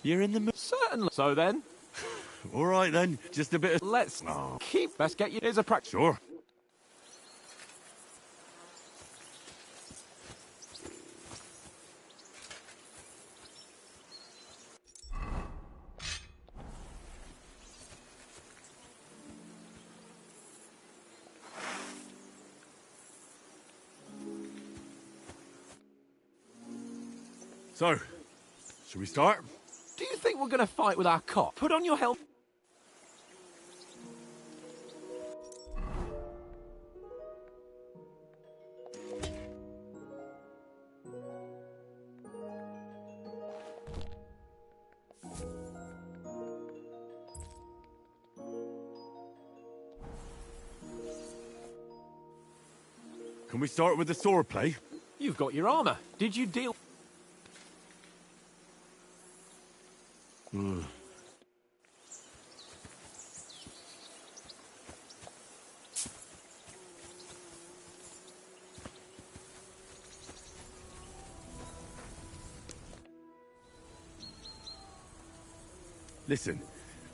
You're in the mood? Certainly. So then? All right then, just a bit of... Let's keep... Best get you... Here's a practice. Sure. So, should we start? Do you think we're going to fight with our cop? Put on your helmet. Can we start with the sword play? You've got your armor. Did you deal... Listen,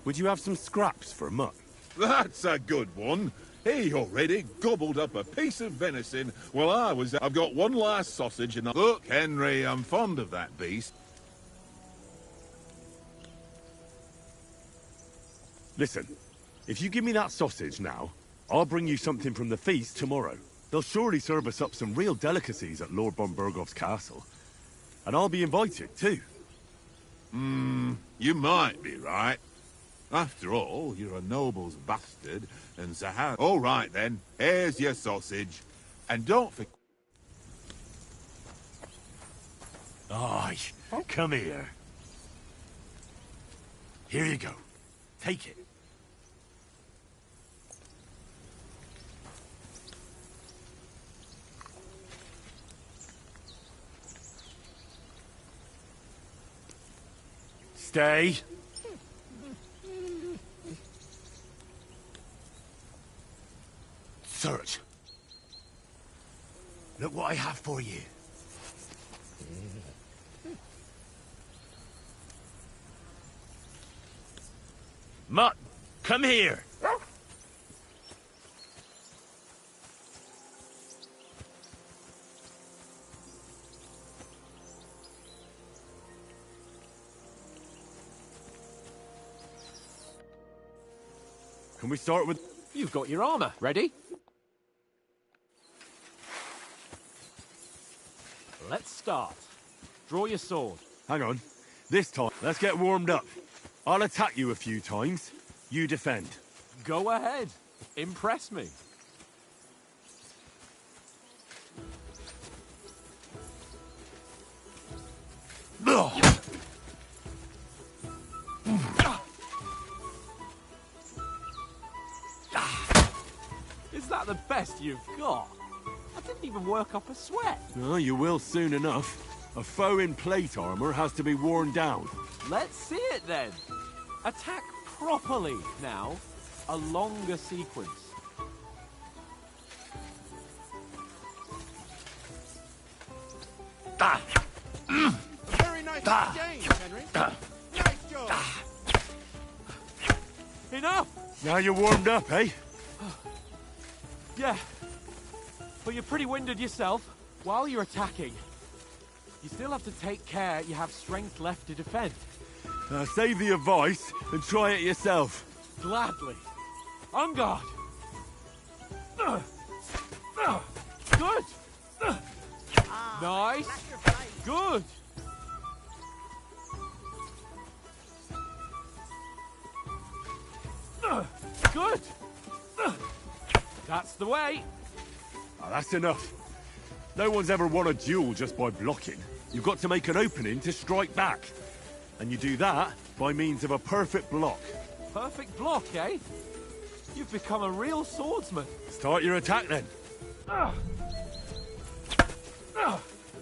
would you have some scraps for a mutt? That's a good one. He already gobbled up a piece of venison while I've got one last sausage and... Look, Henry, I'm fond of that beast. Listen, if you give me that sausage now, I'll bring you something from the feast tomorrow. They'll surely serve us up some real delicacies at Lord von Bergov's castle. And I'll be invited, too. You might be right. After all, you're a noble's bastard, and Sahara... All right, then. Here's your sausage. And don't forget... Aye, come here. Here you go. Take it. Stay. Search. Look what I have for you. Mutt, come here. Can we start with... You've got your armor. Ready? Let's start. Draw your sword. Hang on. This time, let's get warmed up. I'll attack you a few times. You defend. Go ahead. Impress me. Is that the best you've got? I didn't even work up a sweat. Oh, you will soon enough. A foe in plate armor has to be worn down. Let's see it then. Attack properly now. A longer sequence. Very nice exchange, Henry. Nice job. Enough! Now you're warmed up, eh? Yeah. But you're pretty winded yourself. While you're attacking, you still have to take care you have strength left to defend. Save the advice and try it yourself. Gladly. On guard. Good. Nice. Good. Good. That's the way. That's enough. No one's ever won a duel just by blocking. You've got to make an opening to strike back. And you do that by means of a perfect block. Perfect block, eh? You've become a real swordsman. Start your attack then.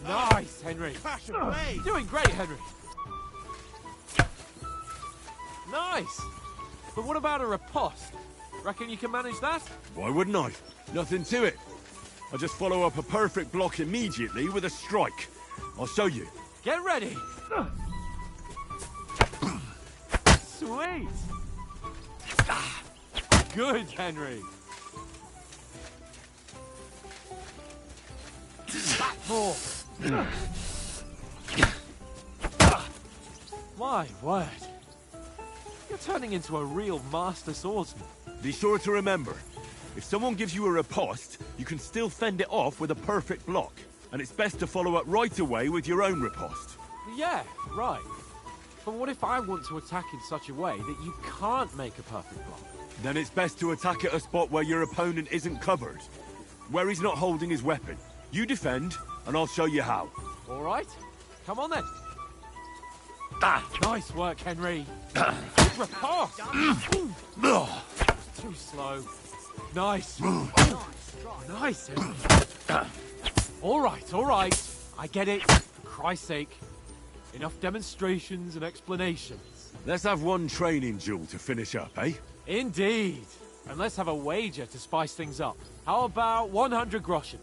Nice, Henry. Clash of blades. Doing great, Henry. Nice. But what about a riposte? Reckon you can manage that? Why wouldn't I? Nothing to it. I just follow up a perfect block immediately with a strike. I'll show you. Get ready. Sweet! Good, Henry. More. My word. You're turning into a real master swordsman. Be sure to remember, if someone gives you a riposte, you can still fend it off with a perfect block. And it's best to follow up right away with your own riposte. Yeah, right. But what if I want to attack in such a way that you can't make a perfect block? Then it's best to attack at a spot where your opponent isn't covered. Where he's not holding his weapon. You defend, and I'll show you how. All right. Come on then. Nice work, Henry. Good riposte. Too slow. Nice. Nice, Henry. All right. I get it. For Christ's sake. Enough demonstrations and explanations. Let's have one training duel to finish up, eh? Indeed. And let's have a wager to spice things up. How about 100 groschen?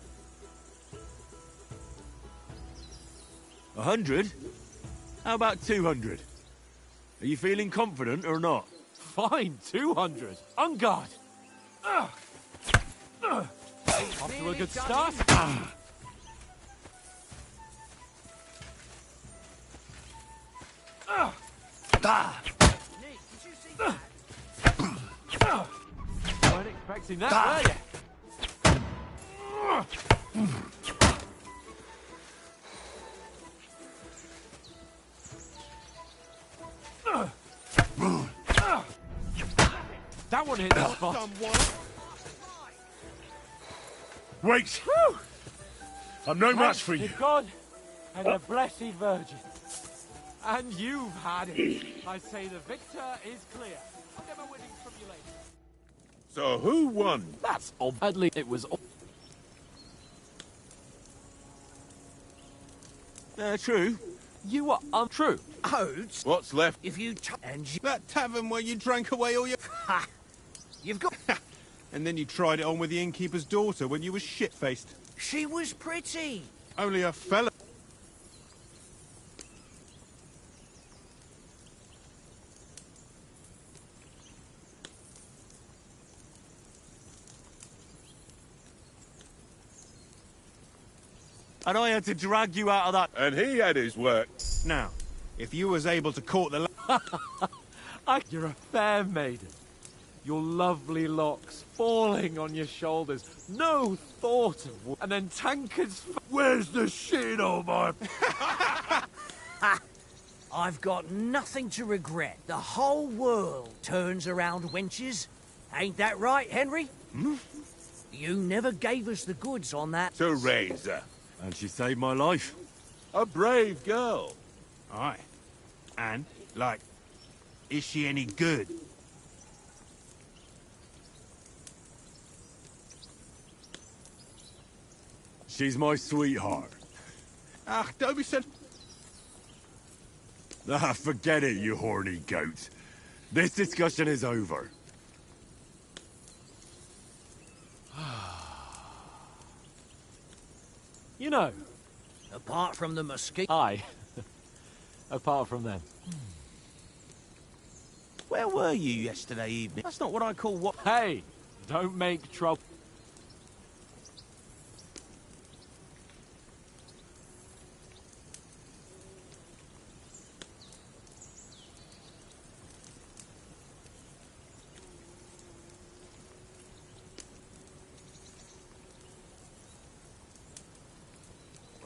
100? How about 200? Are you feeling confident or not? Fine, 200. On guard. Off to a good start. Weren't expecting that, were you? That one hit the spot. Someone. Wait! I'm no match for you. To God and the Blessed Virgin. And you've had it. I say the victor is clear. I'll get my winnings from you later. So who won? That's odd. At least it was. True. You are untrue. Oats, What's left? if you and you, That tavern where you drank away all your... you've got. And then you tried it on with the innkeeper's daughter when you were shit-faced. She was pretty. Only a fella... And I had to drag you out of that. And he had his work. Now, if you was able to court the... You're a fair maiden. Your lovely locks falling on your shoulders. No thought of... And then tankards... Where's the shit on my... I've got nothing to regret. The whole world turns around wenches. Ain't that right, Henry? You never gave us the goods on that. To Razor. And she saved my life. A brave girl. Aye. And, like, is she any good? She's my sweetheart. Ah, don't be so... Ah, forget it, you horny goat. This discussion is over. You know, Apart from the mosquito. I. Apart from them. Where were you yesterday evening? That's not what I call what... Hey, don't make trouble.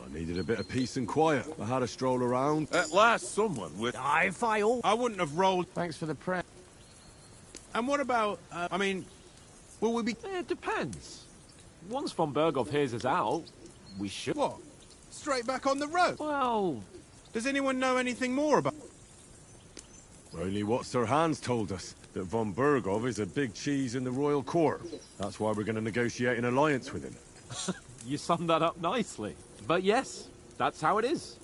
I needed a bit of peace and quiet. I had a stroll around. At last someone with... If I all... I wouldn't have rolled... Thanks for the prayer. And what about, I mean, will we be... It depends. Once von Berghoff hears us out, we should. What? Straight back on the road? Well, Does anyone know anything more about... Only what Sir Hans told us, that von Berghoff is a big cheese in the royal court. That's why we're going to negotiate an alliance with him. you summed that up nicely. But yes, that's how it is.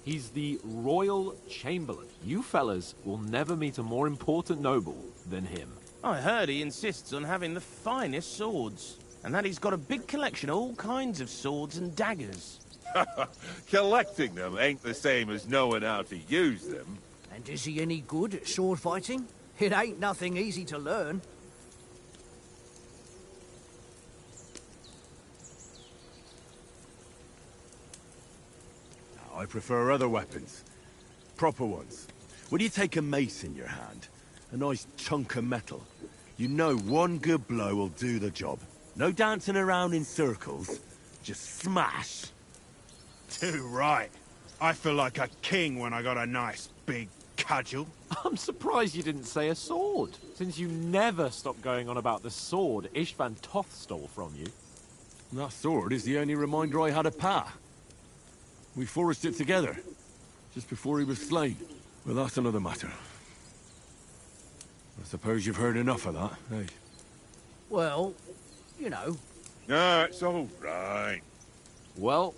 He's the Royal Chamberlain. You fellas will never meet a more important noble than him. I heard he insists on having the finest swords. And that he's got a big collection of all kinds of swords and daggers. Collecting them ain't the same as knowing how to use them. And is he any good at sword fighting? It ain't nothing easy to learn. I prefer other weapons. Proper ones. When you take a mace in your hand, a nice chunk of metal, you know one good blow will do the job. No dancing around in circles, just smash. Too right. I feel like a king when I got a nice big cudgel. I'm surprised you didn't say a sword, since you never stop going on about the sword Ishvan Toth stole from you. That sword is the only reminder I had of Pa. We forged it together, just before he was slain. Well, that's another matter. I suppose you've heard enough of that, eh? Well, you know. No, it's all right. Well,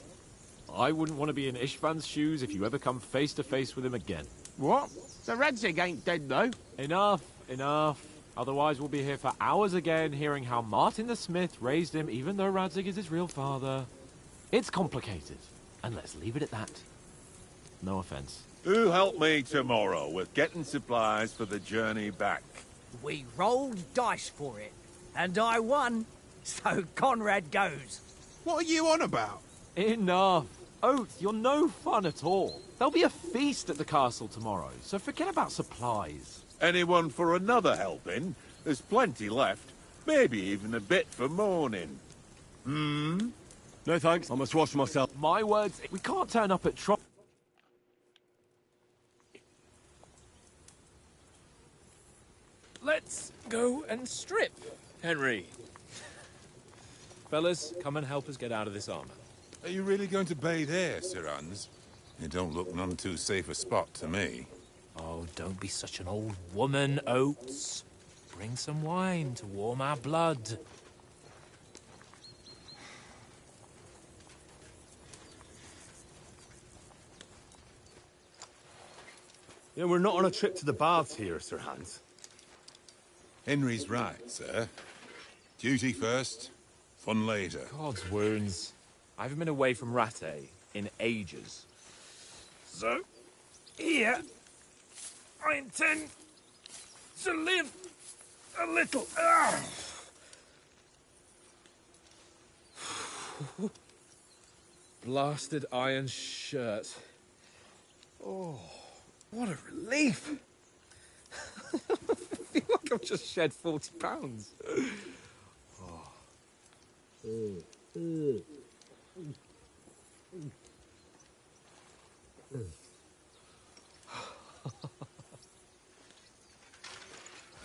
I wouldn't want to be in Ishvan's shoes if you ever come face to face with him again. What? The Radzig ain't dead, though. Enough, enough. Otherwise we'll be here for hours again hearing how Martin the Smith raised him even though Radzig is his real father. It's complicated, and let's leave it at that. No offense. Who help me tomorrow with getting supplies for the journey back? We rolled dice for it, and I won, so Conrad goes. What are you on about? Enough. Oath, you're no fun at all. There'll be a feast at the castle tomorrow, so forget about supplies. Anyone for another helping? There's plenty left. Maybe even a bit for morning. No thanks, I must wash myself. My words, we can't turn up at Let's go and strip, Henry. Fellas, come and help us get out of this armor. Are you really going to bathe here, Sir Hans? It don't look none too safe a spot to me. Oh, don't be such an old woman, Oates. Bring some wine to warm our blood. Yeah, we're not on a trip to the baths here, Sir Hans. Henry's right, sir. Duty first, fun later. God's wounds. I haven't been away from Rattay in ages. So, here, I intend to live a little. Blasted iron shirt. Oh, what a relief. I feel like I've just shed 40 pounds.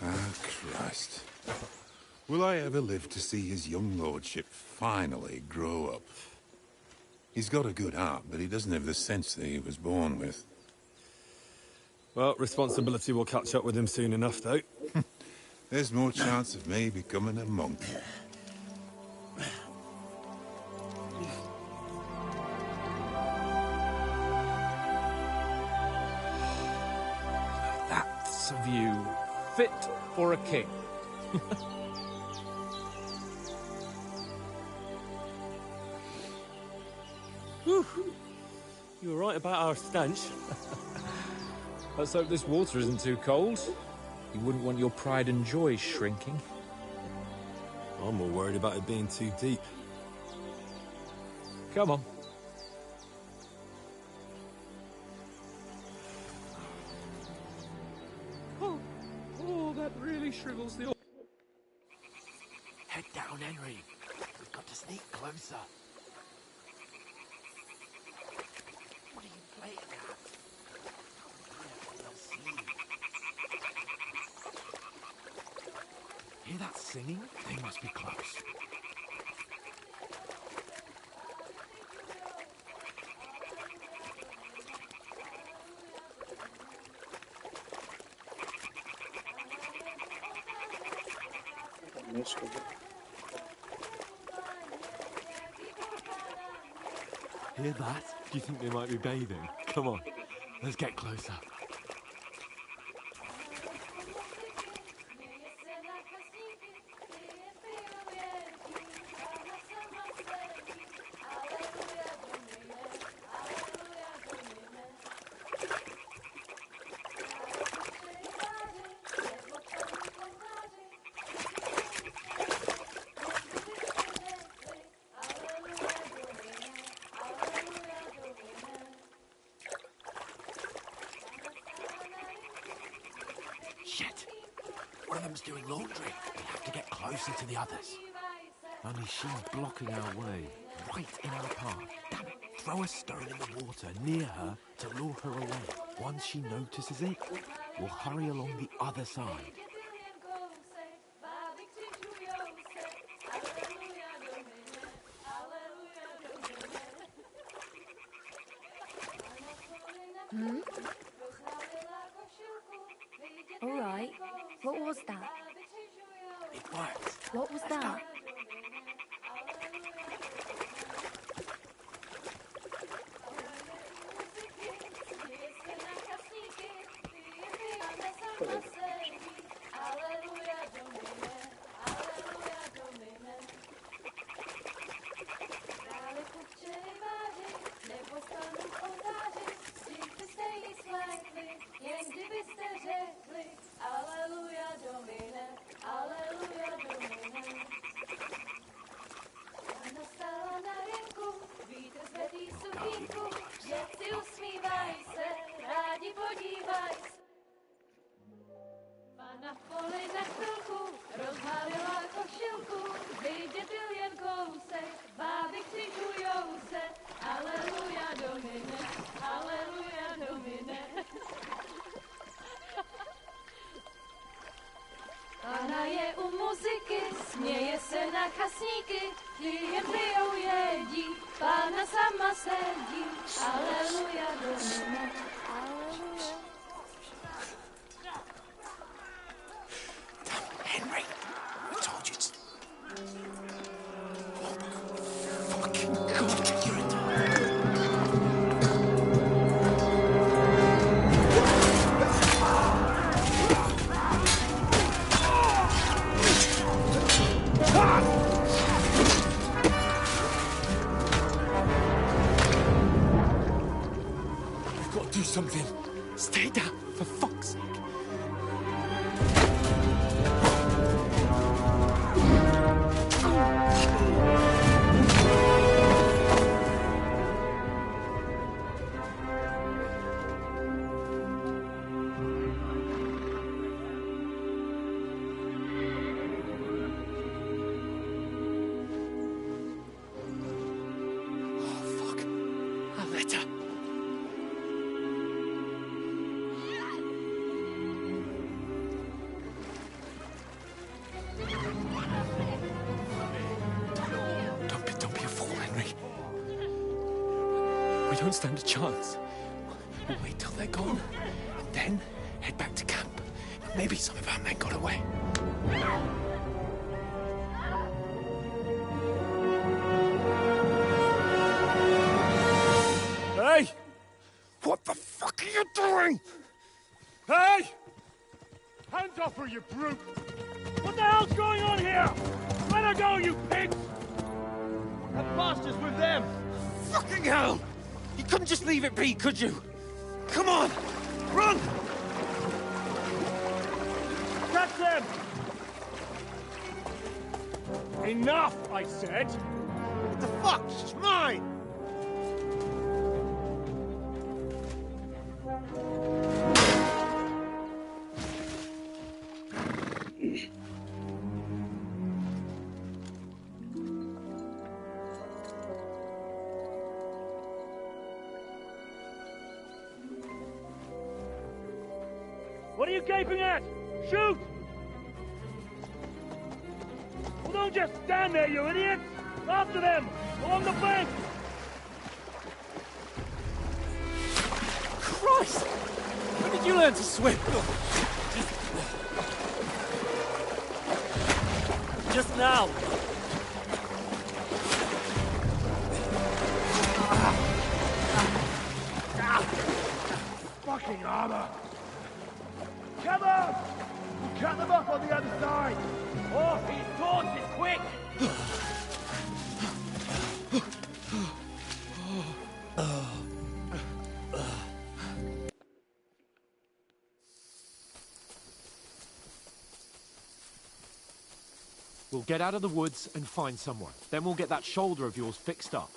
Ah, Christ. Will I ever live to see his young lordship finally grow up? He's got a good heart, but he doesn't have the sense that he was born with. Well, responsibility will catch up with him soon enough, though. There's more chance of me becoming a monk. That's a view fit for a king. Whew. You were right about our stench. Let's hope this water isn't too cold. You wouldn't want your pride and joy shrinking. I'm more worried about it being too deep. Come on. Oh, that really shrivels the... Head down, Henry. We've got to sneak closer. What are you playing at? They'll see you. Hear that singing? They must be close. Hear that? Do you think they might be bathing? Come on, let's get closer. Shit! One of them's doing laundry. We have to get closer to the others. Only she's blocking our way, right in our path. Damn it! Throw a stone in the water near her to lure her away. Once she notices it, we'll hurry along the other side. All right. What was that? It works. What was that? Na poli na chvilku rozbavila košilku, vyjde byl jen kousek, báby křižujou se, aleluja domine, aleluja domine. Pána je u muziky, směje se na chasníky, klienty jen jedí, pána sama sedí, aleluja domine, aleluja. Henry, I told you to... Oh, fucking God, you're a... We've got to do something. Stay down, for fuck's sake. Don't stand a chance. We'll wait till they're gone, and then head back to camp. Maybe some of our men got away. Hey! What the fuck are you doing? Hey! Hands off her, you brute! What the hell's going on here? Let her go, you pigs! That bastard's with them! Fucking hell! You couldn't just leave it be, could you? Come on! Run! Catch them! Enough, I said! What the fuck? She's mine! What are you gaping at? Shoot! Well, don't just stand there, you idiots! After them! Along the bank! Christ! When did you learn to swim? Just now! Fucking armor! Come on! We'll cut them off on the other side! Oh, he's taunted, quick! We'll get out of the woods and find someone. Then we'll get that shoulder of yours fixed up.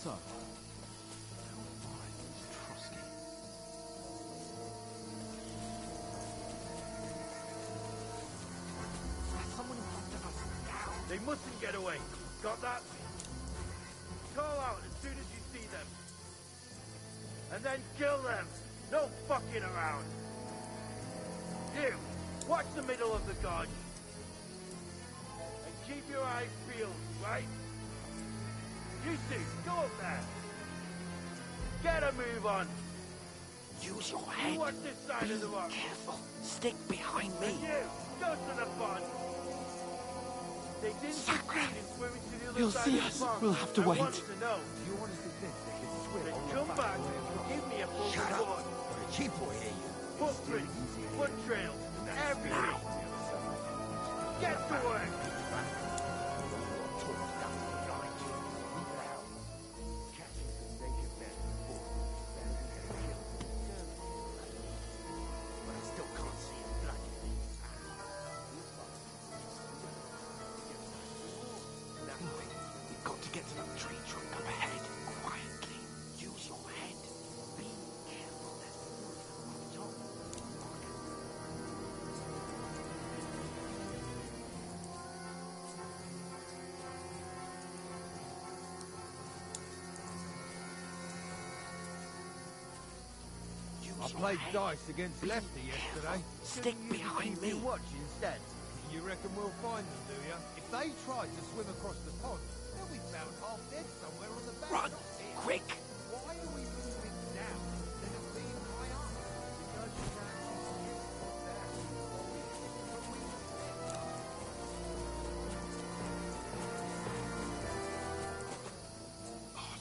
so? They mustn't get away. Got that? Call out as soon as you see them. And then kill them. No fucking around. You, watch the middle of the gorge. And keep your eyes peeled, right? You two, go up there. Get a move on. Use your head. You watch this side of the rock. Careful. Stick behind me. And you, go to the pond. They didn't succeed in swimming to the other You'll side see of the us. pond. We'll have to I wait. want to know. Do you honestly think they can swim Then on come the back and give me a full Shut report. up. Got a cheap boy here, you. Footprints, foot trails, everything. Get to work. We've got to get to that tree trunk up ahead. Quietly. Use your head. Be careful. There's up top. I played dice against Lefty yesterday. Stick behind me. Watch instead. You reckon we'll find them, do you? If they tried to swim across the pond, they'll be found half dead somewhere on the bank. Run! Quick! Why are we moving down instead of being high up? Because you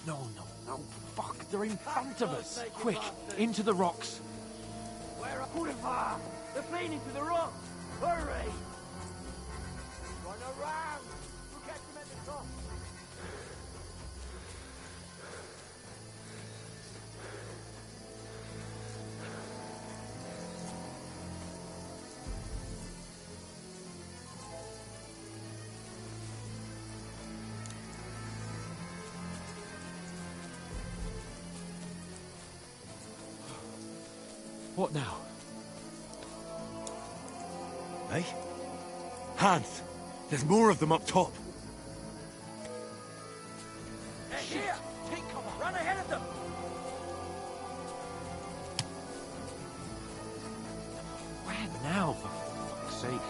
No, no, no. Fuck, they're in front of us. Quick, into the rocks. Where are Purifa? They're fleeing to the rock. Hurry! Run around! We'll catch them at the top. What now? Hey? Hans! There's more of them up top. They're here! Take cover! Run ahead of them! Where now, for fuck's sake?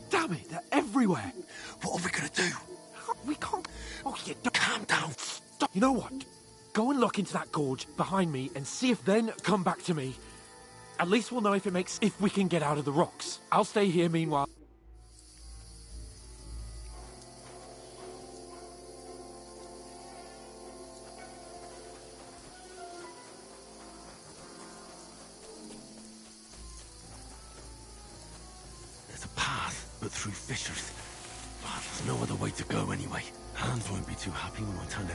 Damn it, they're everywhere! What are we gonna do? We can't... Oh, yeah, calm down. Stop. You know what? Go and look into that gorge behind me and see if then come back to me. At least we'll know if we can get out of the rocks. I'll stay here meanwhile. There's a path, but through fissures. Ah, there's no other way to go anyway. Hans won't be too happy when I turn in.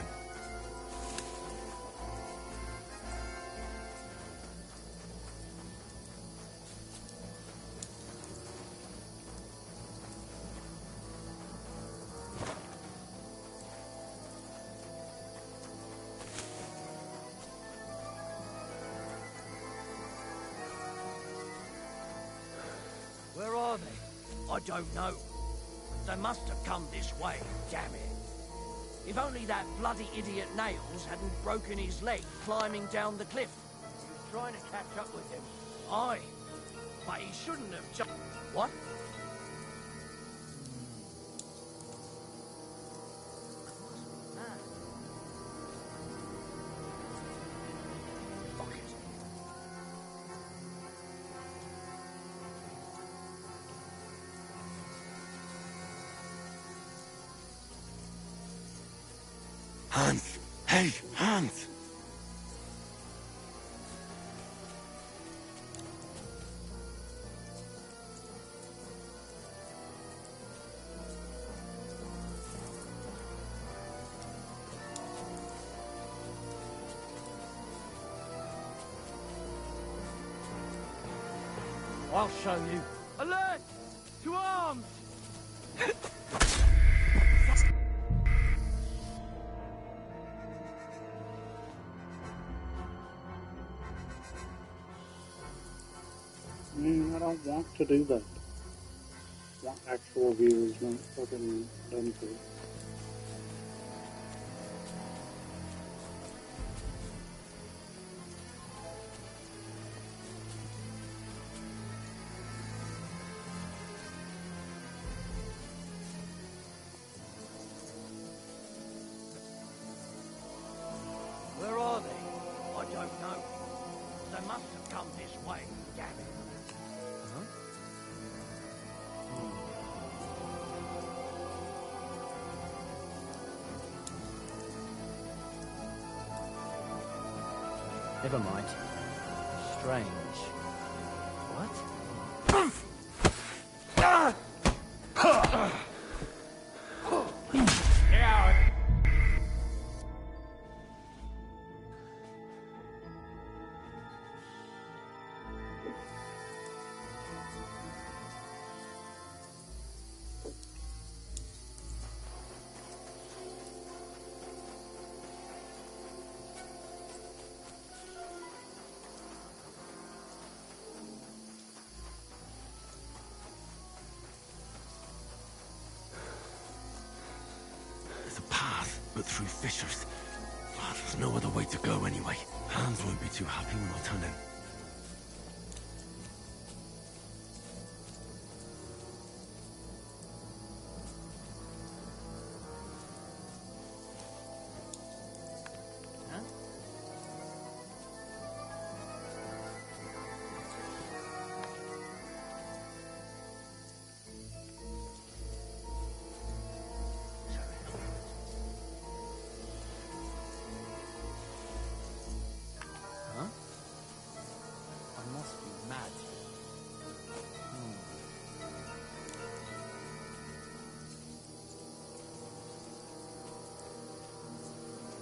Where are they? I don't know. They must have come this way, damn it. If only that bloody idiot Nails hadn't broken his leg climbing down the cliff. He was trying to catch up with him. Aye, but he shouldn't have just... What? Fuck it. Hans! Hey, Hans! I'll show you. Alert! To arms! I don't want to do that. I want actual viewers, not fucking dumb kids. Where are they? I don't know. They must have come this way, damn it. Never mind. Strange. What? There's a path, but through fissures. Oh, there's no other way to go anyway. Hans won't be too happy when I turn in.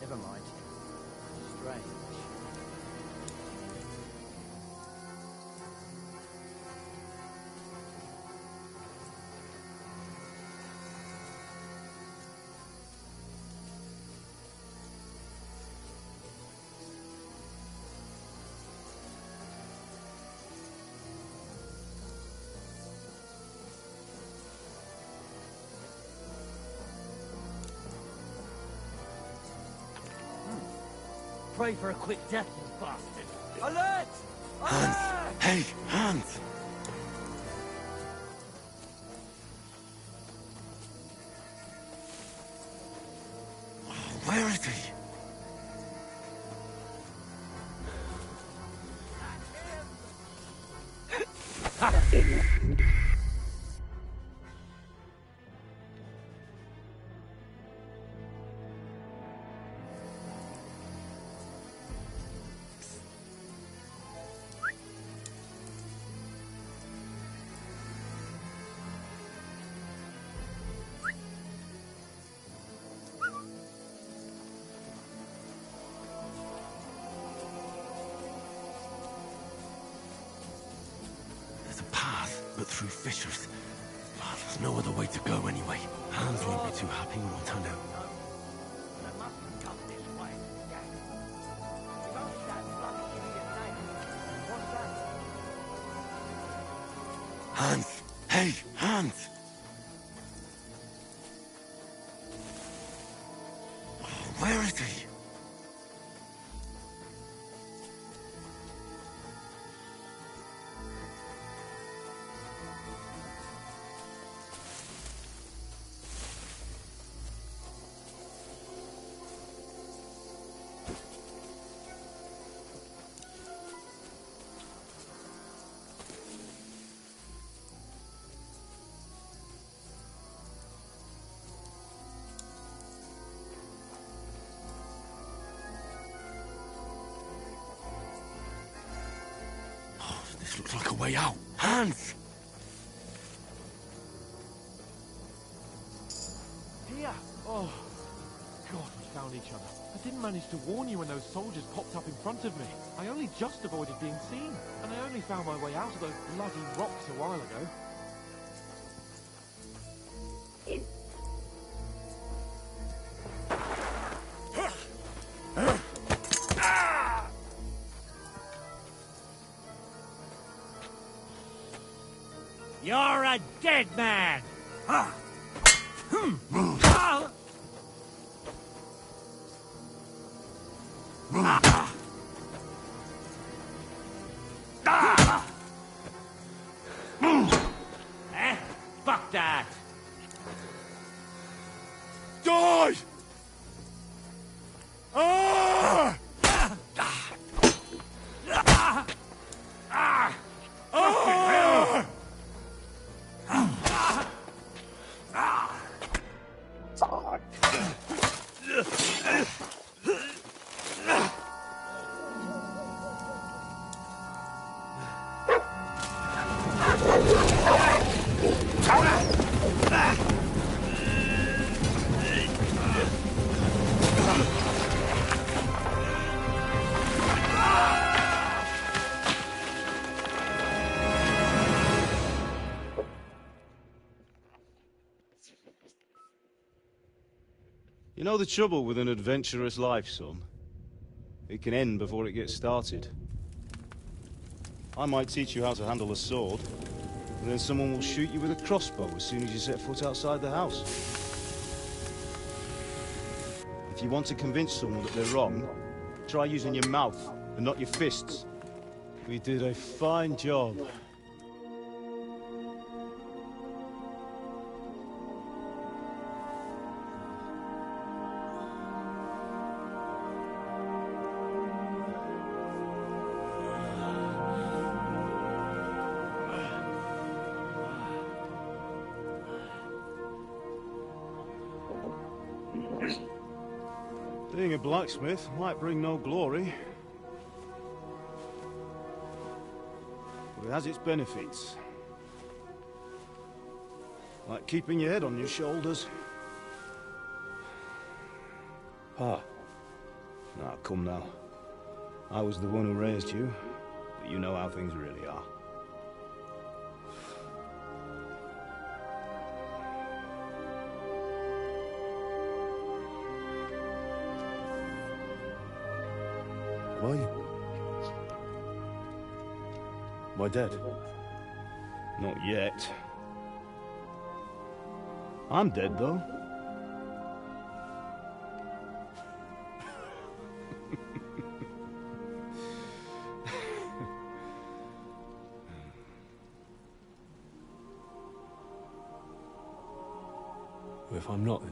Never mind. Strange. Pray for a quick death, you bastard. Alert! Hans! Hey, Hans! Where is he? There's a path, but through fissures. Oh, there's no other way to go anyway. Hans won't be too happy when I turn out. They must have come this way, damn it. You've only that bloody idiot name. What's that? Hans! Hey, Hans! Where is he? This looks like a way out. Hans! Here! Oh, God, we found each other. I didn't manage to warn you when those soldiers popped up in front of me. I only just avoided being seen, and I only found my way out of those bloody rocks a while ago. You're a dead man! Fuck that! Die! Ah! You know the trouble with an adventurous life, son? It can end before it gets started. I might teach you how to handle a sword, and then someone will shoot you with a crossbow as soon as you set foot outside the house. If you want to convince someone that they're wrong, try using your mouth and not your fists. We did a fine job. Being a blacksmith might bring no glory, but it has its benefits. Like keeping your head on your shoulders. Pa. Now, come now. I was the one who raised you, but you know how things really are. Why? Am I dead? Not yet. I'm dead, though. Well, if I'm not,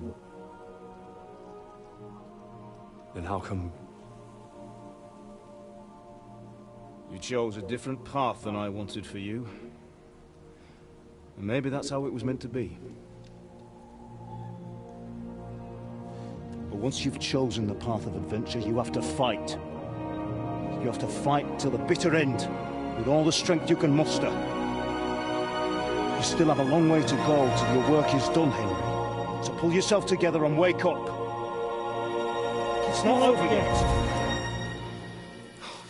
then how come... You chose a different path than I wanted for you. And maybe that's how it was meant to be. But once you've chosen the path of adventure, you have to fight. You have to fight till the bitter end, with all the strength you can muster. You still have a long way to go till your work is done, Henry. So pull yourself together and wake up. It's not over yet.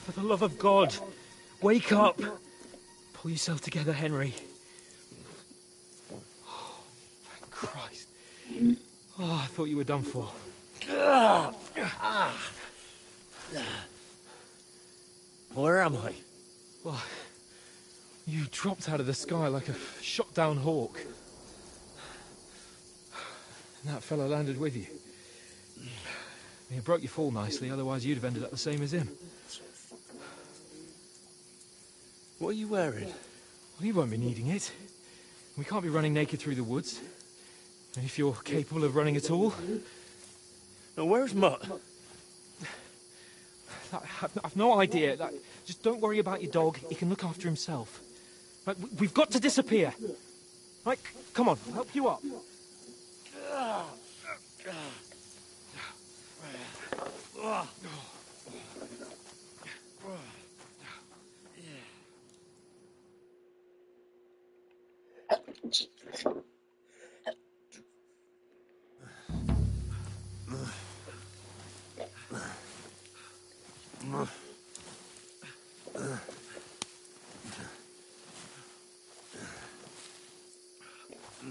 For the love of God, wake up! Pull yourself together, Henry. Oh, thank Christ. Oh, I thought you were done for. Where am I? Well, you dropped out of the sky like a shot-down hawk. And that fellow landed with you. You broke your fall nicely, otherwise you'd have ended up the same as him. What are you wearing? Well, you won't be needing it. We can't be running naked through the woods. And if you're capable of running at all... Now, where's Mutt? I've no idea. Just don't worry about your dog. He can look after himself. Right, we've got to disappear. Right, come on, I'll help you up.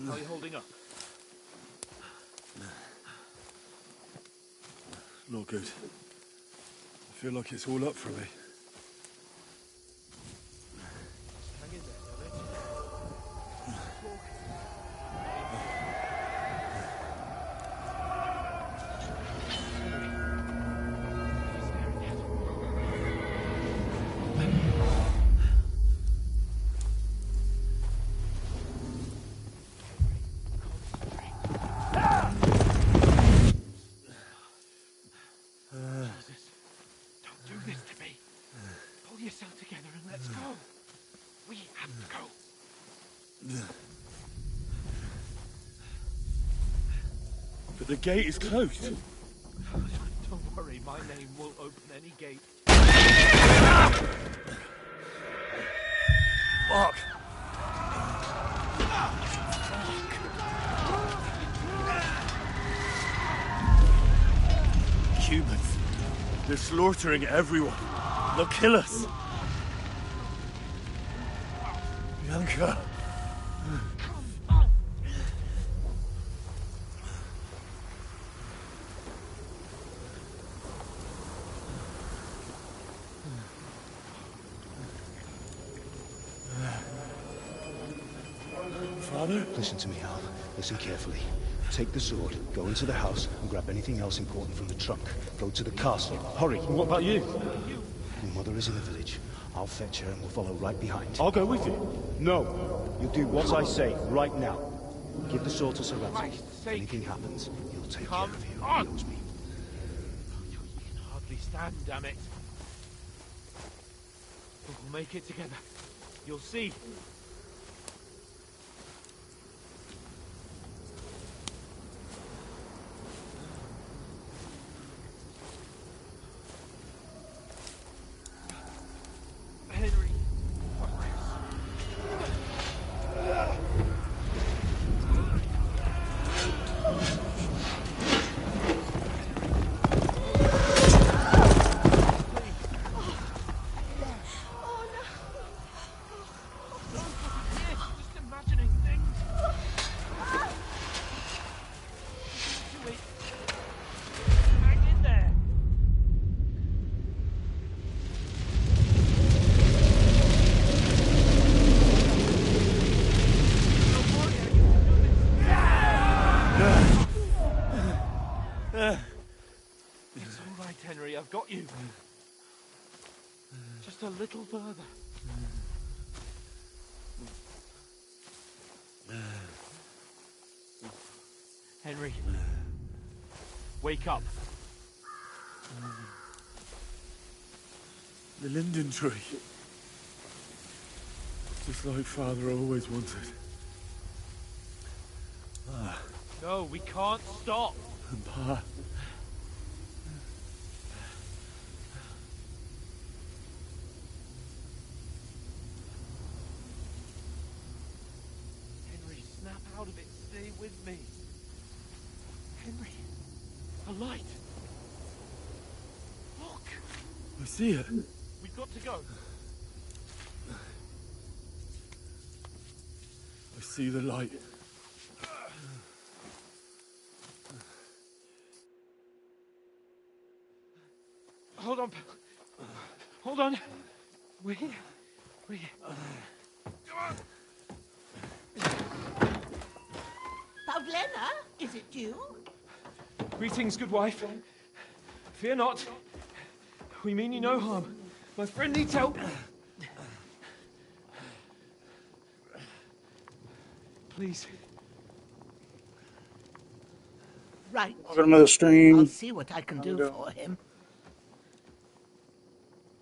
How are you holding up? Not good. I feel like it's all up for me. Hang in there, damn it. Jesus, don't do this to me. Pull yourself together and let's go. We have to go. But the gate is closed. Don't worry, my name will open any gate. Fuck. Humans. They're slaughtering everyone. They'll kill us. Bianca. Father? Listen to me, Hal. Listen carefully. Take the sword, go into the house, and grab anything else important from the trunk. Go to the castle. Hurry. What about you? Your mother is in the village. I'll fetch her and we'll follow right behind. I'll go with you. No. You do what I say right now. Give the sword to Sir Rattle. Christ's If sake. anything happens, he'll take Come care of you. on. He knows me. You can hardly stand, damn it. But we'll make it together. You'll see. Henry. Just imagining things. Do it. Hang in there. It's all right, Henry. I've got you. Just a little further. Henry, wake up. The linden tree. Just like Father always wanted. No, we can't stop. And Pa. Henry, snap out of it. Stay with me. Henry, a light. Look, I see it. we've got to go. I see the light. Hold on. Hold on. We're here. We're here. Come on. Pavlena, is it you? Greetings, good wife. Fear not. We mean you no harm. My friend needs help. Please. Right. Welcome to the stream. I'll see what I can do for him.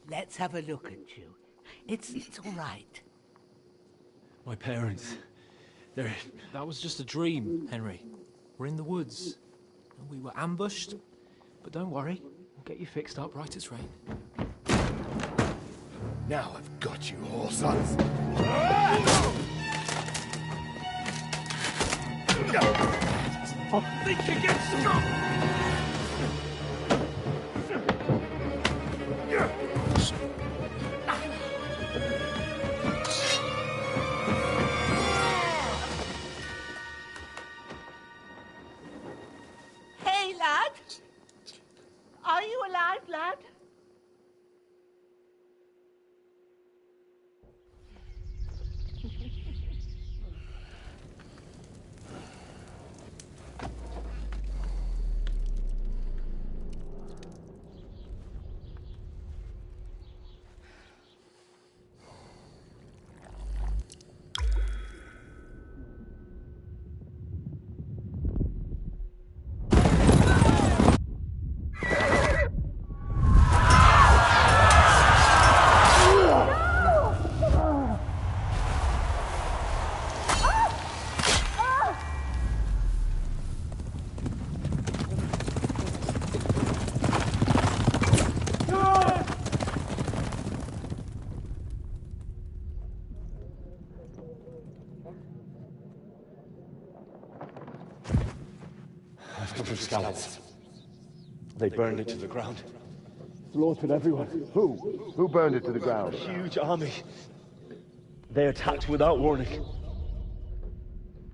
Let's have a look at you. It's all right. My parents. They're... That was just a dream, Henry. We're in the woods. And we were ambushed. But don't worry. We'll get you fixed up right as rain. Now I've got you, whore sons. Think you get strong. Hey, lad. bunch of scallops. They burned it to the ground. Slaughtered everyone. Who? Who burned it to the ground? A huge army. They attacked without warning.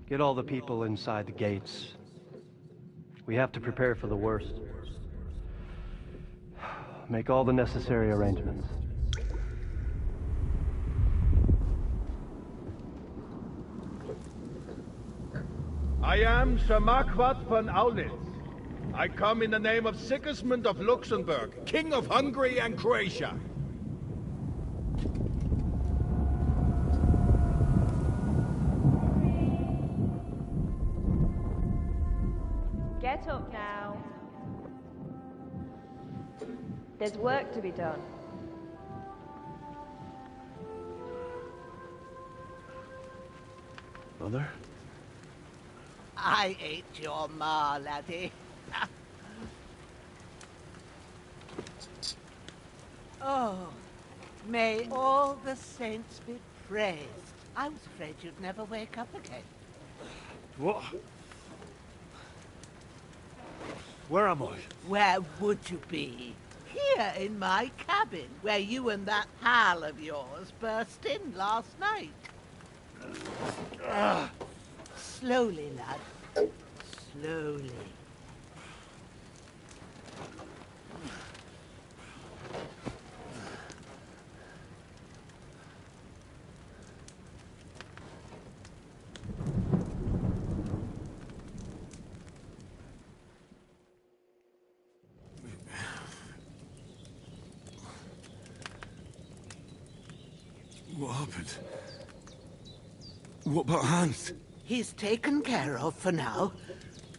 Get all the people inside the gates. We have to prepare for the worst. Make all the necessary arrangements. I am Sir Marquardt von Aulitz. I come in the name of Sigismund of Luxembourg, King of Hungary and Croatia. Get up now. There's work to be done. Mother? I ain't your ma, laddie. Oh, may all the saints be praised. I was afraid you'd never wake up again. What? Where am I? Where would you be? Here in my cabin, where you and that pal of yours burst in last night. Slowly, lad. Slowly. What happened? What about Hans? He's taken care of for now,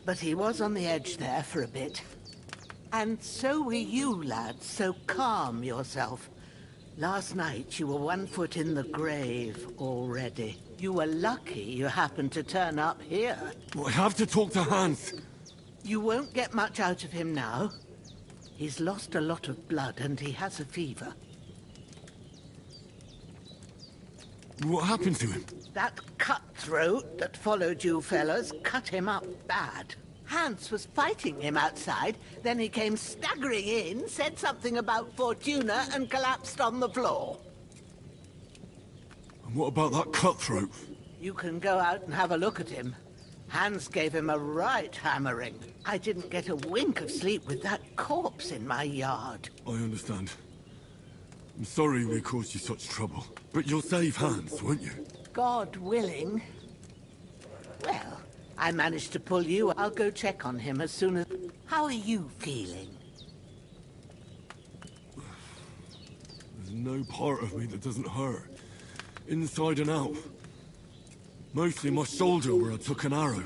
but he was on the edge there for a bit. And so were you, lad, so calm yourself. Last night you were 1 foot in the grave already. You were lucky you happened to turn up here. I have to talk to Hans. You won't get much out of him now. He's lost a lot of blood and he has a fever. What happened to him? That cutthroat that followed you fellas cut him up bad. Hans was fighting him outside, then he came staggering in, said something about Fortuna, and collapsed on the floor. And what about that cutthroat? You can go out and have a look at him. Hans gave him a right hammering. I didn't get a wink of sleep with that corpse in my yard. I understand. I'm sorry we caused you such trouble. But you'll save Hans, won't you? God willing. Well, I managed to pull you. I'll go check on him as soon as... How are you feeling? There's no part of me that doesn't hurt. Inside and out. Mostly my shoulder where I took an arrow.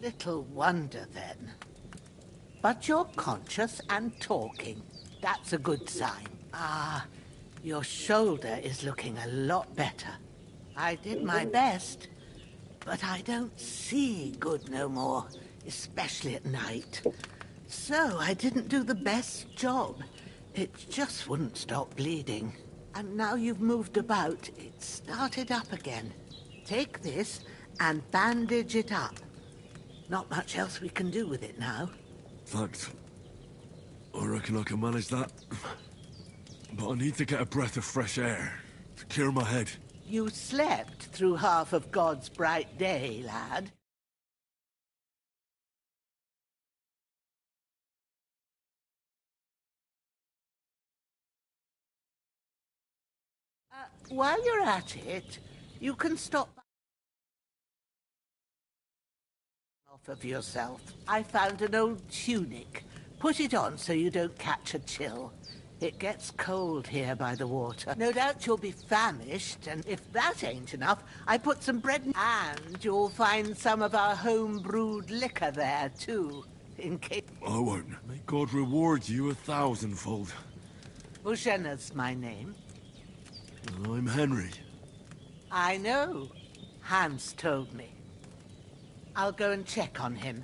Little wonder, then. But you're conscious and talking. That's a good sign. Ah, your shoulder is looking a lot better. I did my best, but I don't see good no more, especially at night. So I didn't do the best job. It just wouldn't stop bleeding. And now you've moved about, it started up again. Take this and bandage it up. Not much else we can do with it now. Thanks. I reckon I can manage that. But I need to get a breath of fresh air to clear my head. You slept through half of God's bright day, lad. While you're at it, you can stop off of yourself. I found an old tunic. Put it on so you don't catch a chill. It gets cold here by the water. No doubt you'll be famished, and if that ain't enough, I put some bread and you'll find some of our home-brewed liquor there, too, in case... I won't. May God reward you 1,000-fold. Bushena's my name. I'm Henry. I know. Hans told me. I'll go and check on him.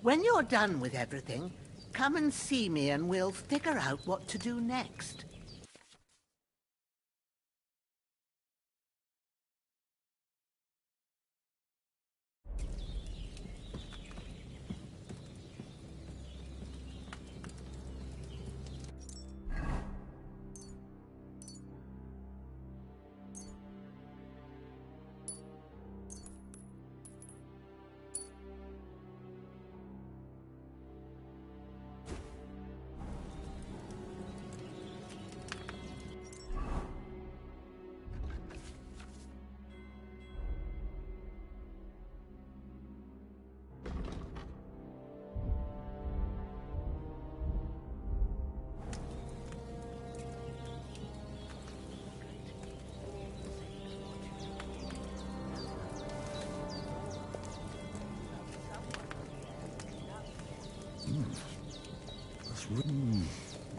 When you're done with everything, come and see me and we'll figure out what to do next.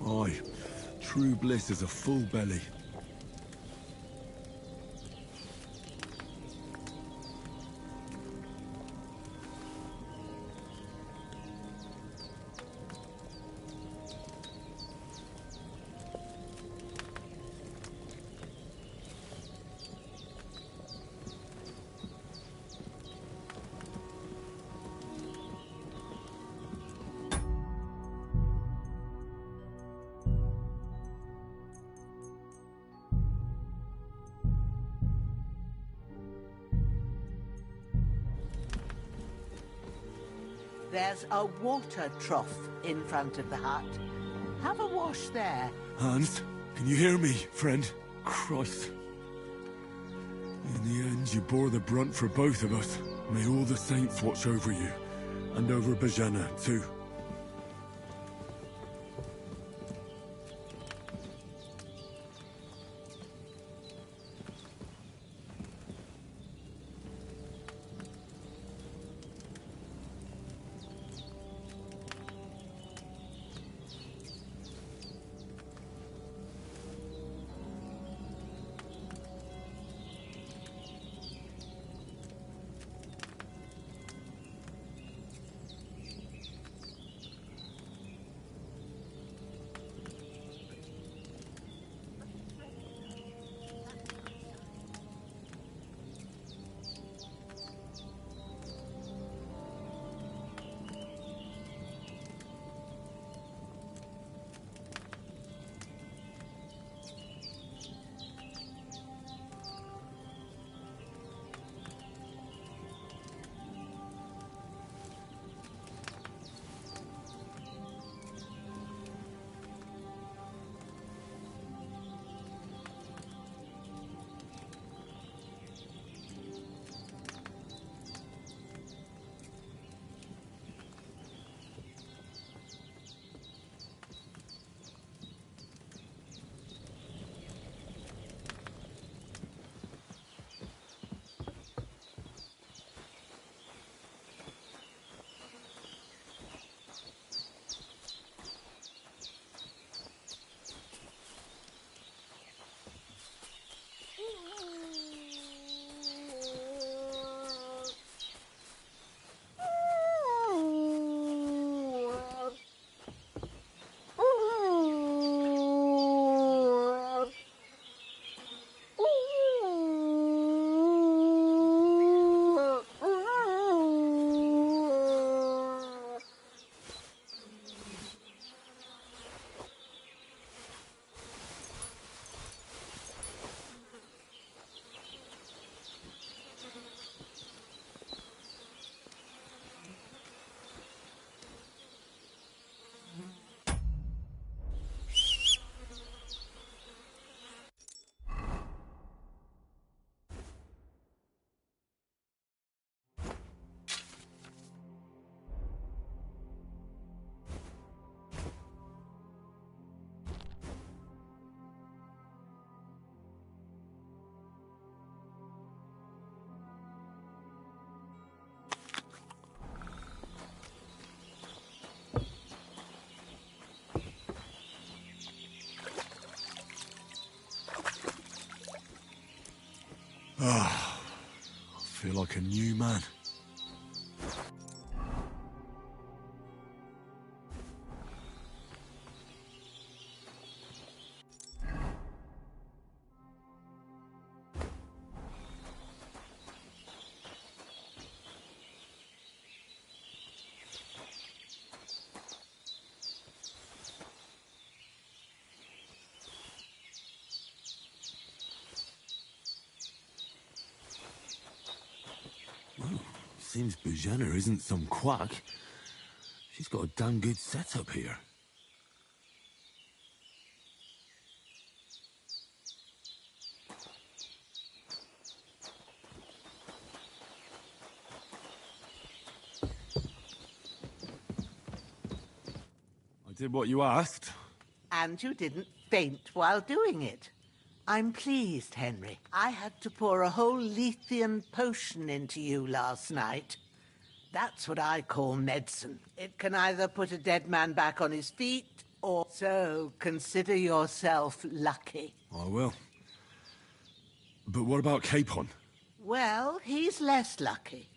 Aye, true bliss is a full belly. There's a water trough in front of the hut. Have a wash there. Hans, can you hear me, friend? Christ. In the end, you bore the brunt for both of us. May all the saints watch over you, and over Bajana, too. Ah, I feel like a new man. Seems Bujana isn't some quack. She's got a damn good setup here. I did what you asked. And you didn't faint while doing it. I'm pleased, Henry. I had to pour a whole Lethean potion into you last night. That's what I call medicine. It can either put a dead man back on his feet, or so consider yourself lucky. I will. But what about Capon? Well, he's less lucky.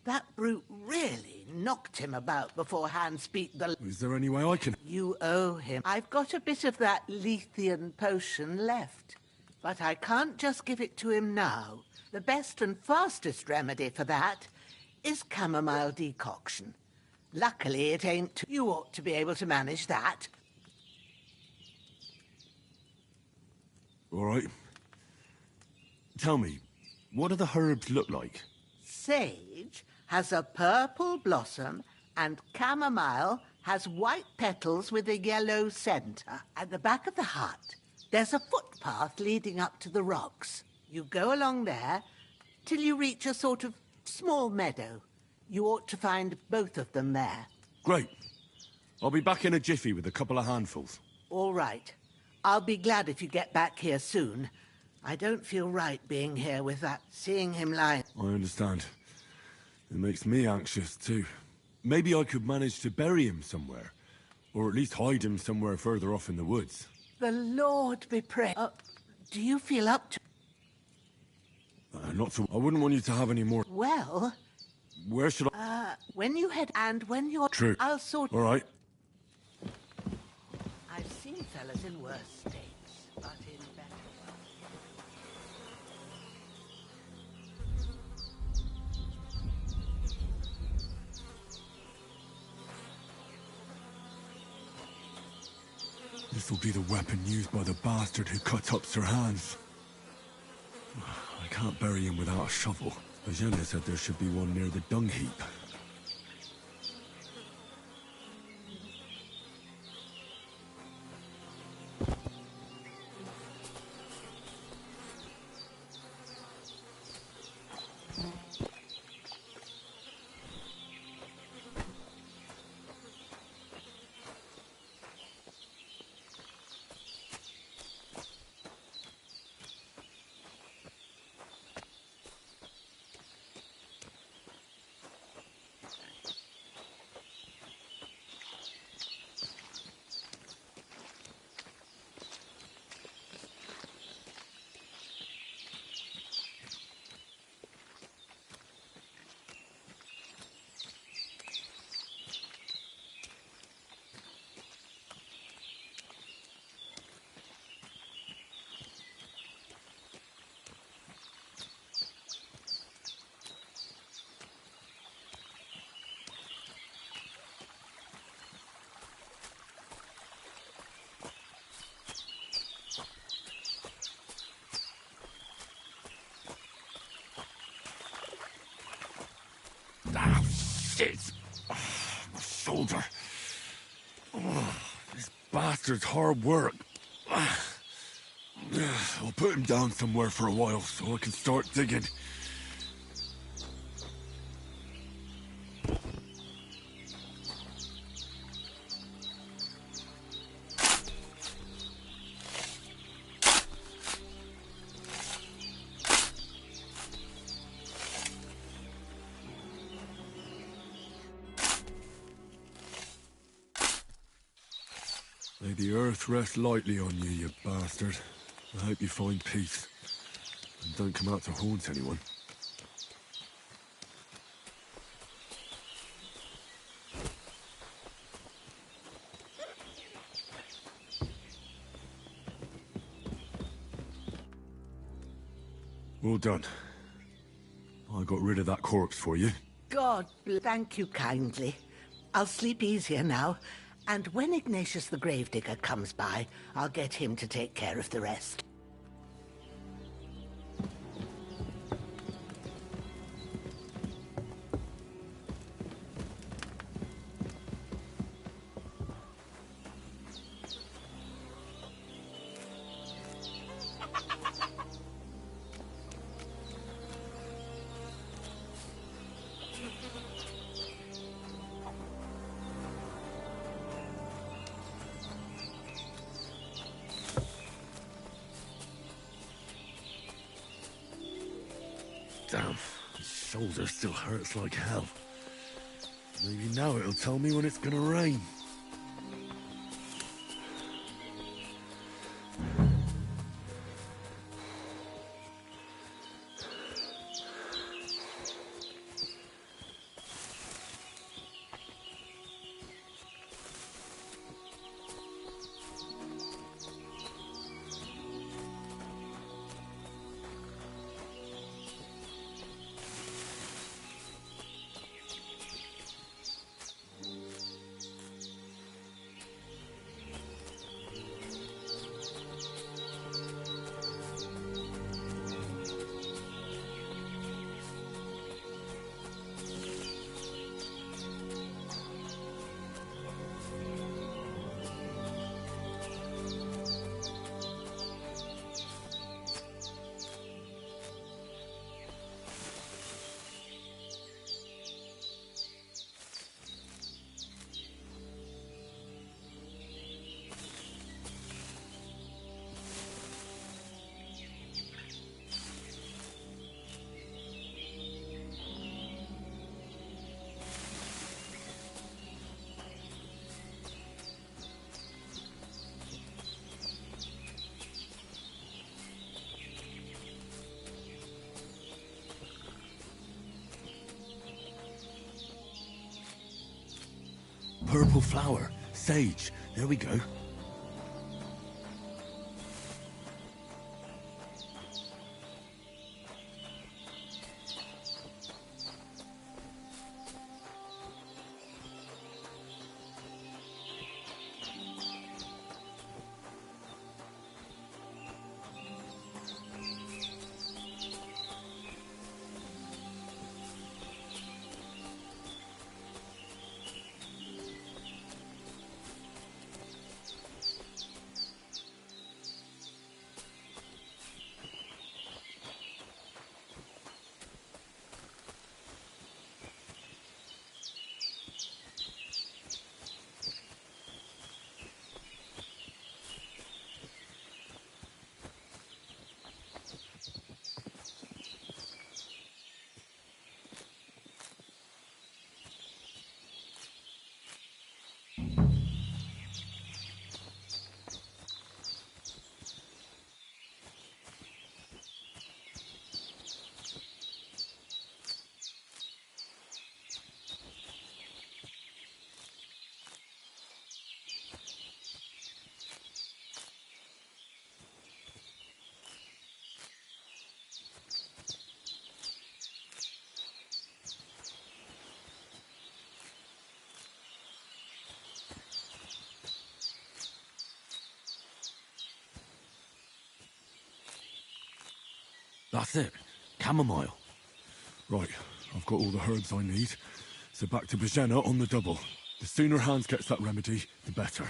That brute really knocked him about before Hans beat the... Is there any way I can... You owe him. I've got a bit of that Lethean potion left, but I can't just give it to him now. The best and fastest remedy for that is chamomile decoction. Luckily, it ain't... You ought to be able to manage that. All right. Tell me, what do the herbs look like? Sage has a purple blossom, and chamomile has white petals with a yellow centre. At the back of the hut, there's a footpath leading up to the rocks. You go along there till you reach a sort of small meadow. You ought to find both of them there. Great. I'll be back in a jiffy with a couple of handfuls. All right. I'll be glad if you get back here soon. I don't feel right being here with that, seeing him lying. I understand. It makes me anxious, too. Maybe I could manage to bury him somewhere. Or at least hide him somewhere further off in the woods. The Lord be praised. Do you feel up to... Not so... I wouldn't want you to have any more... Well... Where should I... when you head... And when you're... True. I'll sort... All right. I've seen fellas in worse states, but in better This will be the weapon used by the bastard who cut up Sir Hans. I can't bury him without a shovel. Bajena said there should be one near the dung heap. Ah, shit! Oh, my shoulder. Oh, this bastard's hard work. I'll put him down somewhere for a while so I can start digging. May the earth rest lightly on you, you bastard. I hope you find peace. And don't come out to haunt anyone. Well done. I got rid of that corpse for you. God, thank you kindly. I'll sleep easier now. And when Ignatius the Gravedigger comes by, I'll get him to take care of the rest. Damn, his shoulder still hurts like hell. Maybe now it'll tell me when it's gonna rain. Purple flower. Sage. There we go. That's it. Chamomile. Right, I've got all the herbs I need. So back to Bajena on the double. The sooner Hans gets that remedy, the better.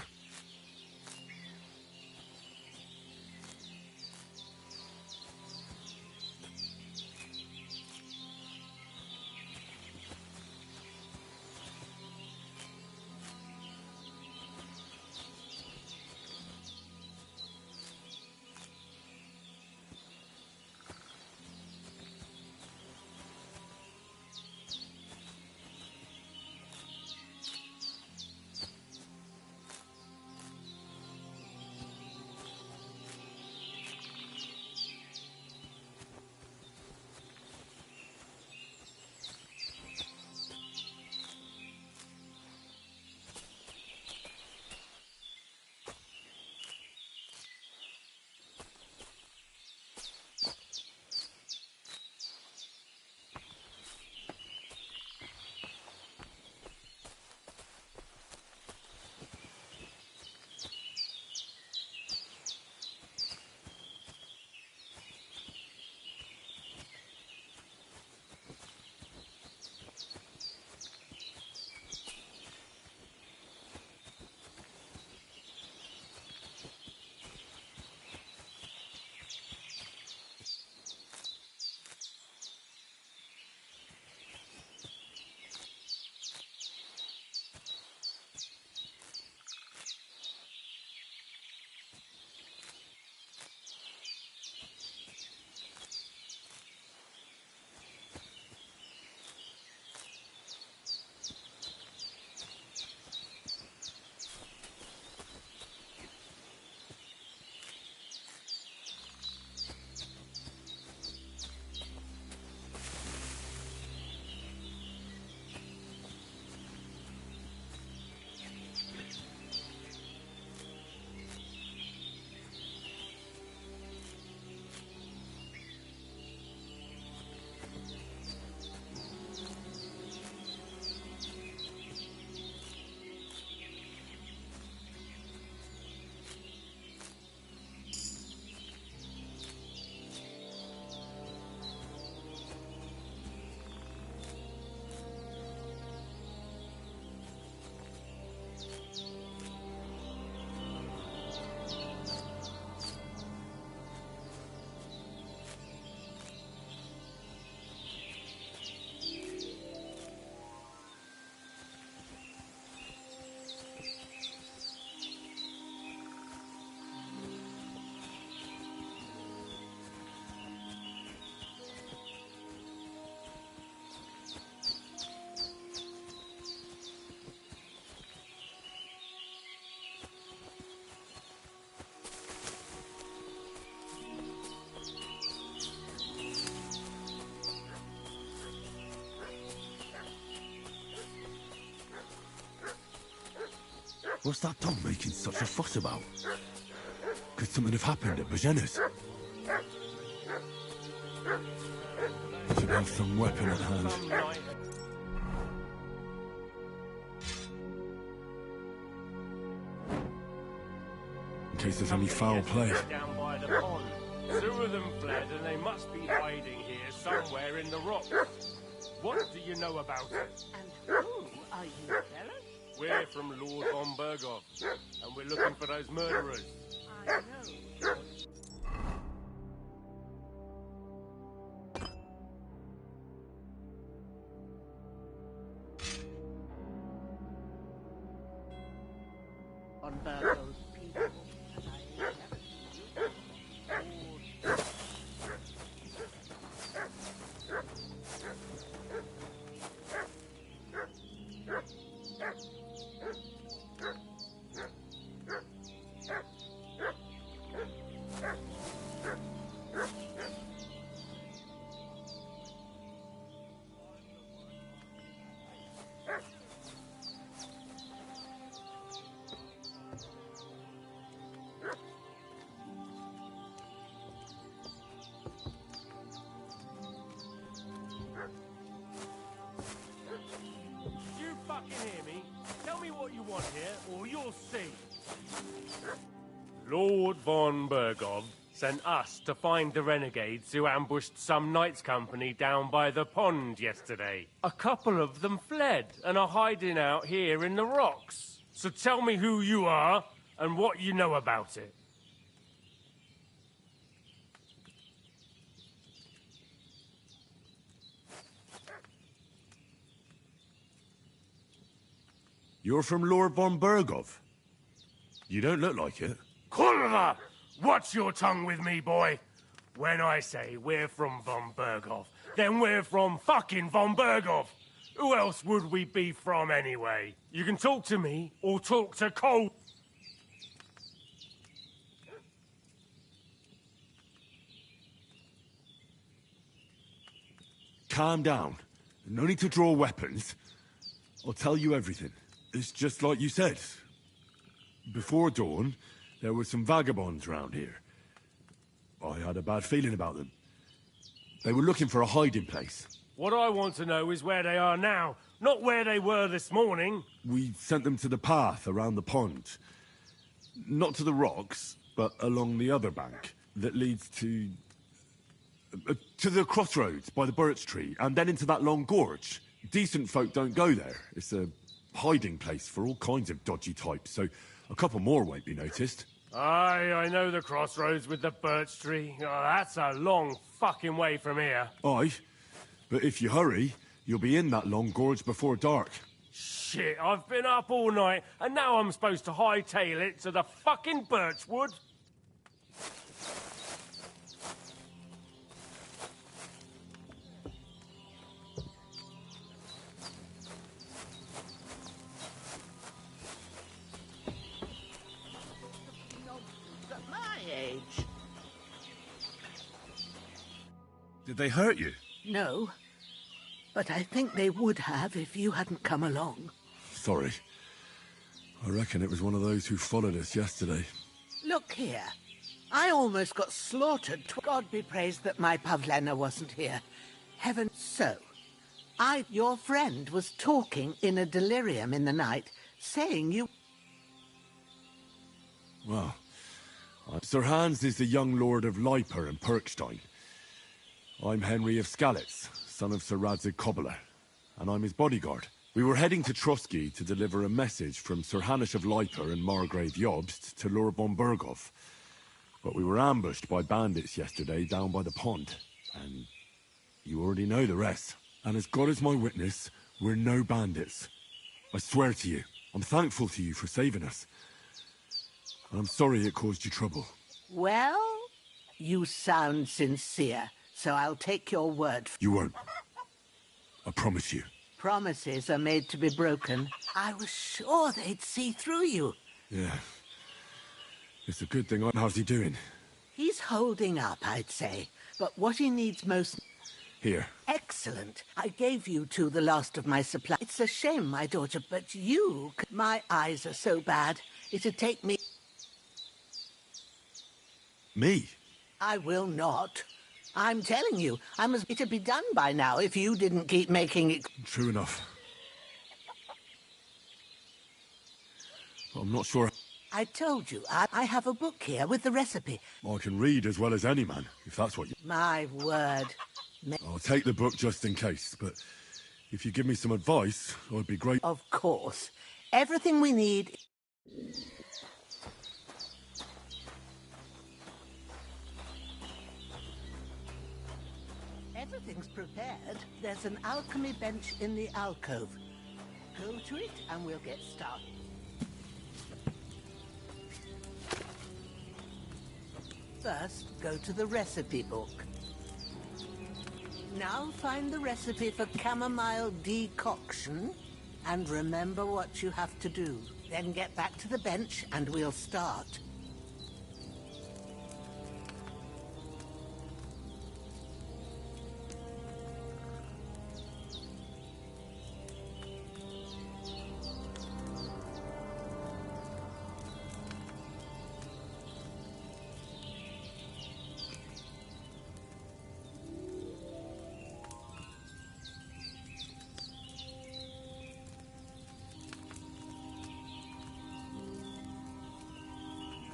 What's that dog making such a fuss about? Could something have happened at Bajena's? Should have some weapon at hand. In case there's any foul play. Down by the pond. Two of them fled and they must be hiding here somewhere in the rocks. What do you know about it? And who are you, fellas? We're from Lord von Bergov, and we're looking for those murderers. I know. On Bergov's people, and I never You fucking hear me? Tell me what you want here, or you'll see. Lord von Bergov sent us to find the renegades who ambushed some knights' company down by the pond yesterday. A couple of them fled and are hiding out here in the rocks. So tell me who you are and what you know about it. You're from Lord von Bergov? You don't look like it. Kurva! Watch your tongue with me, boy. When I say we're from von Bergov, then we're from fucking von Bergov. Who else would we be from anyway? You can talk to me or talk to Cole. Calm down. No need to draw weapons. I'll tell you everything. It's just like you said. Before dawn, there were some vagabonds round here. I had a bad feeling about them. They were looking for a hiding place. What I want to know is where they are now, not where they were this morning. We sent them to the path around the pond. Not to the rocks, but along the other bank that leads to the crossroads by the birch tree, and then into that long gorge. Decent folk don't go there. It's a hiding place for all kinds of dodgy types, so a couple more won't be noticed. Aye, I know the crossroads with the birch tree. Oh, that's a long fucking way from here. Aye, but if you hurry, you'll be in that long gorge before dark. Shit, I've been up all night, and now I'm supposed to hightail it to the fucking birchwood? At my age. Did they hurt you? No. But I think they would have if you hadn't come along. Sorry. I reckon it was one of those who followed us yesterday. Look here. I almost got slaughtered. God be praised that my Pavlena wasn't here. Heaven. So, your friend was talking in a delirium in the night, saying you... Well, Sir Hans is the young lord of Leiper and Perkstein. I'm Henry of Skalitz, son of Sir Radzig Cobbler, and I'm his bodyguard. We were heading to Trotsky to deliver a message from Sir Hanish of Leiper and Margrave Jobst to Lord von Bergov. But we were ambushed by bandits yesterday down by the pond, and you already know the rest. And as God is my witness, we're no bandits. I swear to you, I'm thankful to you for saving us. And I'm sorry it caused you trouble. Well, you sound sincere, so I'll take your word. You won't. I promise you. Promises are made to be broken. I was sure they'd see through you. Yeah. It's a good thing. How's he doing? He's holding up, I'd say. But what he needs most... Here. Excellent. I gave you two the last of my supply. It's a shame, my daughter, but you... My eyes are so bad. It'd take me... Me? I will not. I'm telling you, it'd be done by now if you didn't keep making it... True enough. But I'm not sure... I told you, I have a book here with the recipe. I can read as well as any man, if that's what you... My word. I'll take the book just in case, but if you give me some advice, I'd be great. Of course. Everything we need... Everything's prepared. There's an alchemy bench in the alcove. Go to it and we'll get started. First, go to the recipe book. Now find the recipe for chamomile decoction and remember what you have to do. Then get back to the bench and we'll start.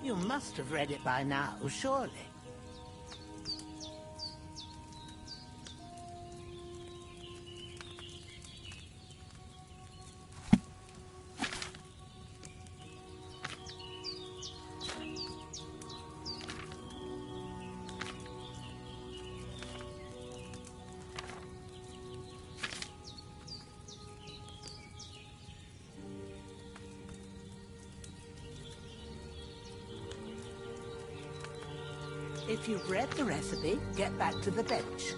You must have read it by now, surely. If you've read the recipe, get back to the bench.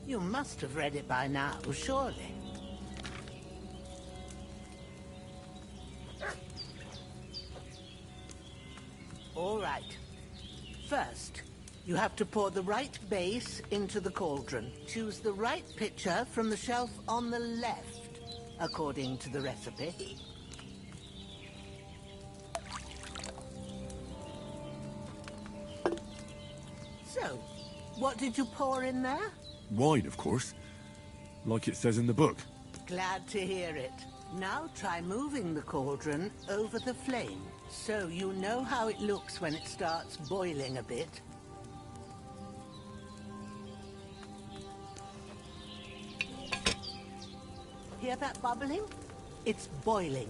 You must have read it by now, surely. All right. First, you have to pour the right base into the cauldron. Choose the right pitcher from the shelf on the left, according to the recipe. So, what did you pour in there? Wine, of course. Like it says in the book. Glad to hear it. Now try moving the cauldron over the flame, so you know how it looks when it starts boiling a bit. Hear that bubbling? It's boiling.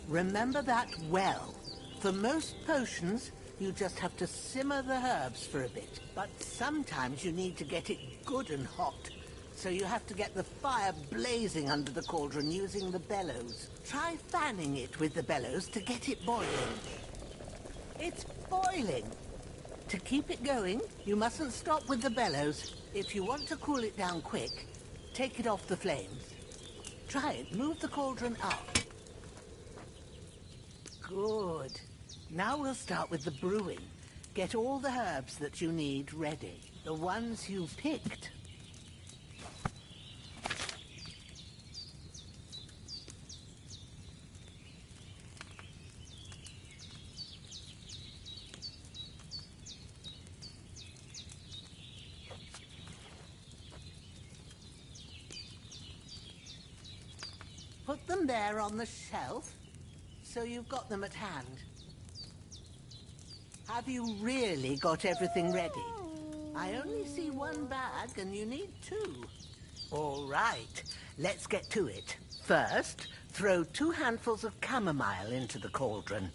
Remember that well. For most potions, you just have to simmer the herbs for a bit. But sometimes you need to get it good and hot. So you have to get the fire blazing under the cauldron using the bellows. Try fanning it with the bellows to get it boiling. It's boiling! To keep it going, you mustn't stop with the bellows. If you want to cool it down quick, take it off the flames. Try it. Move the cauldron up. Good. Now we'll start with the brewing. Get all the herbs that you need ready. The ones you picked. Put them there on the shelf, so you've got them at hand. Have you really got everything ready? I only see one bag and you need two. All right, let's get to it. First, throw 2 handfuls of chamomile into the cauldron.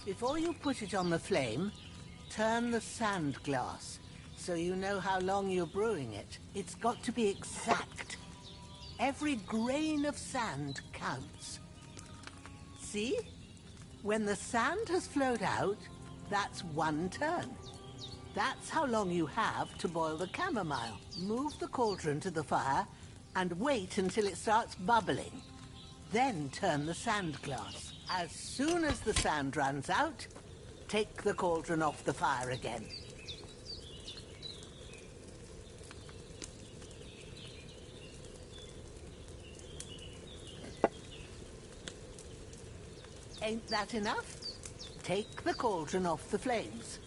Before you put it on the flame, turn the sand glass so you know how long you're brewing it. It's got to be exact. Every grain of sand counts. See? When the sand has flowed out, that's 1 turn. That's how long you have to boil the chamomile. Move the cauldron to the fire and wait until it starts bubbling. Then turn the sand glass. As soon as the sand runs out, take the cauldron off the fire again. Ain't that enough? Take the cauldron off the flames.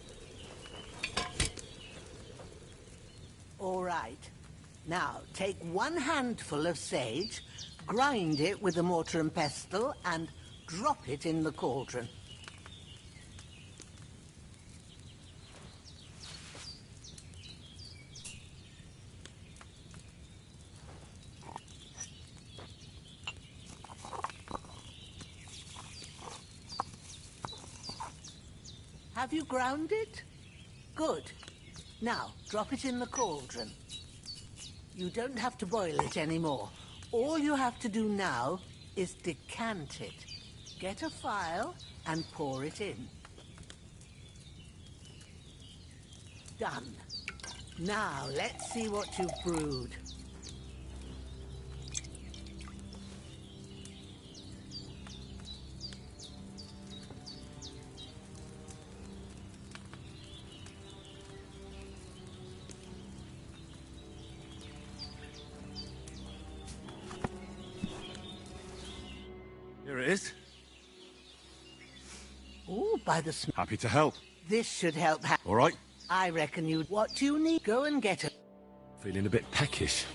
All right. Now, take 1 handful of sage, grind it with a mortar and pestle, and drop it in the cauldron. Have you ground it? Good. Now, drop it in the cauldron. You don't have to boil it anymore. All you have to do now is decant it. Get a phial and pour it in. Done. Now, let's see what you've brewed. Here it is. Ooh, by the smell. Happy to help. This should help. All right. I reckon you... What you need? Go and get it. Feeling a bit peckish.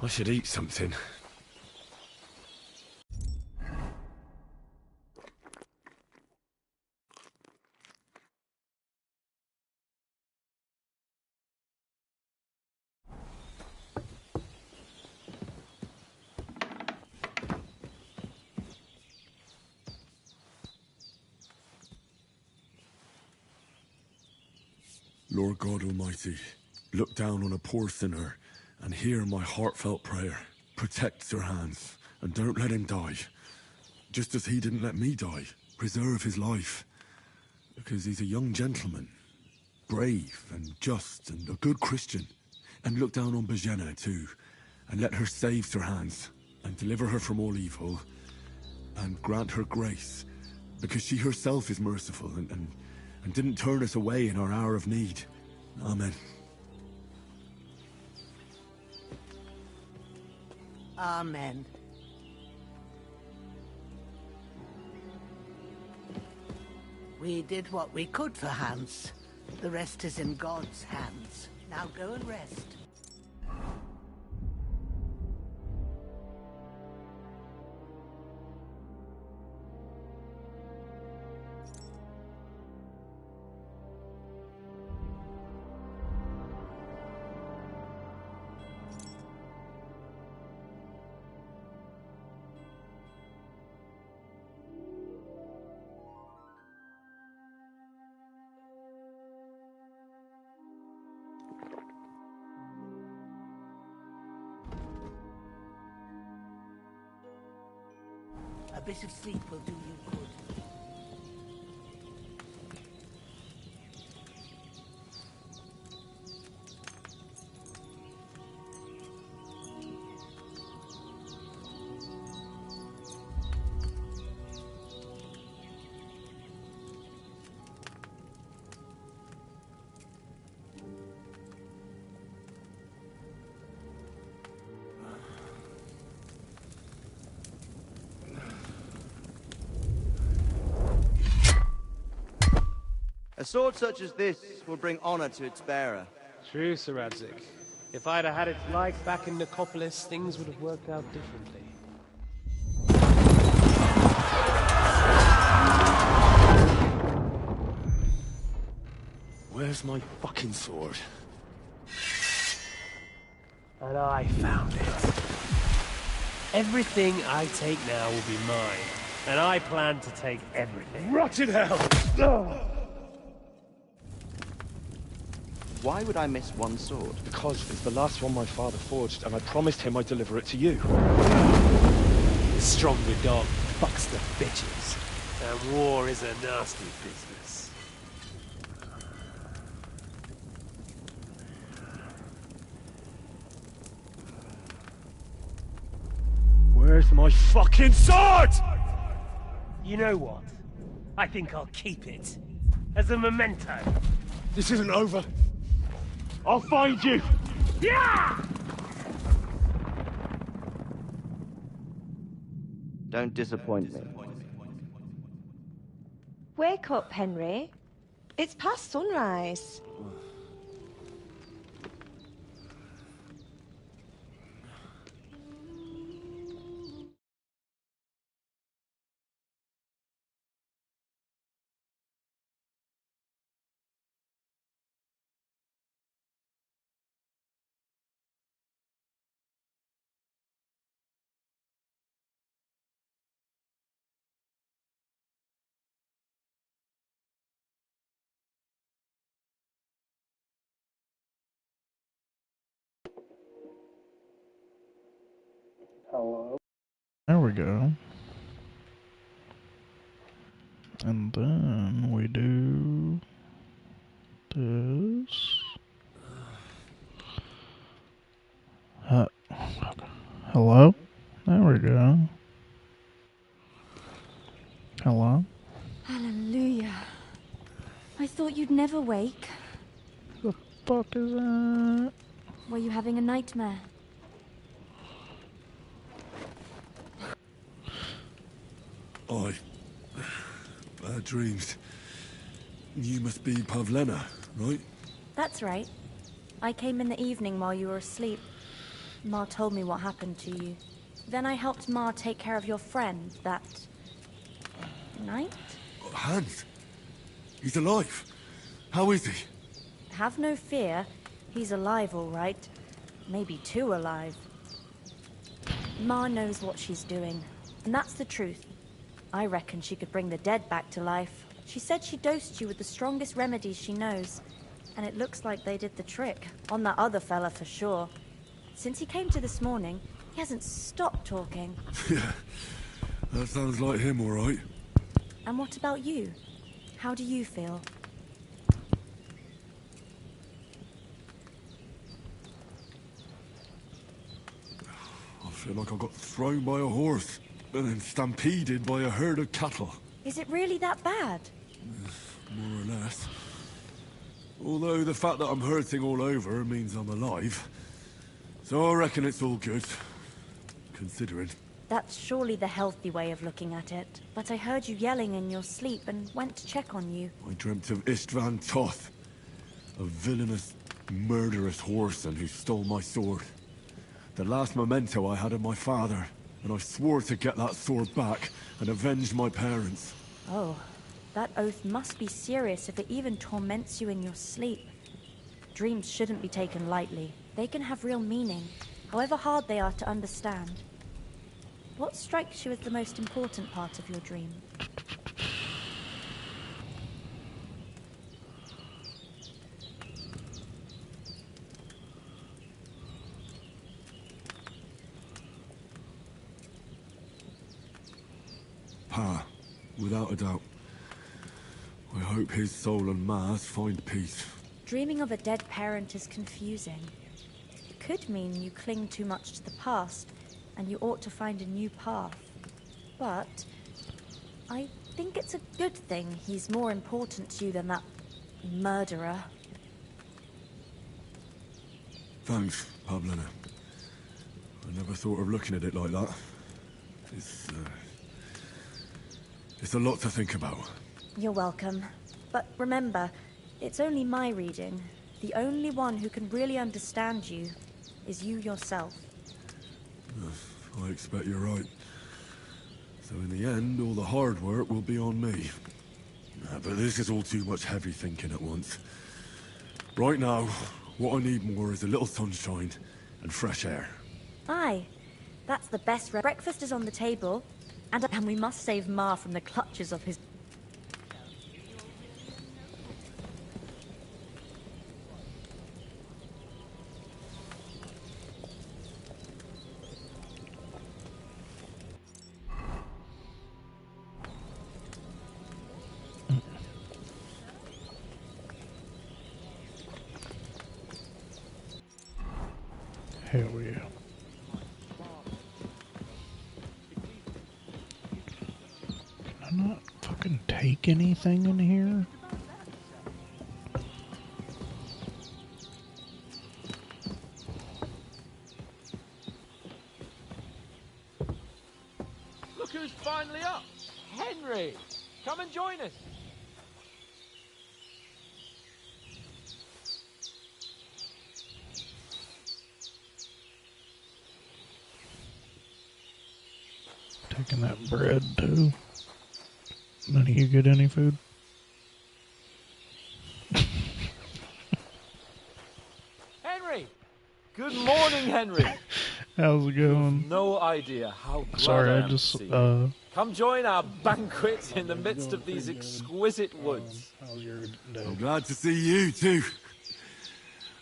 I should eat something. Lord God Almighty, look down on a poor sinner and hear my heartfelt prayer. Protect Sir Hans, and don't let him die. Just as he didn't let me die. Preserve his life. Because he's a young gentleman. Brave and just and a good Christian. And look down on Bajena too. And let her save Sir Hans. And deliver her from all evil. And grant her grace. Because she herself is merciful and didn't turn us away in our hour of need. Amen. Amen. We did what we could for Hans. The rest is in God's hands. Now go and rest. A bit of sleep will do you good. A sword such as this will bring honor to its bearer. True, Sir Radzik. If I'd have had its like back in Nicopolis, things would have worked out differently. Where's my fucking sword? And I found it. Everything I take now will be mine. And I plan to take everything. Rotted hell! Ugh. Why would I miss one sword? Because it's the last one my father forged, and I promised him I'd deliver it to you. The stronger dog fucks the bitches. And war is a nasty business. Where's my fucking sword? You know what? I think I'll keep it. As a memento. This isn't over. I'll find you! Yeah! Don't disappoint me. Wake up, Henry. It's past sunrise. Hello. There we go. And then we do this. Hello? There we go. Hello? Hallelujah. I thought you'd never wake. The fuck is that? Were you having a nightmare? Bad dreams. You must be Pavlena, right? That's right. I came in the evening while you were asleep. Ma told me what happened to you. Then I helped Ma take care of your friend that night? Hans! He's alive! How is he? Have no fear. He's alive, all right. Maybe too alive. Ma knows what she's doing, and that's the truth. I reckon she could bring the dead back to life. She said she dosed you with the strongest remedies she knows, and it looks like they did the trick. On that other fella for sure. Since he came to this morning, he hasn't stopped talking. Yeah, that sounds like him, all right. And what about you? How do you feel? I feel like I got thrown by a horse, and then stampeded by a herd of cattle. Is it really that bad? More or less. Although the fact that I'm hurting all over means I'm alive. So I reckon it's all good. Considering. That's surely the healthy way of looking at it. But I heard you yelling in your sleep and went to check on you. I dreamt of Istvan Toth. A villainous, murderous horseman who stole my sword. The last memento I had of my father. And I swore to get that sword back and avenge my parents. Oh, that oath must be serious if it even torments you in your sleep. Dreams shouldn't be taken lightly. They can have real meaning, however hard they are to understand. What strikes you as the most important part of your dream? Pa, without a doubt. I hope his soul and Ma's find peace. Dreaming of a dead parent is confusing. It could mean you cling too much to the past, and you ought to find a new path. But I think it's a good thing he's more important to you than that murderer. Thanks, Pavlina. I never thought of looking at it like that. It's a lot to think about. You're welcome. But remember, it's only my reading. The only one who can really understand you is you yourself. I expect you're right. So in the end, all the hard work will be on me. But this is all too much heavy thinking at once. Right now, what I need more is a little sunshine and fresh air. Aye, that's the best. Breakfast is on the table, and we must save Ma from the clutches of his... Hell yeah. Can I not fucking take anything in here? Look who's finally up! Henry! Come and join us! Taking that bread too. None of you get any food? Henry! Good morning, Henry! How's it going? No idea how glad Sorry, I I am just to see you. Come join our banquet in the midst of these exquisite woods. I'm glad to see you too.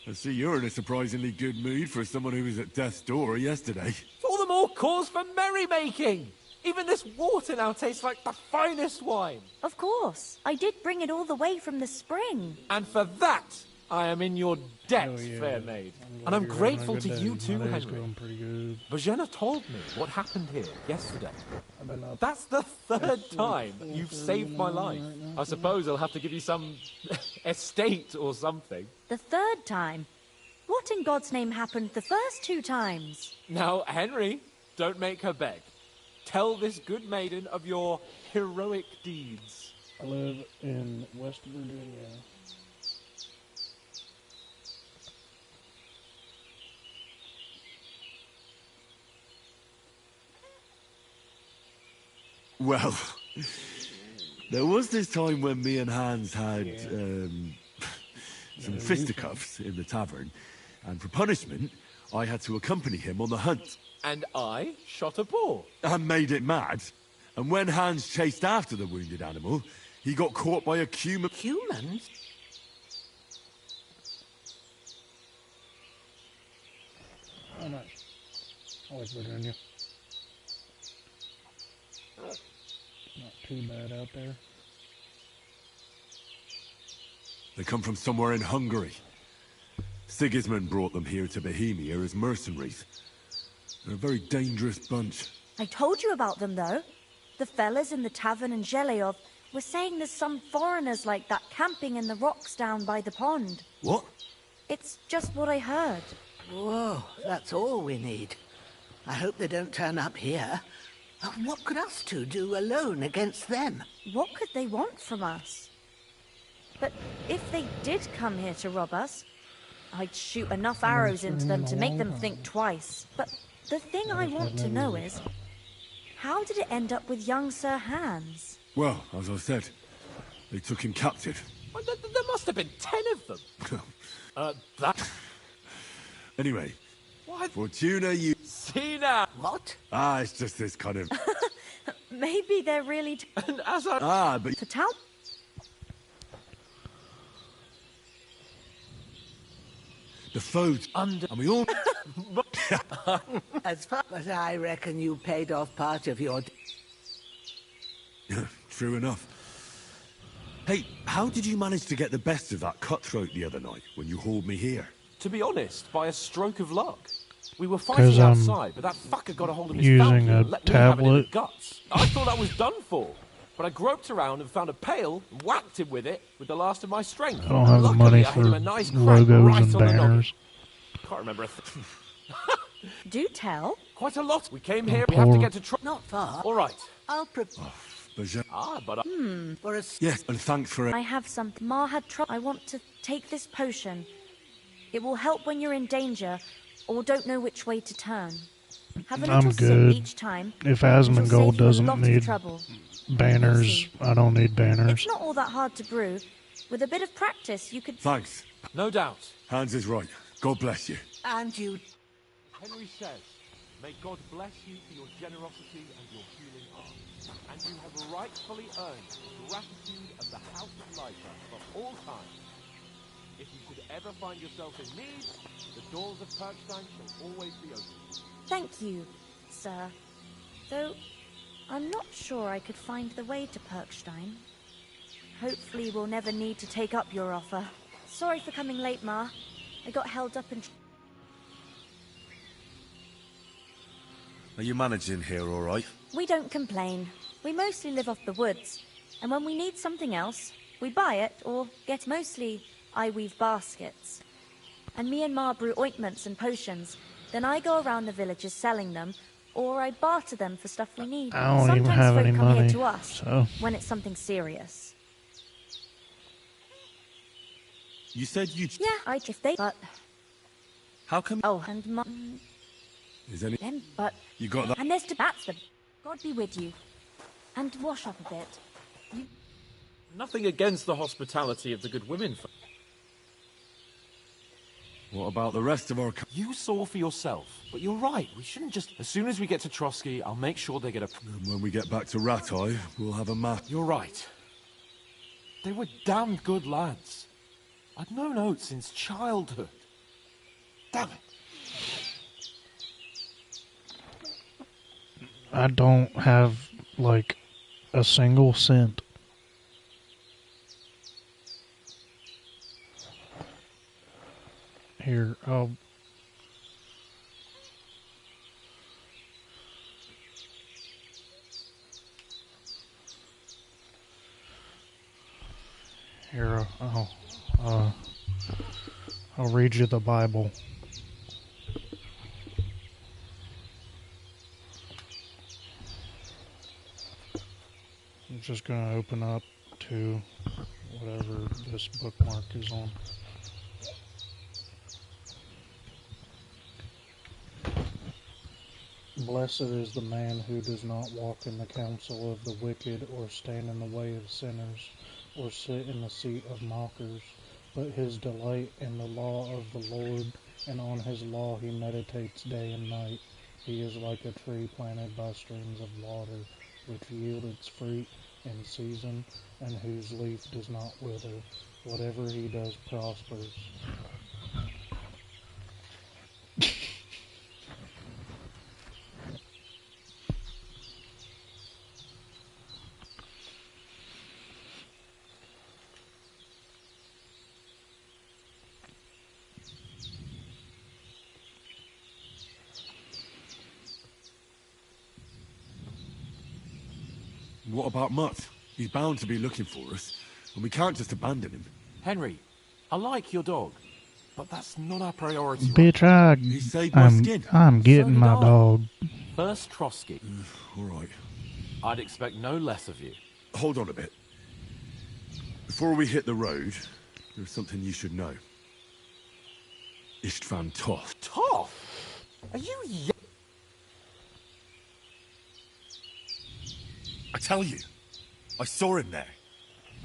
I see you're in a surprisingly good mood for someone who was at death's door yesterday. All the more cause for merrymaking! Even this water now tastes like the finest wine. Of course. I did bring it all the way from the spring. And for that, I am in your debt, fair maid. And I'm grateful to you too, Henry. Bajena told me what happened here yesterday. That's the third time you've saved my life. I suppose I'll have to give you some estate or something. The third time? What in God's name happened the first two times? Now, Henry, don't make her beg. Tell this good maiden of your heroic deeds. I live in West Virginia. Well, there was this time when me and Hans had some fisticuffs in the tavern, and for punishment, I had to accompany him on the hunt. And I shot a boar. And made it mad. And when Hans chased after the wounded animal, he got caught by a human... Humans? Oh, nice. I like Virginia. Not too bad out there. They come from somewhere in Hungary. Sigismund brought them here to Bohemia as mercenaries. They're a very dangerous bunch. I told you about them, though. The fellas in the tavern in Zheleov were saying there's some foreigners like that camping in the rocks down by the pond. What? It's just what I heard. Whoa, that's all we need. I hope they don't turn up here. What could us two do alone against them? What could they want from us? But if they did come here to rob us, I'd shoot enough arrows into them to make them think twice. But the thing I want to know is, how did it end up with young Sir Hans? Well, as I said, they took him captive. Well, there must have been 10 of them. That... Anyway, What? Fortuna, you... See now. What? It's just this kind of... Maybe they're really... And as I... but... Fatal? The foes... And we all... As far as I reckon you paid off part of your... True enough. Hey, how did you manage to get the best of that cutthroat the other night when you hauled me here? To be honest, by a stroke of luck. We were fighting outside, but that fucker got a hold of his using fountain a and let me have it in the tablet. guts. I thought I was done for. But I groped around and found a pail and whacked him with it with the last of my strength. I don't have the Luckily, money I for hit him a nice crack logos right and on the noggin. banners. Can't remember a thing. Do tell. Quite a lot. We came here. We have to get to Not far. All right. I'll prepare. But For a... Yes, and thanks for it. I have some. Ma had trouble. I want to take this potion. It will help when you're in danger or don't know which way to turn. Have a I'm little sip good. each time. If and it'll Asmongold save you a doesn't lot of need trouble. banners, I don't need banners. It's not all that hard to brew. With a bit of practice, you could... Thanks. No doubt. Hans is right. God bless you. And you... Henry says, may God bless you for your generosity and your healing arts. And you have rightfully earned the gratitude of the House of Lifer for all time. If you should ever find yourself in need, the doors of Perkstein shall always be open. Thank you, sir. Though, I'm not sure I could find the way to Perkstein. Hopefully we'll never need to take up your offer. Sorry for coming late, Ma. I got held up in... Are you managing here all right? We don't complain. We mostly live off the woods. And when we need something else, we buy it or get mostly... I weave baskets. And me and Ma brew ointments and potions. Then I go around the villages selling them, or I barter them for stuff we need. I don't Sometimes even have folk any come money, here to us so... when it's something serious. You said you... Yeah, if they... But... How come... Oh, and Ma... Is any... Them, but... You got that? And there's... That's the... God be with you. And wash up a bit. You... Nothing against the hospitality of the good women. What about the rest of our... You saw for yourself, but you're right. We shouldn't just... As soon as we get to Trotsky, I'll make sure they get a... And when we get back to Ratai, we'll have a map. You're right. They were damned good lads. I'd known Oates since childhood. Damn it. I don't have, like, a single cent. Here, I'm I'll read you the Bible. I'm just gonna open up to whatever this bookmark is on. Blessed is the man who does not walk in the counsel of the wicked, or stand in the way of sinners, or sit in the seat of mockers. But his delight in the law of the Lord, and on his law he meditates day and night. He is like a tree planted by streams of water, which yield its fruit in season, and whose leaf does not wither. Whatever he does prospers. What about Mutt? He's bound to be looking for us, and we can't just abandon him. Henry, I like your dog, but that's not our priority. Bitch, I'm getting my dog. First Trotsky. All right. I'd expect no less of you. Hold on a bit. Before we hit the road, there's something you should know. Istvan Toth. Toth? Are you I tell you, I saw him there.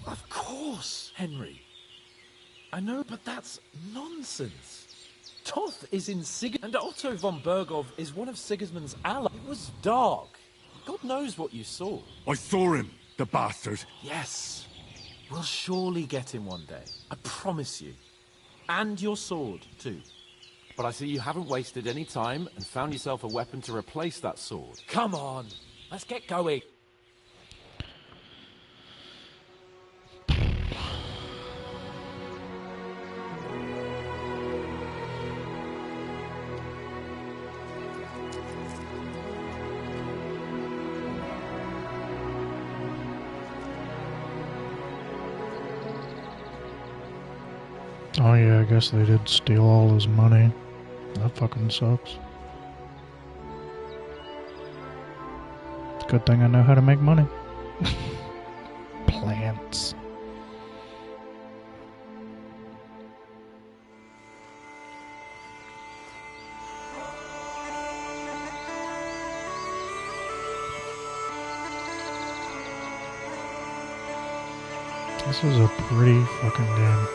Of course, Henry. I know, but that's nonsense. Toth is in and Otto von Bergov is one of Sigismund's allies. It was dark. God knows what you saw. I saw him, the bastard. Yes. We'll surely get him one day. I promise you. And your sword, too. But I see you haven't wasted any time and found yourself a weapon to replace that sword. Come on, let's get going. Oh yeah, I guess they did steal all his money. That fucking sucks. Good thing I know how to make money. Plants. This is a pretty fucking game.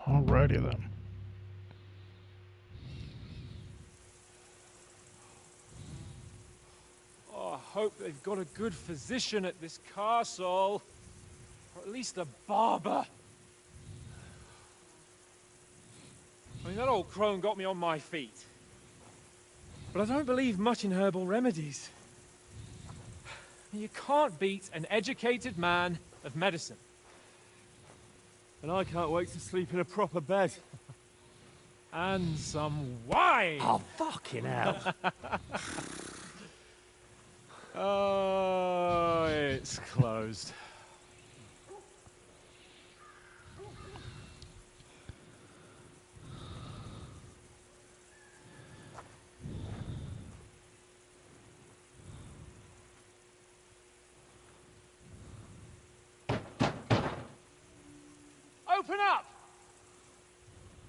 Alrighty then. Oh, I hope they've got a good physician at this castle. Or at least a barber. I mean, that old crone got me on my feet. but I don't believe much in herbal remedies. You can't beat an educated man of medicine. And I can't wait to sleep in a proper bed. And some wine! Oh, fucking hell. Oh, it's closed. Open up!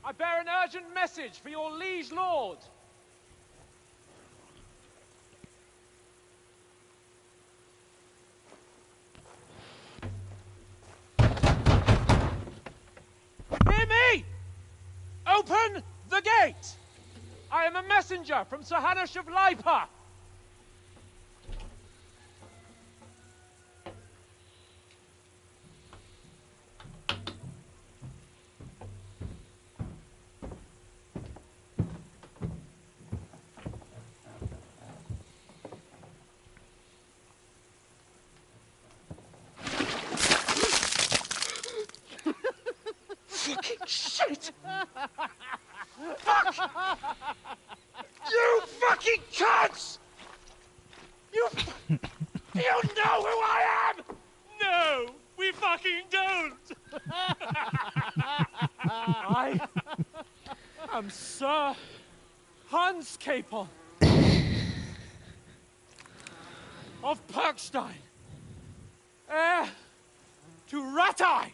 I bear an urgent message for your liege lord. Hear me! Open the gate! I am a messenger from Sir Hanush of Lipa. Fucking shit! Fuck! You fucking cunts! You know who I am? No, we fucking don't! I am Sir Hans Capon of Perkstein, heir to Ratai.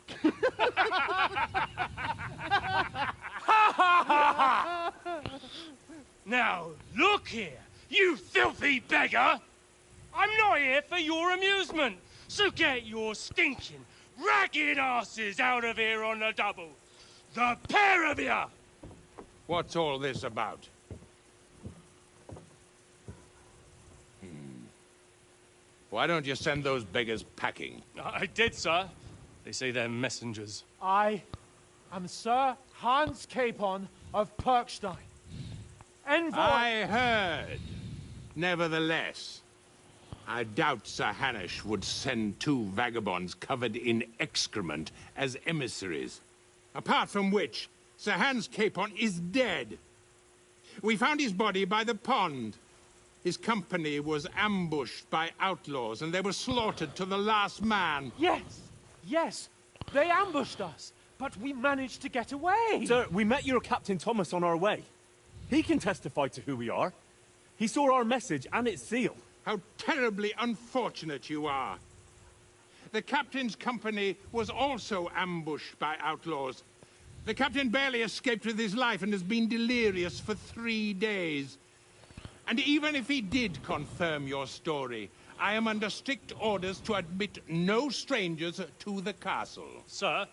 Now, look here, you filthy beggar! I'm not here for your amusement, so get your stinking, ragged asses out of here on the double. The pair of you! What's all this about? Why don't you send those beggars packing? I did, sir. They say they're messengers. I am Sir Hans Capon of Perkstein, envoy. I heard. Nevertheless, I doubt Sir Hanush would send two vagabonds covered in excrement as emissaries. Apart from which, Sir Hans Capon is dead. We found his body by the pond. His company was ambushed by outlaws, and they were slaughtered to the last man. Yes, yes, they ambushed us, but we managed to get away. Sir, we met your Captain Thomas on our way. He can testify to who we are. He saw our message and its seal. How terribly unfortunate you are. The captain's company was also ambushed by outlaws. The captain barely escaped with his life and has been delirious for 3 days. And even if he did confirm your story, I am under strict orders to admit no strangers to the castle. Sir,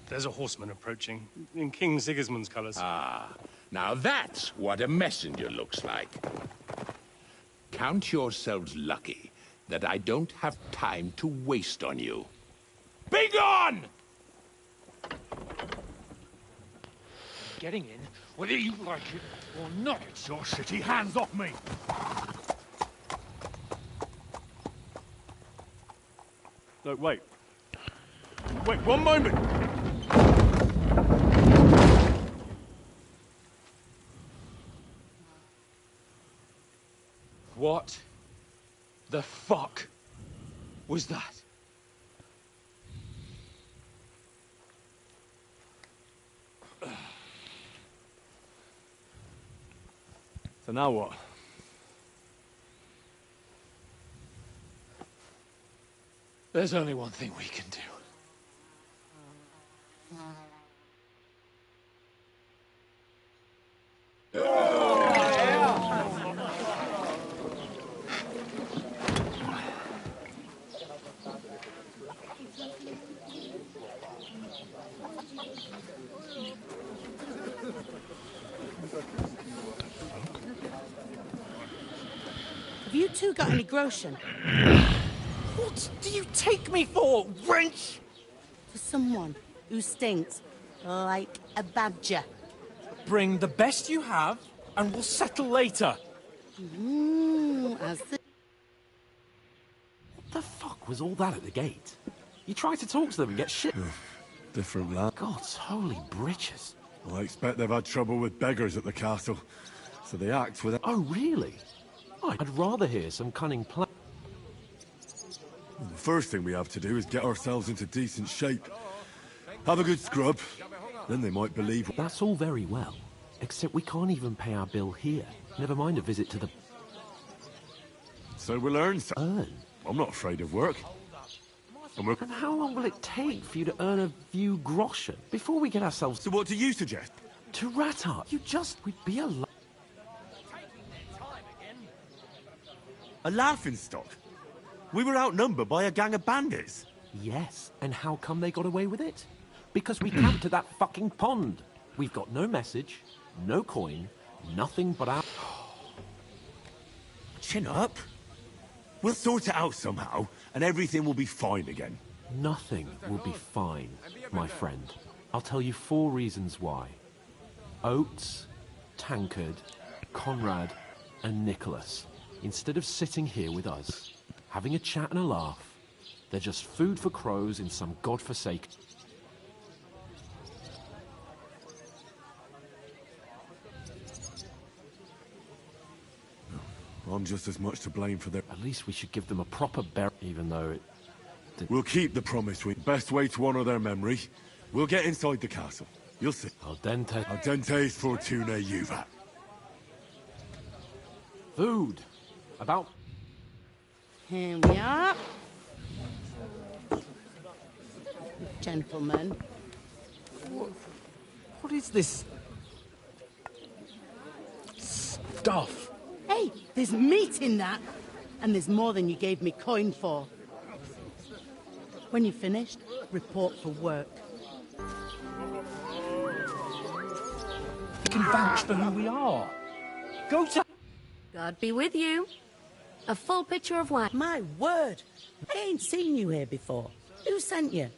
there's a horseman approaching, in King Sigismund's colours. Ah, now that's what a messenger looks like. Count yourselves lucky that I don't have time to waste on you. Be gone! Getting in, whether you like it or not. Get your shitty hands off me! No, wait. Wait, one moment! What the fuck was that? So now what? There's only one thing we can do. Have you two got any groschen? What do you take me for, wench? For someone who stinks like a badger. Bring the best you have, and we'll settle later. As the... What the fuck was all that at the gate? You tried to talk to them and get shit. Different lad. God's holy britches. Well, I expect they've had trouble with beggars at the castle, so they act with... Oh, really? I'd rather hear some cunning plan. The first thing we have to do is get ourselves into decent shape. Have a good scrub, then they might believe... That's all very well, except we can't even pay our bill here. Never mind a visit to the... So we'll earn some. Earn? I'm not afraid of work. And how long will it take for you to earn a few groschen before we get ourselves... So what do you suggest? To Rattart. We'd be a... A laughingstock? We were outnumbered by a gang of bandits. Yes, and how come they got away with it? Because we camped at that fucking pond. We've got no message, no coin, nothing but our... Chin up. We'll sort it out somehow, and everything will be fine again. Nothing will be fine, my friend. I'll tell you 4 reasons why. Oates, Tankard, Conrad, and Nicholas, instead of sitting here with us, having a chat and a laugh, they're just food for crows in some godforsaken... I'm just as much to blame for their... At least we should give them a proper burial, even though it... We'll keep the promise. Best way to honour their memory. We'll get inside the castle. You'll see. Al dente. Al dente's fortuna juvat. Food. About... Here we are. Gentlemen. What is this... stuff? Hey, there's meat in that. And there's more than you gave me coin for. When you're finished, report for work. You can vouch for who we are. Go to... God be with you. A full pitcher of wine. My word. I ain't seen you here before. Who sent you?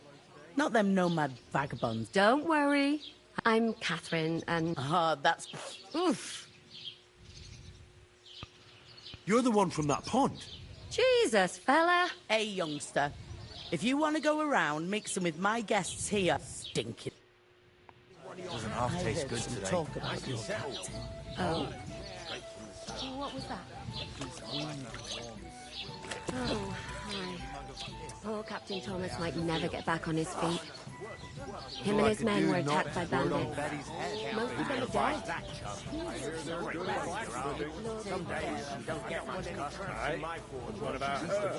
Not them nomad vagabonds. Don't worry. I'm Catherine, and... Oh, that's... Oof. You're the one from that pond. Jesus, fella. Hey, youngster. If you want to go around mixing with my guests here, stinking. Doesn't half taste good today. Talk about your captain. Oh. What was that? Oh, hi. Poor Captain Thomas might never get back on his feet. Him and his men were attacked by bandits. Most of them are dead. Some days you don't get much customers in my forge. What about her?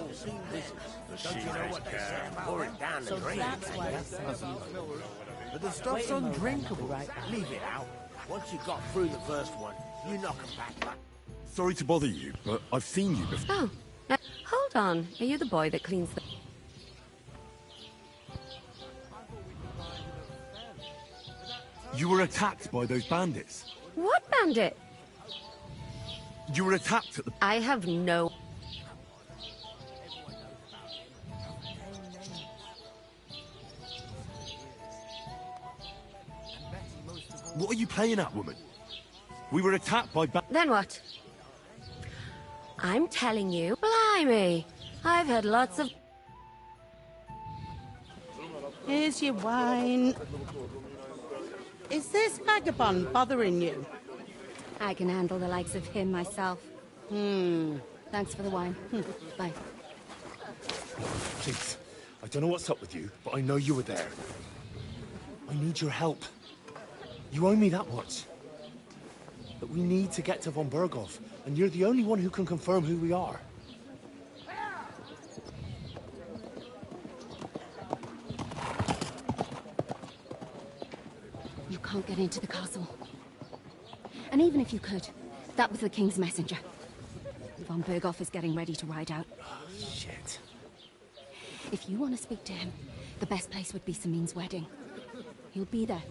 Don't you know what they say about pour it down the drain? But the stuff's undrinkable. Leave it out. Once you got through the first one, you knock them back. Sorry to bother you, but I've seen you before. Oh, hold on. Are you the boy that cleans the... You were attacked by those bandits. What bandit? You were attacked at the... I have no... What are you playing at, woman? We were attacked by Then what? I'm telling you. Blimey! I've had lots of... Here's your wine. Is this vagabond bothering you? I can handle the likes of him myself. Thanks for the wine. Bye. Please, I don't know what's up with you, but I know you were there. I need your help. You owe me that much. But we need to get to von Berghoff, and you're the only one who can confirm who we are. You can't get into the castle. And even if you could, that was the King's messenger. Von Berghoff is getting ready to ride out. Shit. If you want to speak to him, the best place would be Samin's wedding. He'll be there.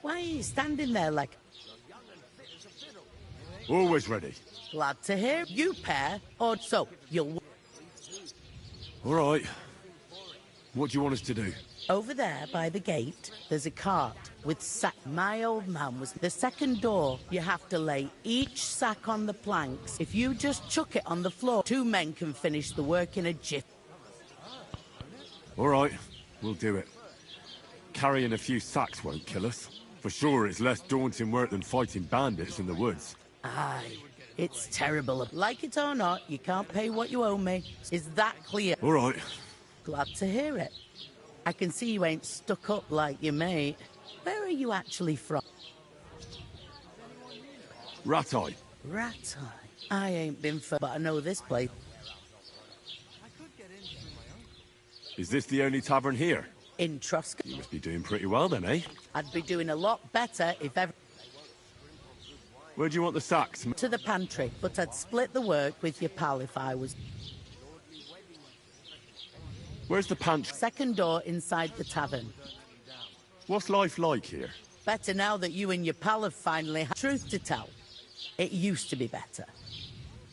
Why are you standing there like... Always ready. Glad to hear you pair, or so you'll... All right. What do you want us to do? Over there by the gate, there's a cart with sack. My old man was the second door. You have to lay each sack on the planks. If you just chuck it on the floor, 2 men can finish the work in a jiff. All right, we'll do it. Carrying a few sacks won't kill us. For sure, it's less daunting work than fighting bandits in the woods. Aye, it's terrible. Like it or not, you can't pay what you owe me. Is that clear? All right. Glad to hear it. I can see you ain't stuck up like your mate. Where are you actually from? Rat-eye. Rat-eye? I ain't been for, but I know this place. Is this the only tavern here? In Truscott. You must be doing pretty well then, eh? I'd be doing a lot better if ever... Where do you want the sacks? To the pantry, but I'd split the work with your pal if I was... Where's the pantry? Second door inside the tavern. What's life like here? Better now that you and your pal have finally had truth to tell. It used to be better.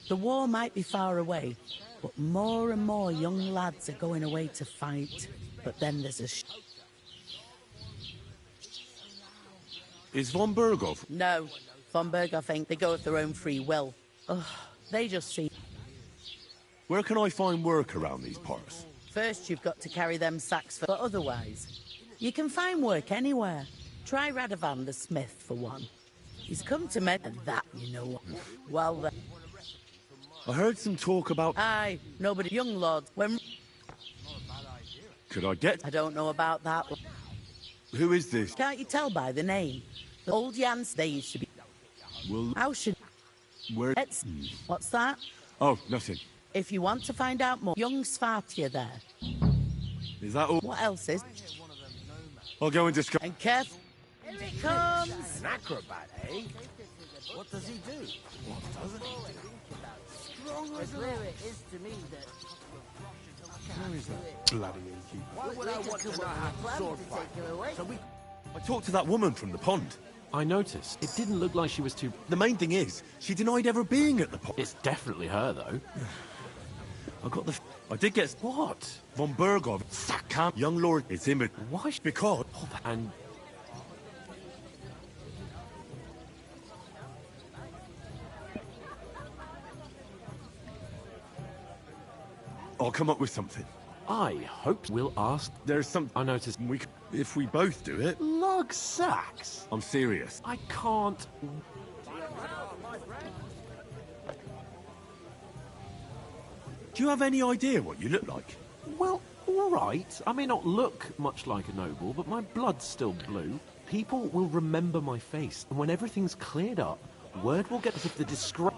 The war might be far away, but more and more young lads are going away to fight. But then there's a... Is von Berghoff? No. Von Berghoff ain't. They go of their own free will. Ugh, they just see... Where can I find work around these parts? First, you've got to carry them sacks for... But otherwise, you can find work anywhere. Try Radovan the smith, for one. He's come to me... And that, you know... Well, then... I heard some talk about... Aye, nobody... Young lord, when... Could I get... I don't know about that. Who is this? Can't you tell by the name? The old Jans, they used to be... Well... How should... Where... What's that? Oh, nothing. If you want to find out more, young Svartia there. Is that all? What else is? I'll go and discuss... And careful. Here it comes! An acrobat, eh? What does he do? What doesn't he do? Strong as rare it is to me that... Where is that bloody innkeeper? Why would I want to know how to sword fight? So we... I talked to that woman from the pond. I noticed. It didn't look like she was too... The main thing is, she denied ever being at the pond. It's definitely her, though. I got the... I did get... What? Von Berghoff, sack camp, young lord, it's him. Why? Because... And... I'll come up with something. I hope we'll ask... There's some... I noticed... If we both do it... Lug sacks? I'm serious. I can't... Do you have any idea what you look like? Well, all right. I may not look much like a noble, but my blood's still blue. People will remember my face, and when everything's cleared up, word will get of the disgrace...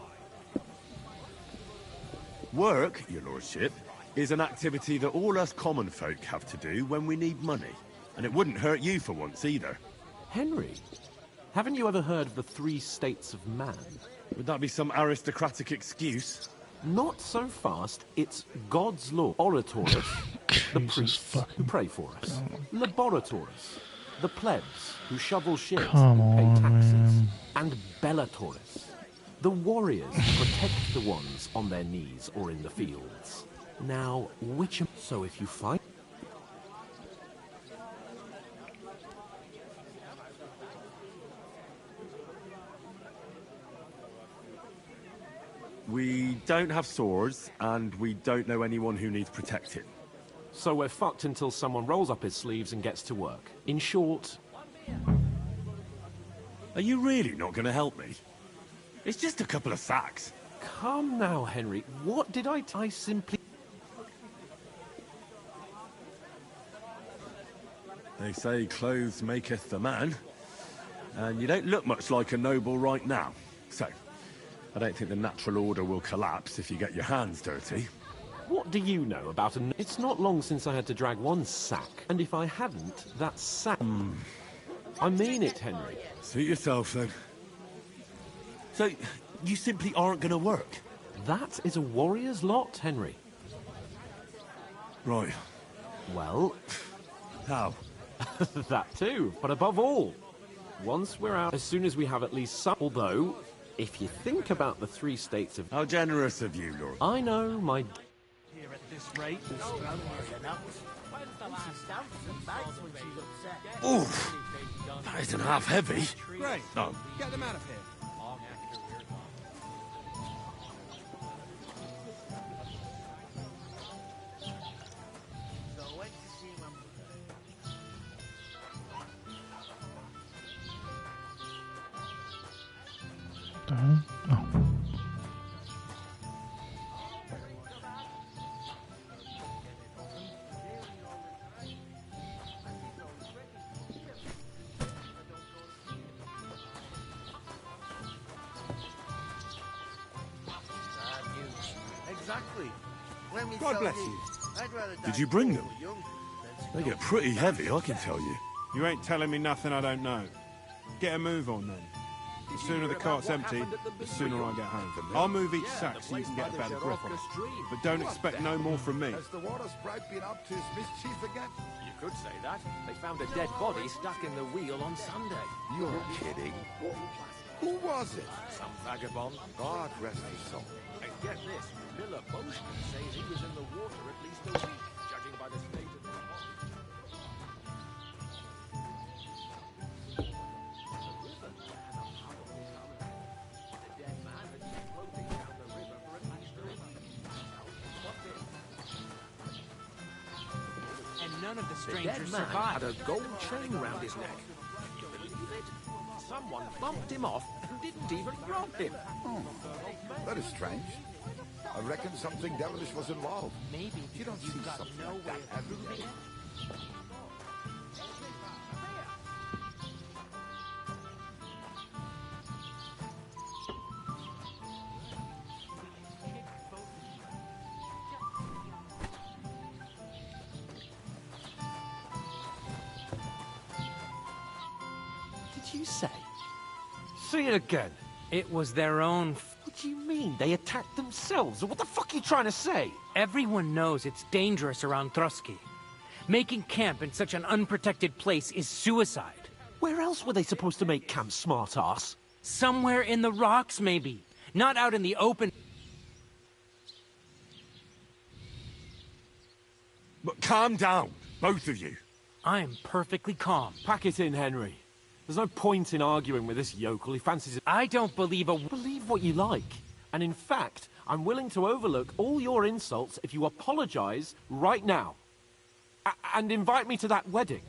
Work, your lordship, is an activity that all us common folk have to do when we need money. And it wouldn't hurt you for once either. Henry, haven't you ever heard of the 3 states of man? Would that be some aristocratic excuse? Not so fast. It's God's law. Oratorus, the priests who pray for us. Laboratorus, the plebs who shovel shit and pay taxes. Man. And Bellatorus, the warriors who protect the ones on their knees or in the fields. Now, which... So if you fight... We don't have swords, and we don't know anyone who needs protecting. So we're fucked until someone rolls up his sleeves and gets to work. In short... Are you really not going to help me? It's just a couple of sacks. Come now, Henry. What did I simply... They say clothes maketh the man, and you don't look much like a noble right now. So, I don't think the natural order will collapse if you get your hands dirty. What do you know about a... It's not long since I had to drag one sack, and if I hadn't, that sack... I mean it, Henry. Suit yourself, then. So, you simply aren't going to work? That is a warrior's lot, Henry. Right. Well... How? That too, but above all, once we're out, as soon as we have at least some... Although, if you think about the 3 states of... How generous of you, Lord. I know, my... this rate. When's the last ounce of bags when she's upset? Oof. That isn't half heavy. Great. No. Get them out of here. What the hell? Oh. Exactly. God bless you. Did you bring them? They get pretty heavy, I can tell you. You ain't telling me nothing I don't know. Get a move on then. The sooner the cart's empty, the sooner I get home. I'll move each sack so you can get a better grip on it. But don't expect no more from me. Has the water sprite been up to his mischief again? You could say that. They found a dead body stuck in the wheel on Sunday. You're kidding. Who was it? Some vagabond. God rest his soul. And get this, Miller Boschman says he was in the water at least a week, judging by the state of the body. And none of the The strangers dead man survived. had a gold chain round his neck. Can you believe it? Someone bumped him off and didn't even rob him. That is strange. I reckon something devilish was involved. Maybe You don't see you've got something no like way that of every proving day. it. Did you say? Say it again. It was their own. What do you mean? They attacked themselves? What the fuck are you trying to say? Everyone knows it's dangerous around Trotsky. Making camp in such an unprotected place is suicide. Where else were they supposed to make camp, smartass? Somewhere in the rocks, maybe. Not out in the open. But calm down, both of you. I'm perfectly calm. Pack it in, Henry. There's no point in arguing with this yokel. He fancies it. I don't believe a... Believe what you like. And in fact, I'm willing to overlook all your insults if you apologize right now. And invite me to that wedding.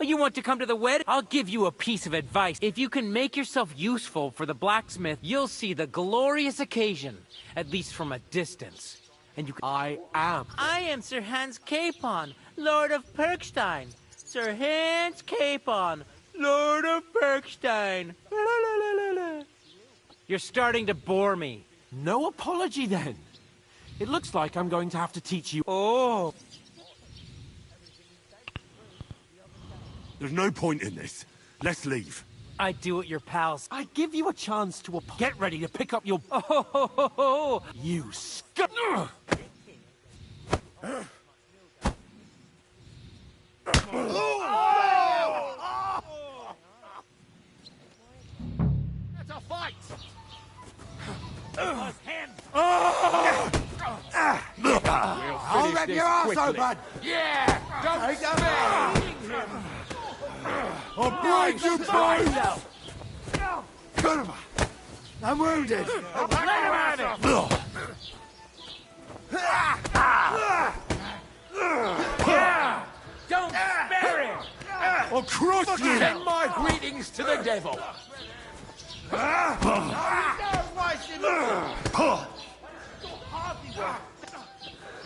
Oh, you want to come to the wedding? I'll give you a piece of advice. If you can make yourself useful for the blacksmith, you'll see the glorious occasion, at least from a distance. And you can... I am Sir Hans Capon, Lord of Perkstein. Sir Hans Capon, Lord of Perkstein. La, la, la, la, la. You're starting to bore me. No apology, then. It looks like I'm going to have to teach you... Oh. There's no point in this. Let's leave. I do what your pals... I give you a chance to... Get ready to pick up your... Oh, ho, ho, ho, ho. You scum... It's a fight! I'll rip your ass open! Yeah! Don't Take him! I'll break your bones! Cut him! I'm wounded! Let him have it! Don't spare him! I'll crush you! Send my greetings to the devil.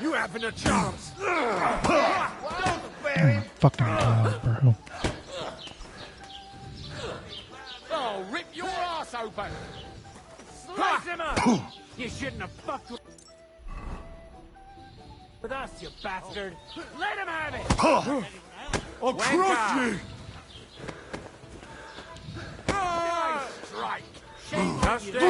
You haven't a chance! Fucking hell, bro. I'll rip your ass open. Slice him up! You shouldn't have fucked with us, you bastard! Let him have it! I'll crush you! Strike! Just it!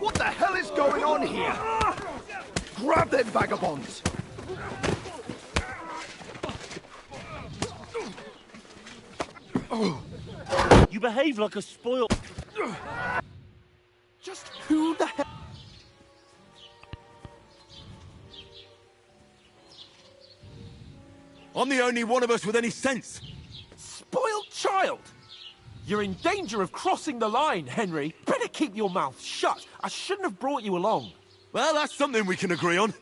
What the hell is going on here? Grab them vagabonds! You behave like a spoiled... I'm the only one of us with any sense. Spoiled child! You're in danger of crossing the line, Henry. Better keep your mouth shut. I shouldn't have brought you along. Well, that's something we can agree on.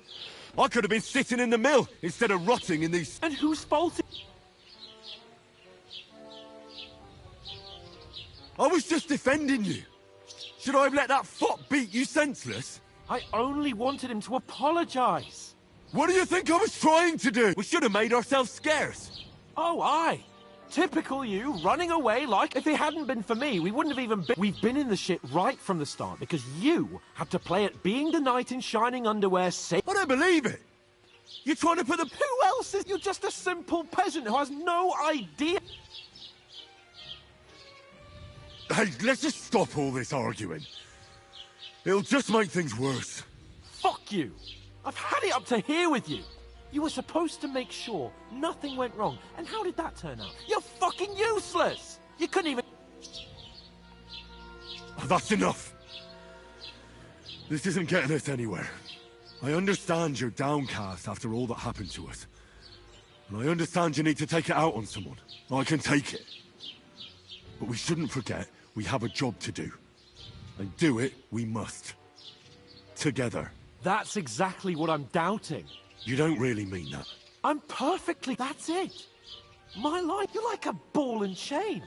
I could have been sitting in the mill instead of rotting in these... And whose fault? I was just defending you. Should I have let that fop beat you senseless? I only wanted him to apologize. What do you think I was trying to do? We should have made ourselves scarce. Oh, aye. Typical you, running away like if it hadn't been for me, we wouldn't have even been... We've been in the shit right from the start because you had to play at being the knight in shining underwear I don't believe it. You're trying to put the... Who else is... You're just a simple peasant who has no idea... Hey, let's just stop all this arguing. It'll just make things worse. Fuck you. I've had it up to here with you. You were supposed to make sure nothing went wrong. And how did that turn out? You're fucking useless! You couldn't even... Oh, that's enough. This isn't getting us anywhere. I understand you're downcast after all that happened to us. And I understand you need to take it out on someone. I can take it. But we shouldn't forget we have a job to do. And do it we must. Together. That's exactly what I'm doubting. You don't really mean that. I'm perfectly... That's it. My life, you're like a ball and chain.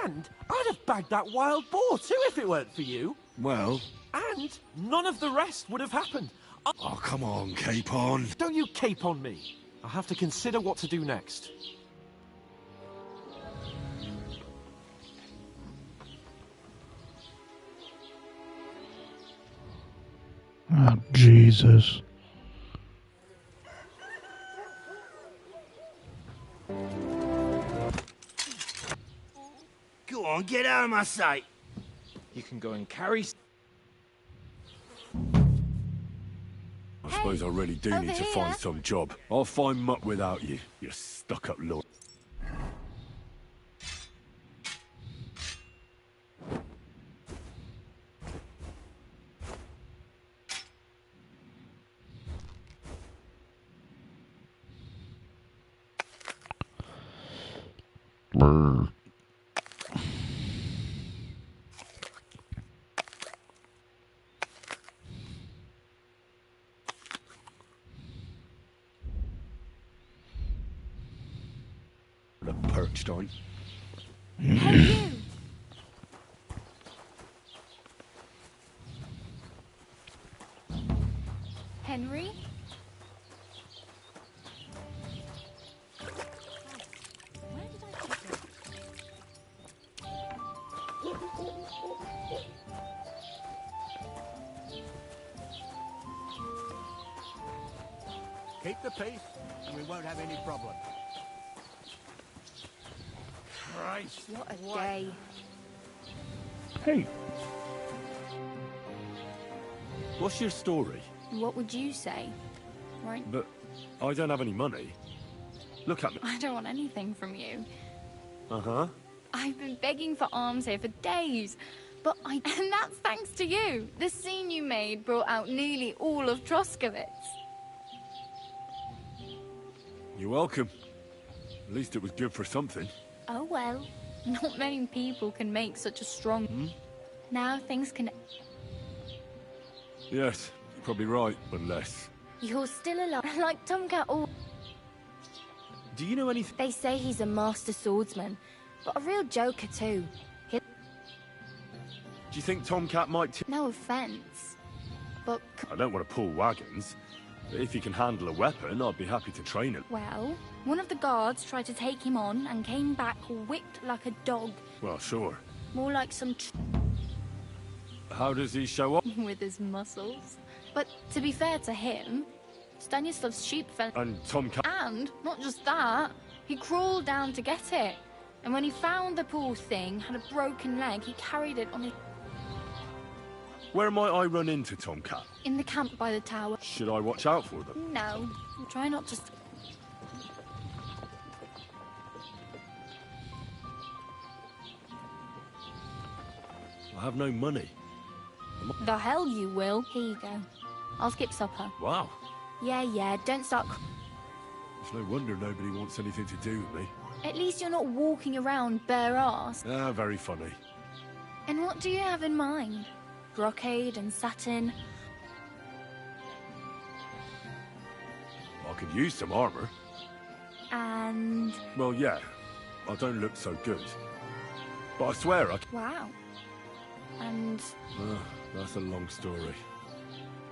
And I'd have bagged that wild boar too if it weren't for you. Well... And none of the rest would have happened. Oh, come on, Capon. Don't you cape on me. I'll have to consider what to do next. Oh, Jesus. Go on, get out of my sight. You can go and carry... I suppose I really do need to find some job. I'll find muck without you, you stuck-up lord. Brr. The Perkstein. Hey, you! Henry? Keep the peace, and we won't have any problem. Christ. What a day. Hey. What's your story? What would you say? Right? But I don't have any money. Look at me. I don't want anything from you. Uh-huh. I've been begging for alms here for days. But and that's thanks to you. The scene you made brought out nearly all of Troskowitz. You're welcome. At least it was good for something. Oh well. Not many people can make such a strong... Now things can... Yes, you're probably right, but less. You're still alive, like Tomcat or... Do you know anything? They say he's a master swordsman, but a real joker too. Do you think Tomcat might... No offense, but... I don't want to pull wagons, but if he can handle a weapon, I'd be happy to train him. Well, one of the guards tried to take him on and came back whipped like a dog. Well, sure. More like some... How does he show up? with his muscles. But to be fair to him, Stanislav's sheep fell... And Tomcat... And, not just that, he crawled down to get it. And when he found the poor thing had a broken leg, he carried it on his... Where might I run into Tomcat? In the camp by the tower. Should I watch out for them? No, try not to... I have no money. The hell you will. Here you go. I'll skip supper. Wow. Yeah, don't start... It's no wonder nobody wants anything to do with me. At least you're not walking around bare ass. Ah, very funny. And what do you have in mind? Brocade and satin? I could use some armor. And... Well, yeah. I don't look so good. But I swear I... wow. And... that's a long story.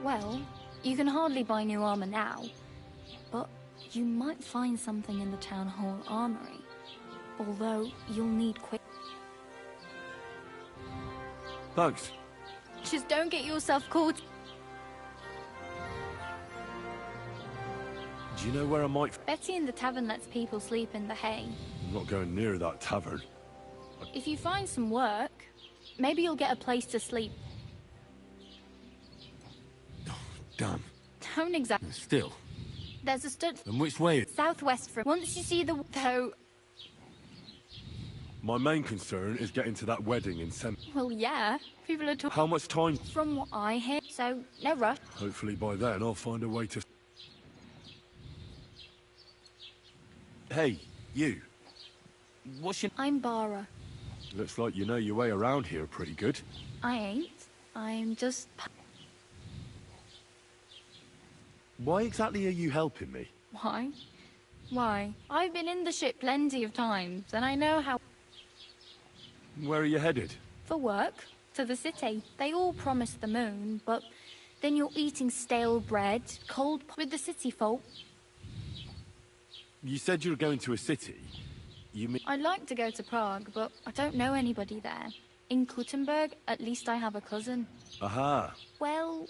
well, you can hardly buy new armor now. But you might find something in the town hall armory. Although, you'll need quick... Thanks. just don't get yourself caught... Do you know where I might... Betty in the tavern lets people sleep in the hay. I'm not going near that tavern. If you find some work, maybe you'll get a place to sleep. Damn. Don't exactly... Still. There's a stud... And which way? southwest from... once you see the... though... My main concern is getting to that wedding in Sem... well, yeah. People are talking... How much time? from what I hear, so no rush. Hopefully by then I'll find a way to... Hey, you. What's your... I'm Bara. Looks like you know your way around here pretty good. I ain't. I'm just... Why exactly are you helping me? why? Why? I've been in the ship plenty of times, and I know how... Where are you headed? for work. To the city. They all promise the moon, but then you're eating stale bread, cold with the city folk. You said you were going to a city. You mean... I'd like to go to Prague, but I don't know anybody there. In Kuttenberg, at least I have a cousin. Aha. Well,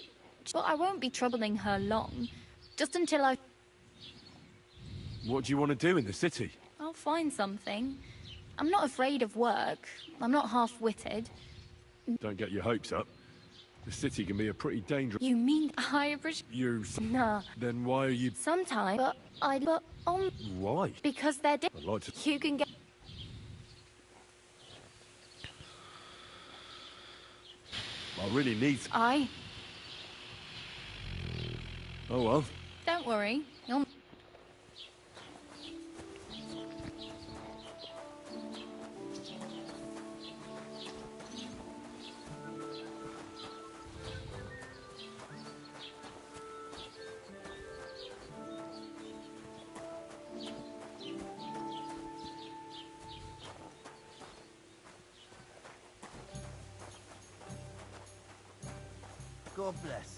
but I won't be troubling her long. Just until I... What do you want to do in the city? I'll find something. I'm not afraid of work. I'm not half-witted. Don't get your hopes up. The city can be a pretty dangerous... You mean I appreciate... You... Nah. Then why are you... Sometimes, but on... Why? Because they're... I'd like to... You can get... I really need... Oh well. Don't worry. You'll... God bless.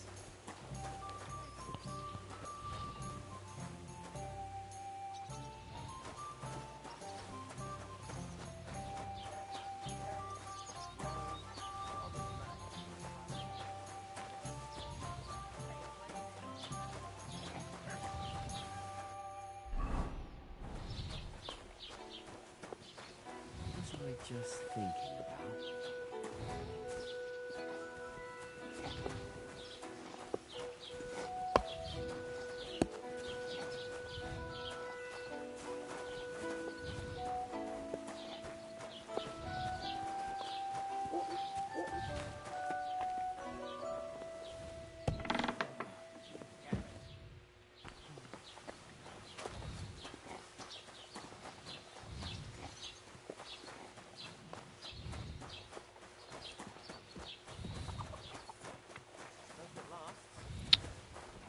What was I just thinking about?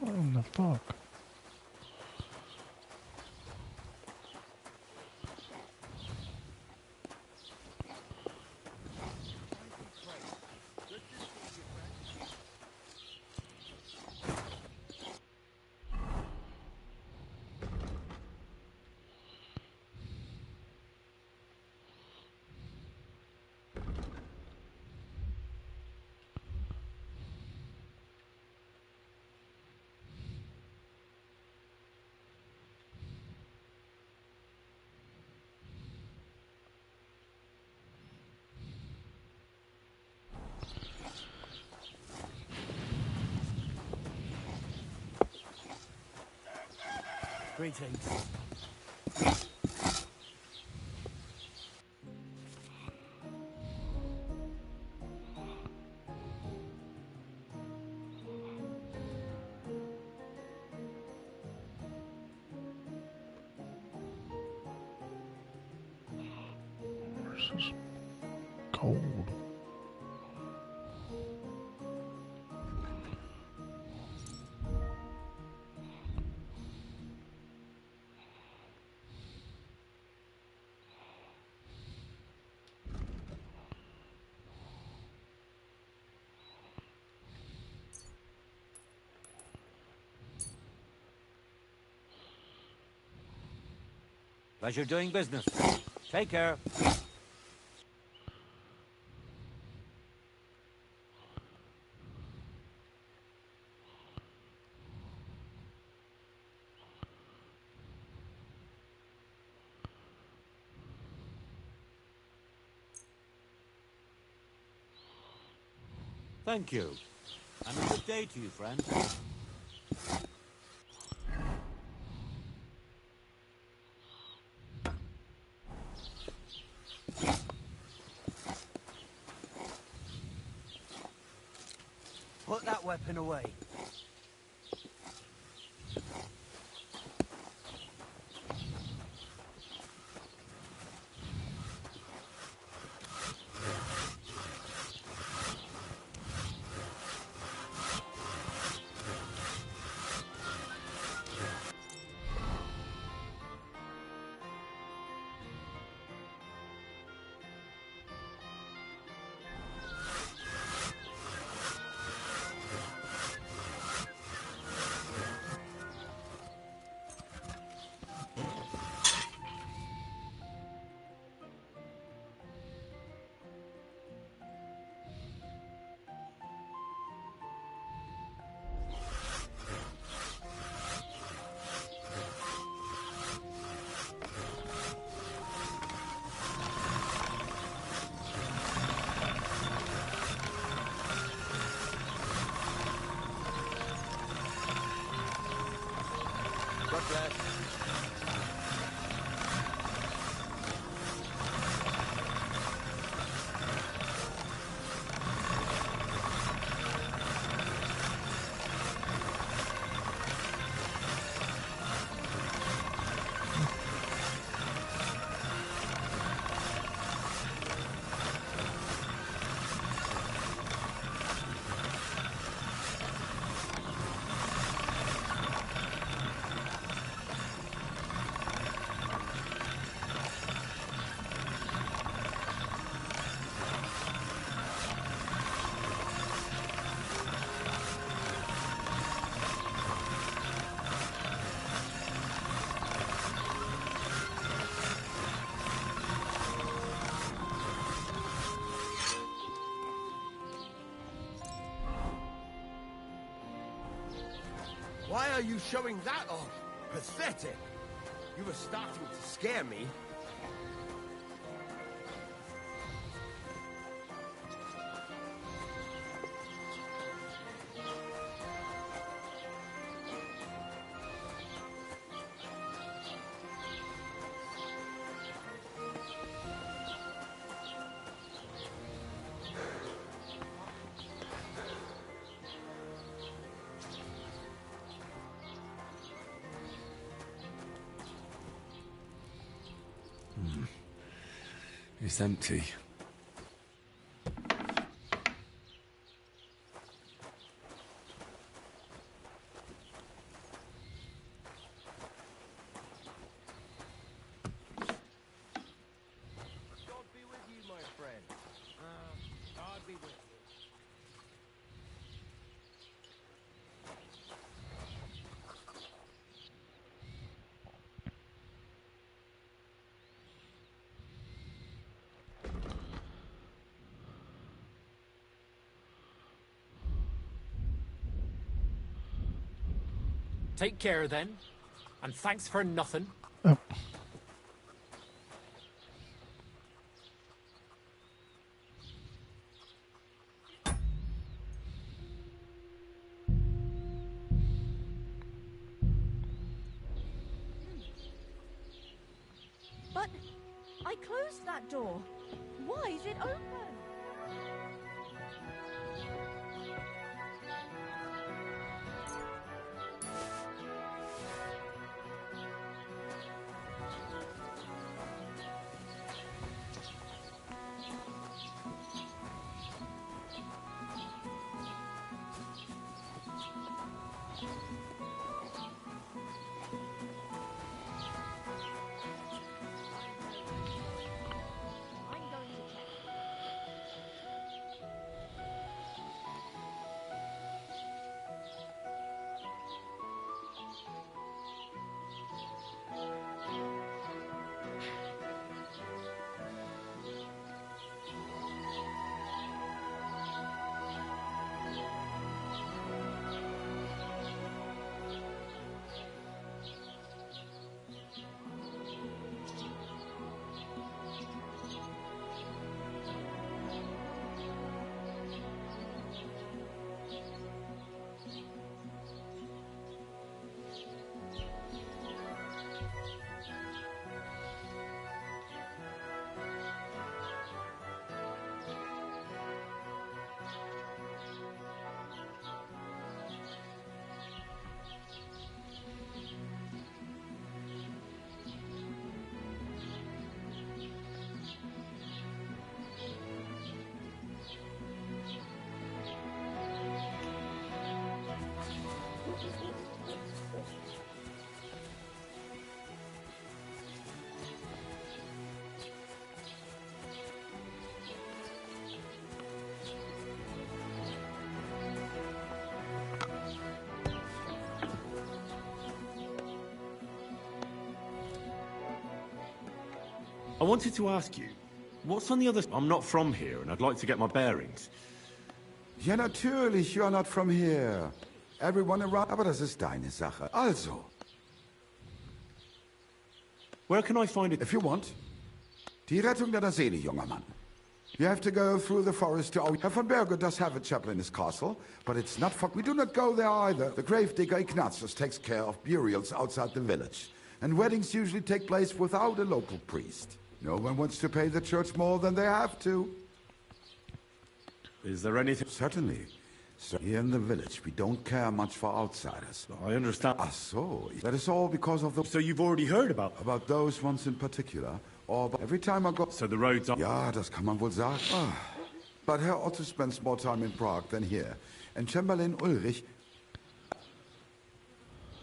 What in the fuck? Greetings. This is cold. Pleasure doing business. Take care. Thank you. And a good day to you, friend. Put that weapon away. God bless. Why are you showing that off? Pathetic! You were starting to scare me. It's empty. God be with you, my friend. God be with you. Take care then, and thanks for nothing. Oh. But I closed that door. Why is it open? I wanted to ask you, what's on the other... I'm not from here, and I'd like to get my bearings. Ja, natürlich, you're not from here. Everyone around... Aber das ist deine Sache. Also. Where can I find it? If you want. Die Rettung deiner Seele, junger Mann. You have to go through the forest to... Herr von Berger does have a chapel in his castle, but it's not for... We do not go there either. The gravedigger Ignatius takes care of burials outside the village, and weddings usually take place without a local priest. No one wants to pay the church more than they have to. Is there anything... Certainly. So here in the village, we don't care much for outsiders. I understand. Ah, so. That is all because of the... So you've already heard about... About those ones in particular. Or every time I go... So the roads are... Ja, das kann man wohl sagen. Ah. But Herr Otto spends more time in Prague than here. And Chamberlain Ulrich...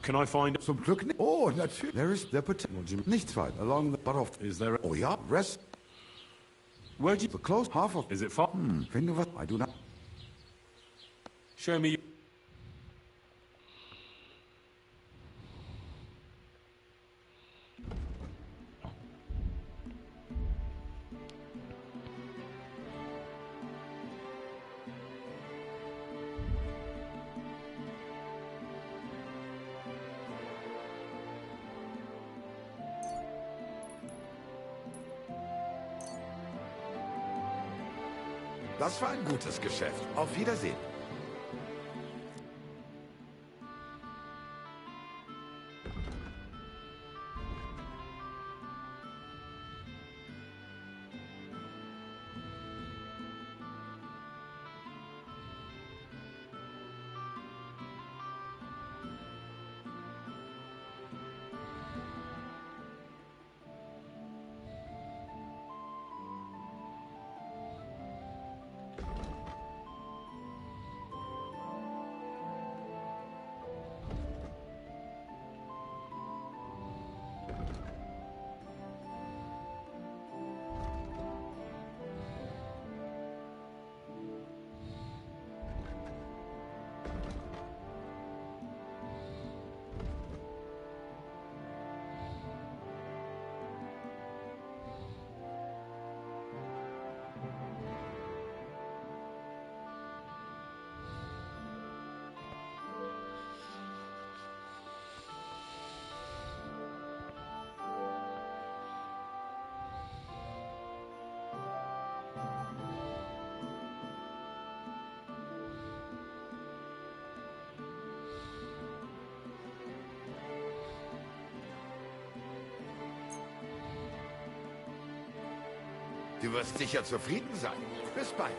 Can I find... Zum Glück nicht. Oh, natürlich. There is the potential. Nichts weit along the... But of... Is there... Oh, ja. Rest... Where'd you... The close half of... Is it far? Wenn du was... I do not... Show me... Das war ein gutes Geschäft. Auf Wiedersehen. Du wirst sicher zufrieden sein. Bis bald.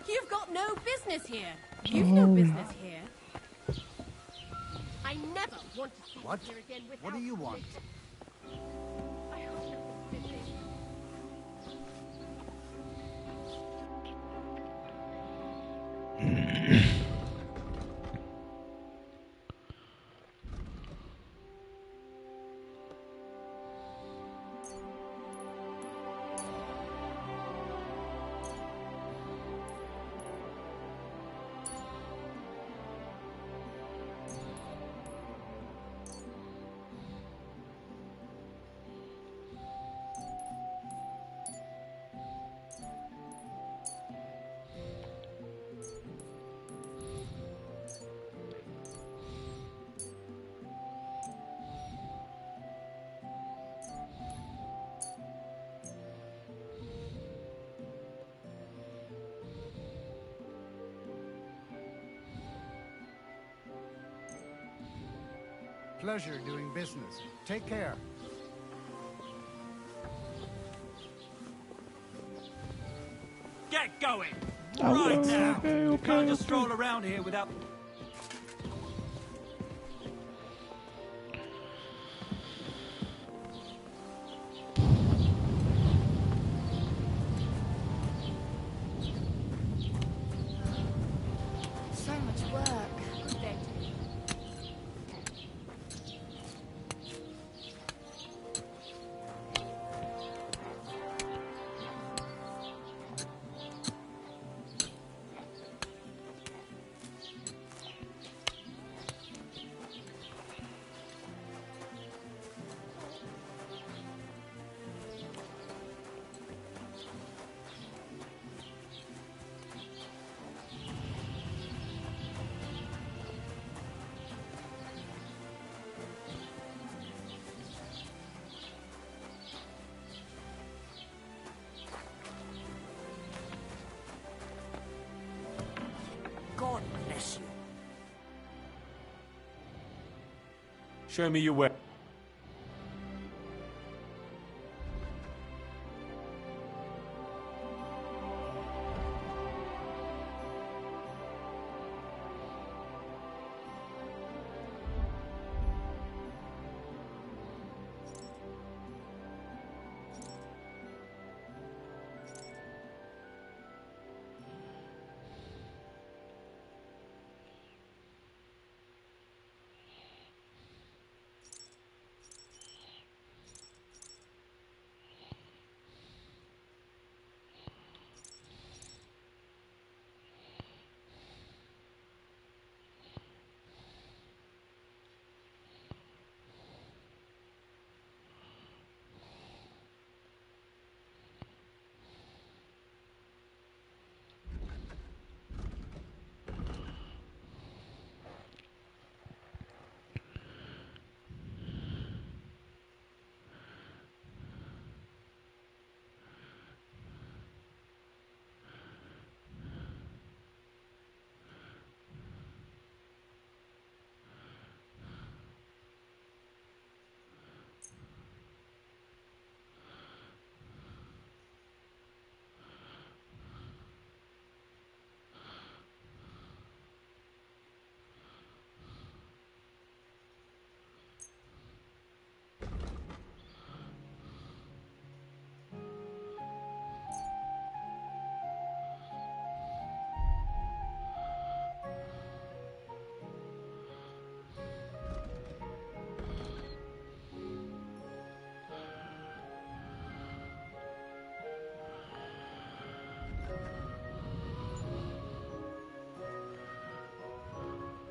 You've got no business here. You've no business here. I never want to see you here again without... What do you want? I hope you're busy. Pleasure doing business. Take care. Get going! Okay, Right now! okay, You okay, can't just okay. stroll around here without... So much work. God bless you. Show me your way.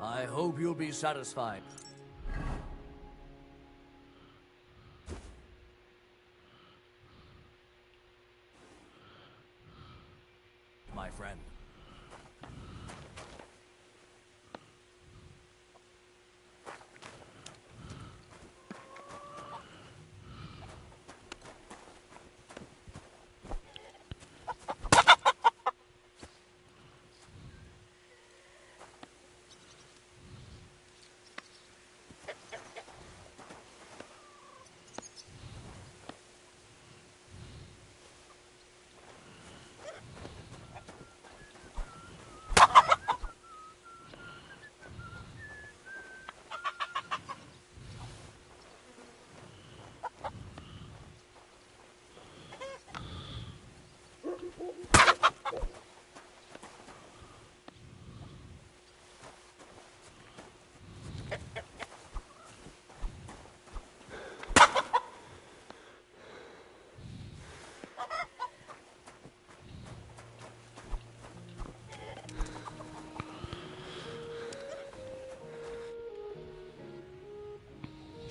I hope you'll be satisfied. My friend.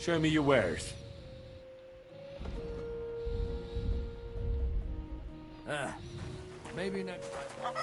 Show me your wares. Maybe next time.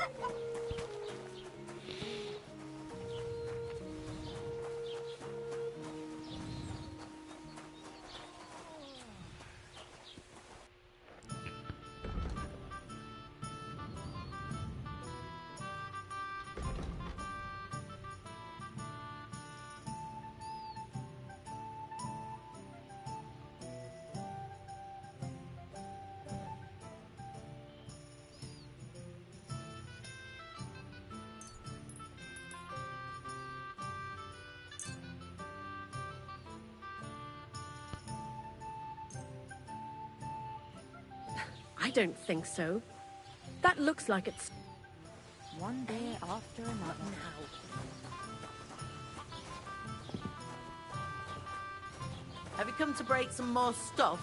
I don't think so. That looks like it's... One day after another. Have you come to break some more stuff?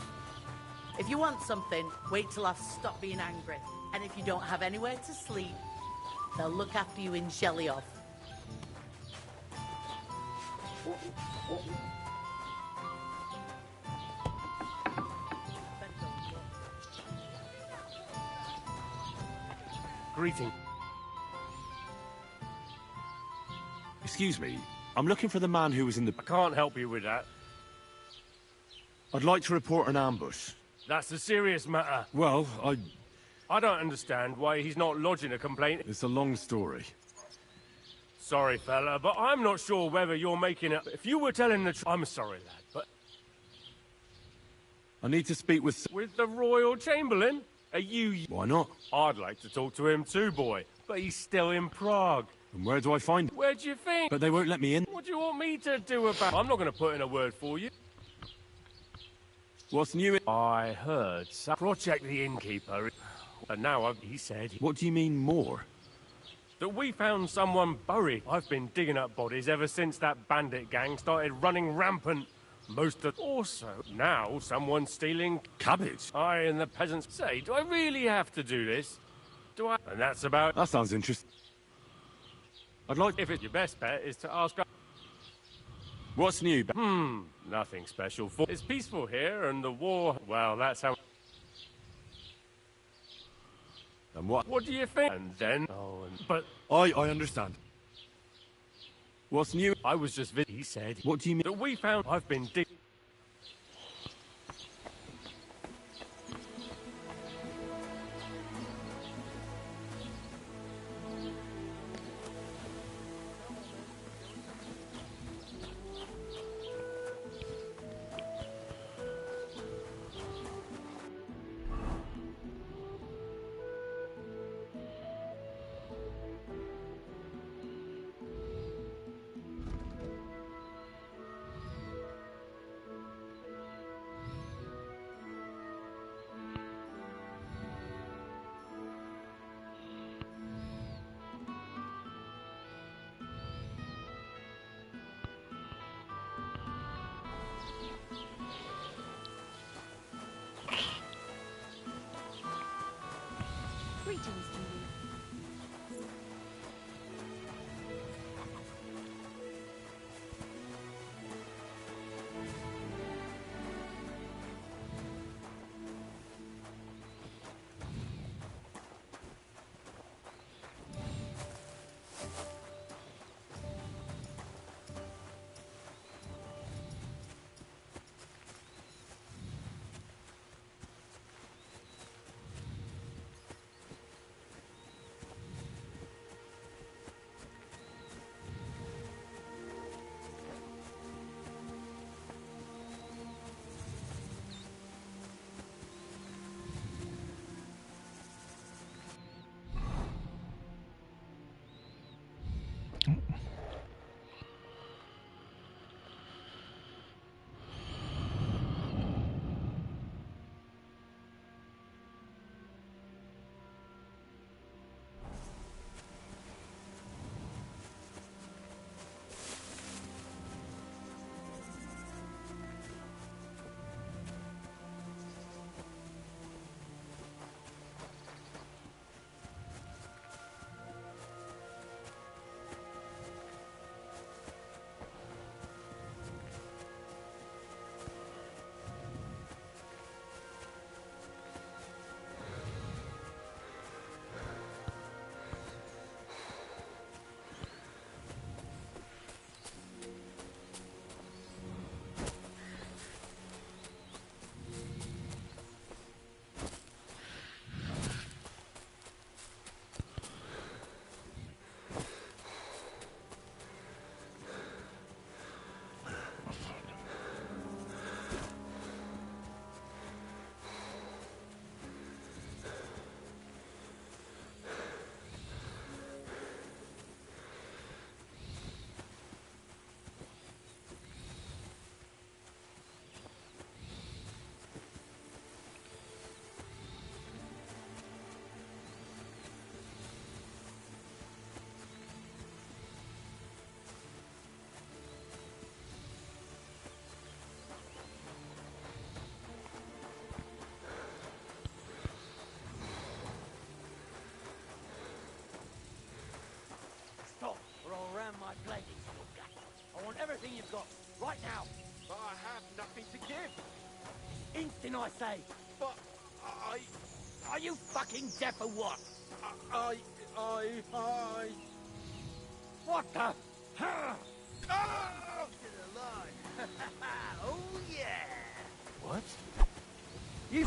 If you want something, wait till I've stopped being angry. And if you don't have anywhere to sleep, they'll look after you in Shelly-off. Greeting. Excuse me, I'm looking for the man who was in the... I can't help you with that. I'd like to report an ambush. That's a serious matter. Well, I don't understand why he's not lodging a complaint. It's a long story. Sorry, fella, but I'm not sure whether you're making it... If you were telling the truth... I'm sorry, lad, but... I need to speak with... With the Royal Chamberlain? Are you... Why not? I'd like to talk to him too, boy. But he's still in Prague. And where do I find him? Where do you think? But they won't let me in. What do you want me to do about... I'm not going to put in a word for you. What's new? I heard Project the Innkeeper. And now he said... What do you mean, more? That we found someone buried. I've been digging up bodies ever since that bandit gang started running rampant. Most of... Also, now someone's stealing... Cabbage? I and the peasants say, do I really have to do this? Do I... And that's about... That sounds interesting. I'd like... If it's your best bet is to ask... What's new? Nothing special. It's peaceful here, and the war... Well, that's how... And what? What do you think? And then... Oh, and... But... I understand. What's new? I was just... He said... What do you mean? That we found... I've been digging... Greetings to you. you've got, right now. But I have nothing to give. Instant, I say. But I... Are you fucking deaf or what? I... What the... Ah! To the line. Oh, yeah. What? You...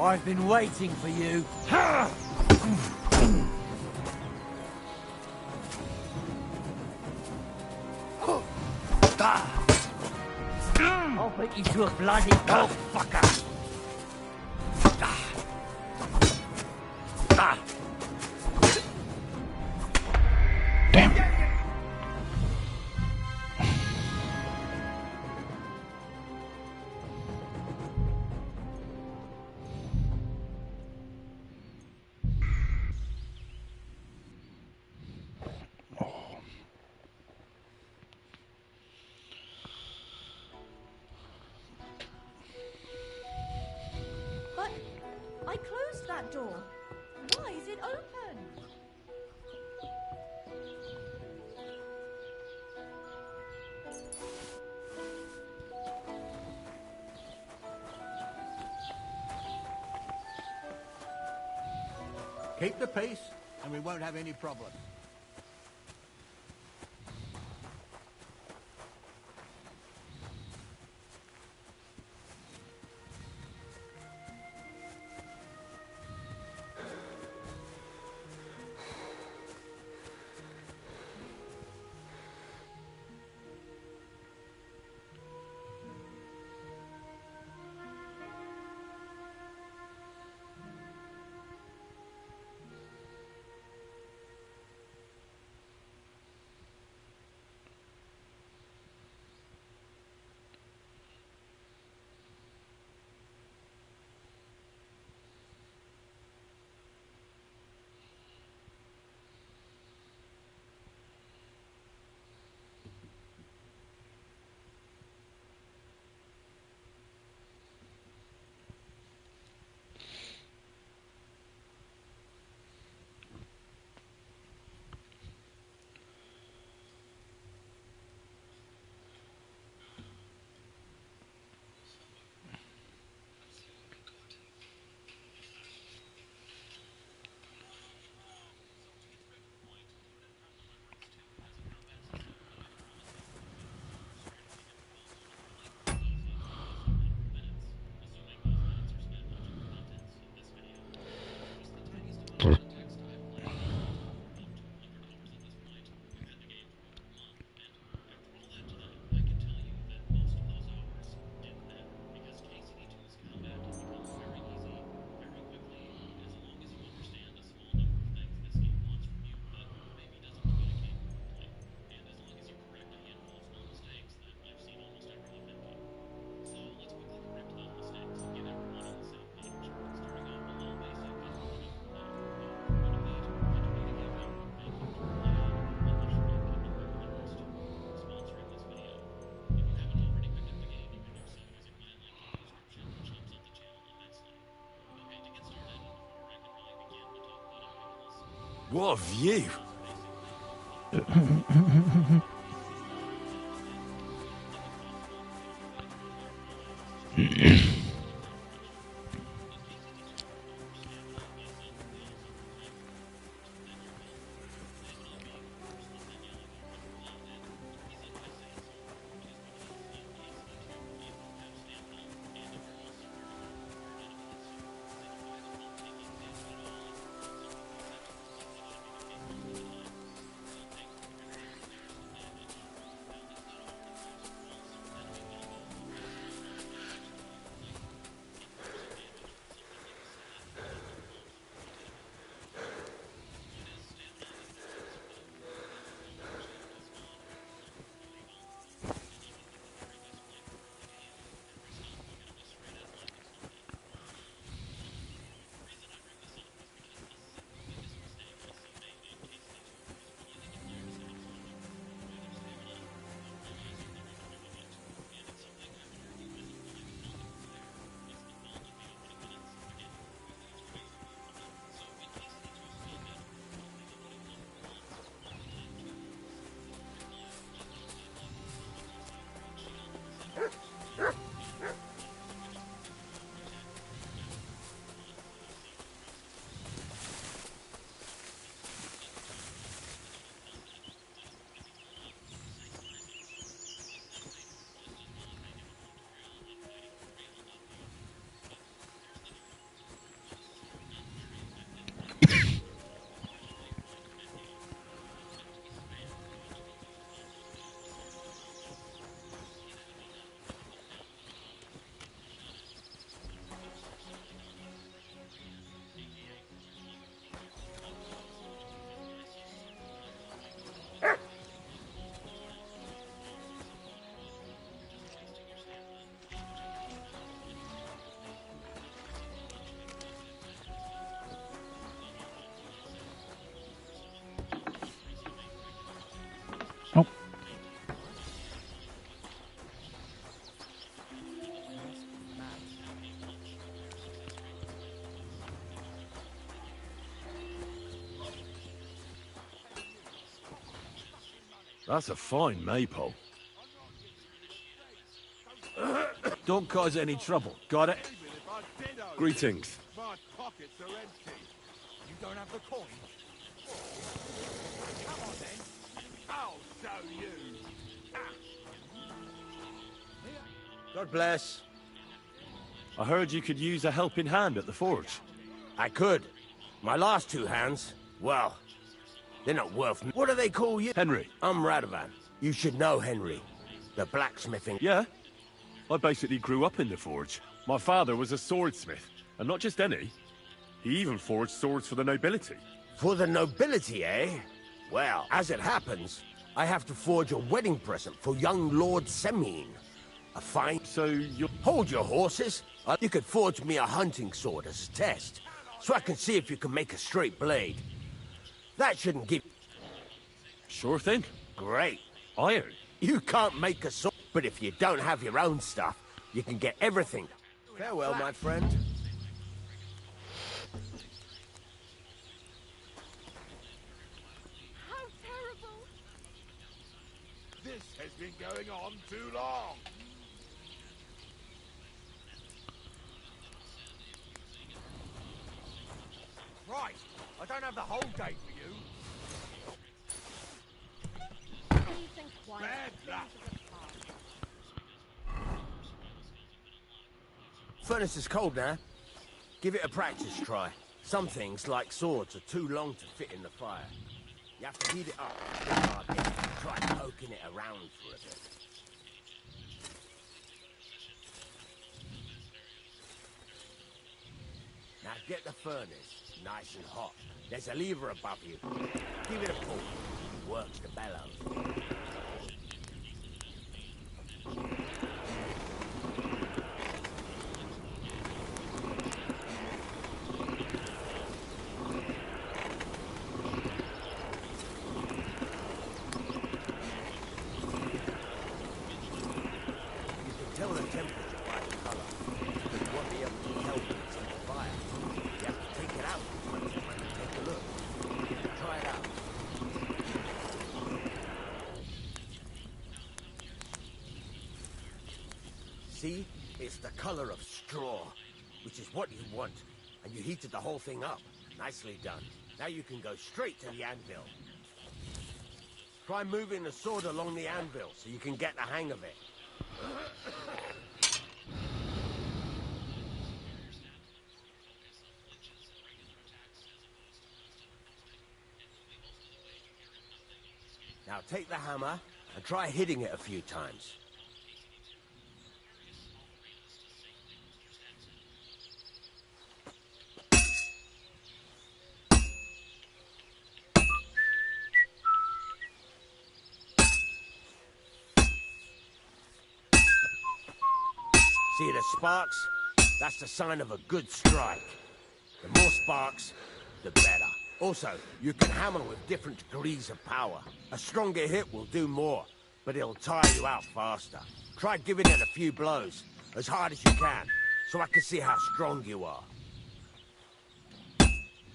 I've been waiting for you. I'll beat you to a bloody pulp, fucker. But I closed that door. Why is it open? Keep the peace, and we won't have any problems. What a view! That's a fine maypole. Don't cause any trouble. Got it? Greetings. My pockets are empty. You don't have the coin? Come on then. I'll show you. God bless. I heard you could use a helping hand at the forge. I could. My last two hands, well, they're not worth... What do they call you? Henry. I'm Radovan. You should know Henry. The blacksmithing... Yeah. I basically grew up in the forge. My father was a swordsmith, and not just any. He even forged swords for the nobility. For the nobility, eh? Well, as it happens, I have to forge a wedding present for young Lord Semine. A fine... So you... Hold your horses. You could forge me a hunting sword as a test, so I can see if you can make a straight blade. That shouldn't give... Sure thing. Great. Iron. You can't make a sword, but if you don't have your own stuff, you can get everything. Farewell, my friend. How terrible! This has been going on too long. Right, I don't have the whole day for you. Peace and quiet. Bad luck. Furnace is cold now. Give it a practice try. Some things, like swords, are too long to fit in the fire. You have to heat it up. Try poking it around for a bit. Now get the furnace nice and hot. There's a lever above you. Give it a pull. It works the bellows. Tell the temperature by the color. You won't be able to tell when it's in the fire. You have to take it out and take a look. Try it out. See? It's the color of straw, which is what you want. And you heated the whole thing up. Nicely done. Now you can go straight to the anvil. Try moving the sword along the anvil so you can get the hang of it. Now take the hammer and try hitting it a few times. See the sparks? That's the sign of a good strike. The more sparks, the better. Also, you can hammer with different degrees of power. A stronger hit will do more, but it'll tire you out faster. Try giving it a few blows, as hard as you can, so I can see how strong you are.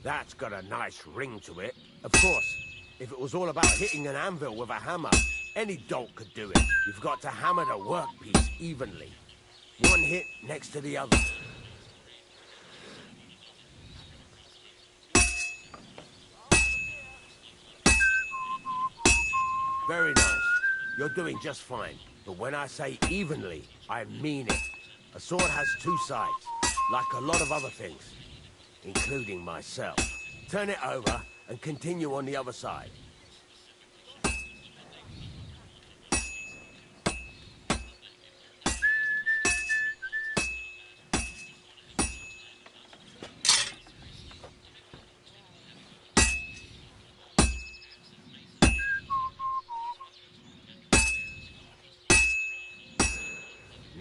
That's got a nice ring to it. Of course, if it was all about hitting an anvil with a hammer, any dolt could do it. You've got to hammer the workpiece evenly. One hit next to the other. Very nice. You're doing just fine. But when I say evenly, I mean it. A sword has two sides, like a lot of other things, including myself. Turn it over and continue on the other side.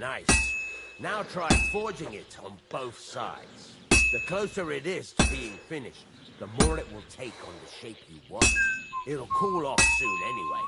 Nice. Now try forging it on both sides. The closer it is to being finished, the more it will take on the shape you want. It'll cool off soon anyway.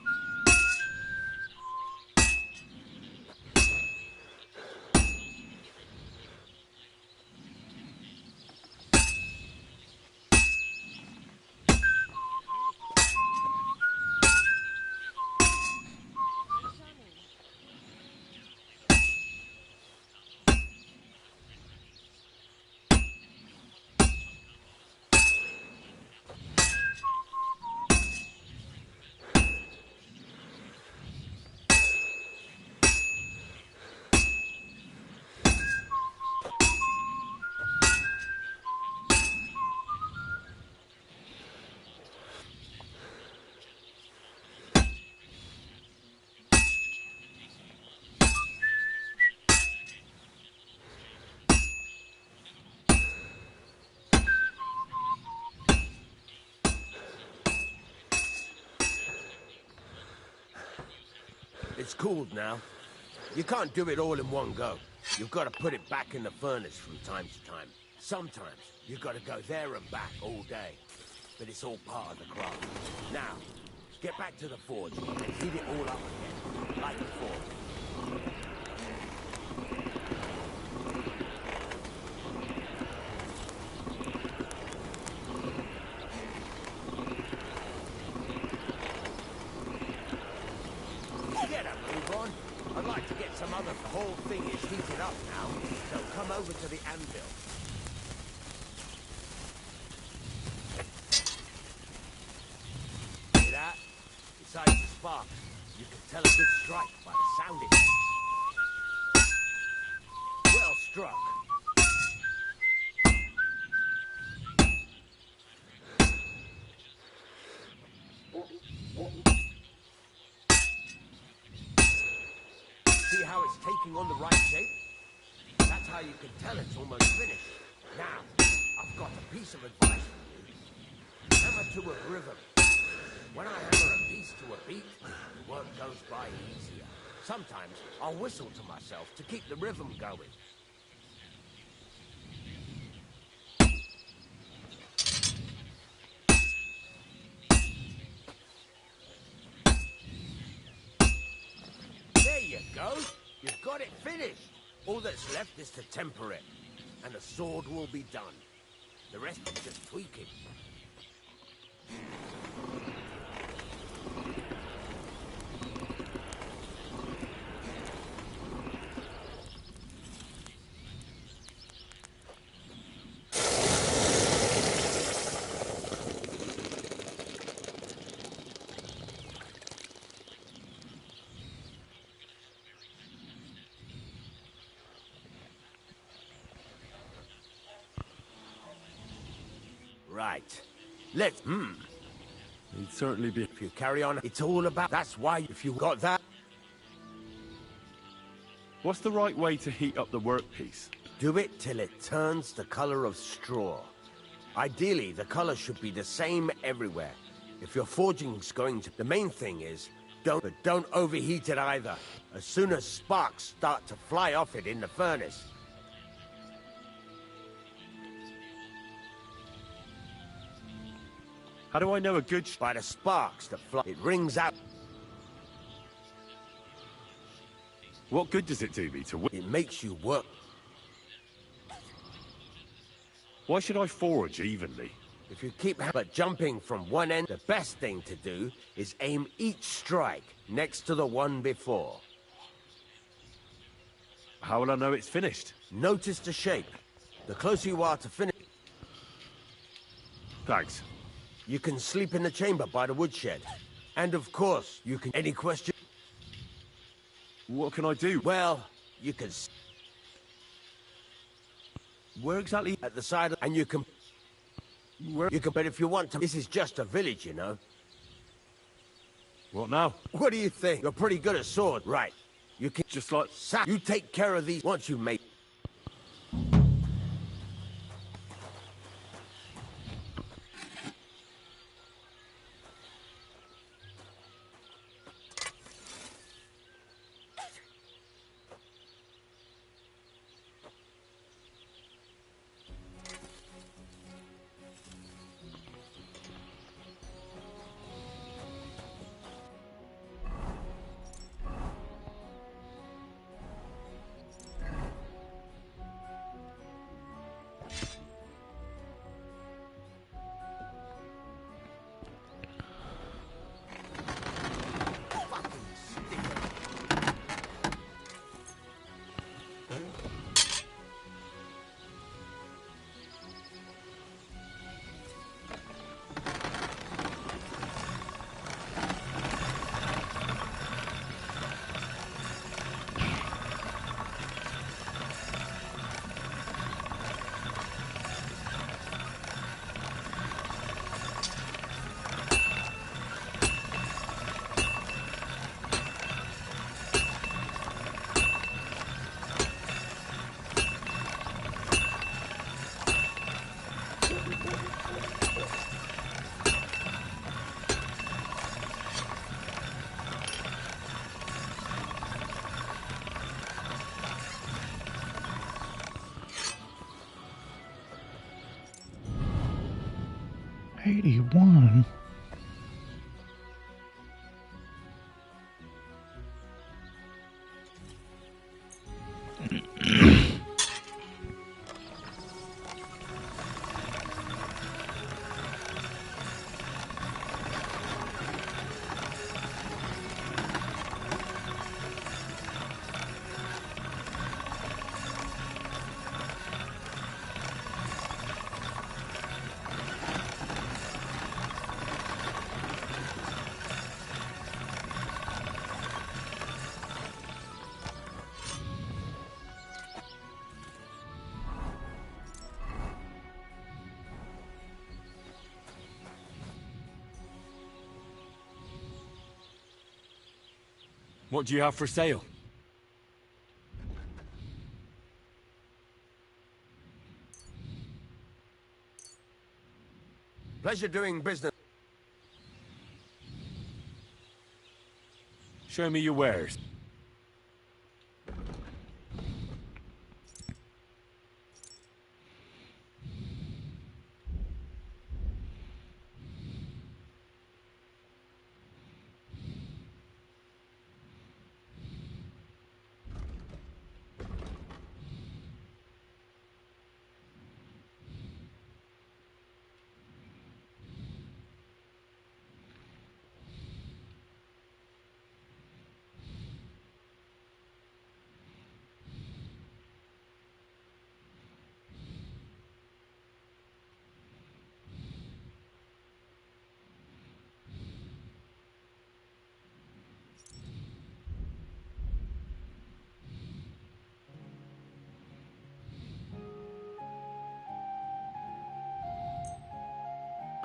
It's cooled now. You can't do it all in one go. You've got to put it back in the furnace from time to time. Sometimes you've got to go there and back all day. But it's all part of the craft. Now, get back to the forge and heat it all up again, like before. Get a move on. I'd like to get some other... The whole thing is heated up now, so come over to the anvil. See that? Besides the spark, you can tell a good strike by the sound it makes. Well struck. See how it's taking on the right shape? That's how you can tell it's almost finished. Now, I've got a piece of advice for you. Hammer to a rhythm. When I hammer a piece to a beat, the work goes by easier. Sometimes I'll whistle to myself to keep the rhythm going. There you go. You've got it finished. All that's left is to temper it. And the sword will be done. The rest is just tweaking. Right. Let's... He'd certainly be... If you carry on, it's all about... That's why, if you got that... What's the right way to heat up the workpiece? Do it till it turns the color of straw. Ideally, the color should be the same everywhere. If your forging's going to... The main thing is, don't overheat it either. As soon as sparks start to fly off it in the furnace... How do I know a good... By the sparks that fly... It rings out... What good does it do me to... It makes you work. Why should I forge evenly? If you keep... But jumping from one end, the best thing to do is aim each strike next to the one before. How will I know it's finished? Notice the shape. The closer you are to finish... Thanks. You can sleep in the chamber by the woodshed. And of course, you can... Any question? What can I do? Well, you can... Where exactly? At the side of... And you can... Where? You can... But if you want to... This is just a village, you know. What now? What do you think? You're pretty good at sword. Right. You can... Just like... You take care of these once you make... 81. What do you have for sale? Pleasure doing business. Show me your wares.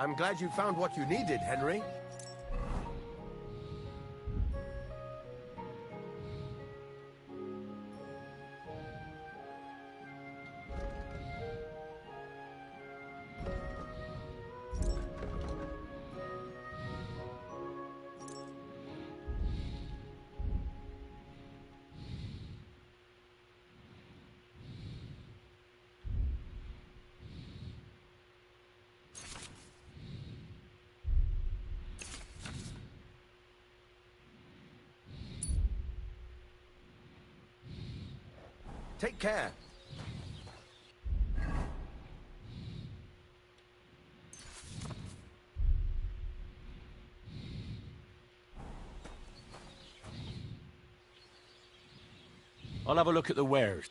I'm glad you found what you needed, Henry. Take care. I'll have a look at the wares.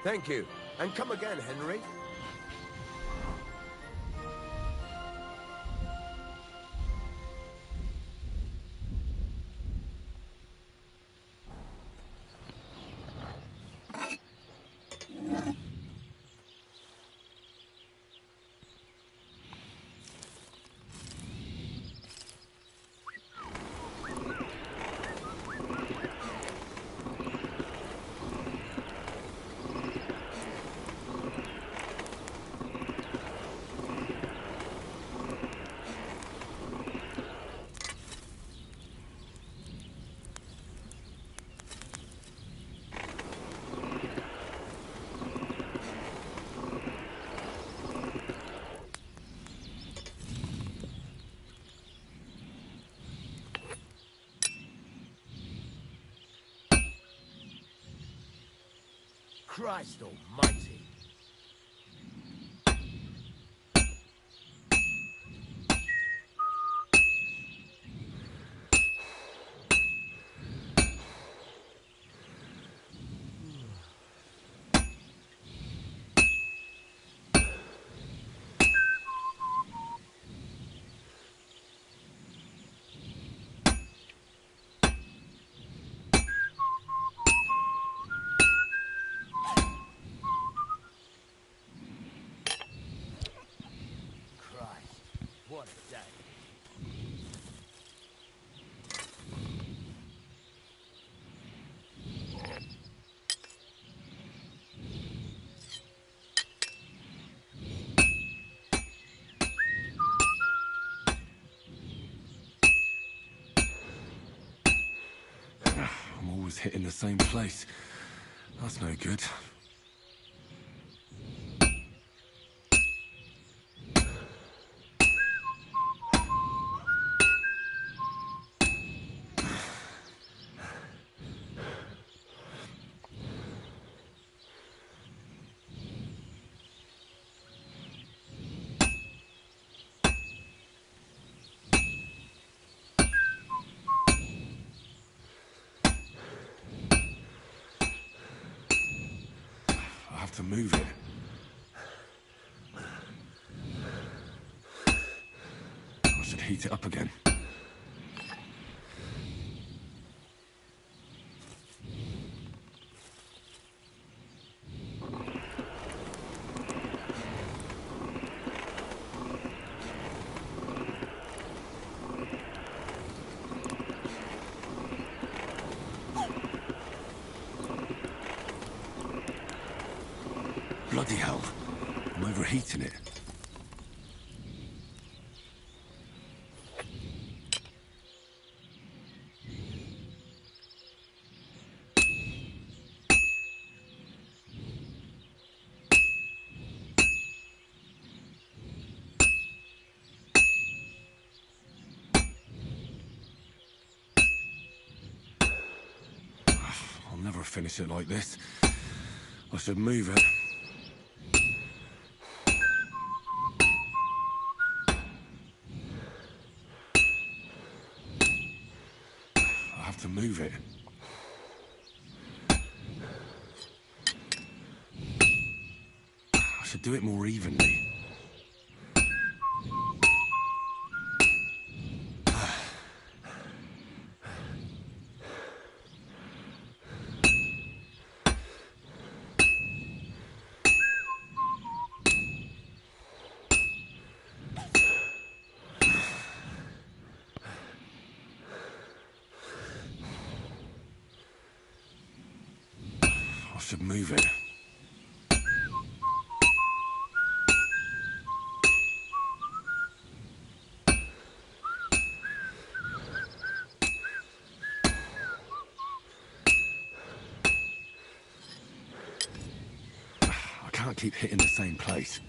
Thank you. And come again, Henry. Christ almighty. What a day. I'm always hitting the same place. That's no good. I have to move it. I should heat it up again. Bloody hell. I'm overheating it. I'll never finish it like this. I should move it. I have to move it. I should do it more evenly. I should move it. I can't keep hitting the same place.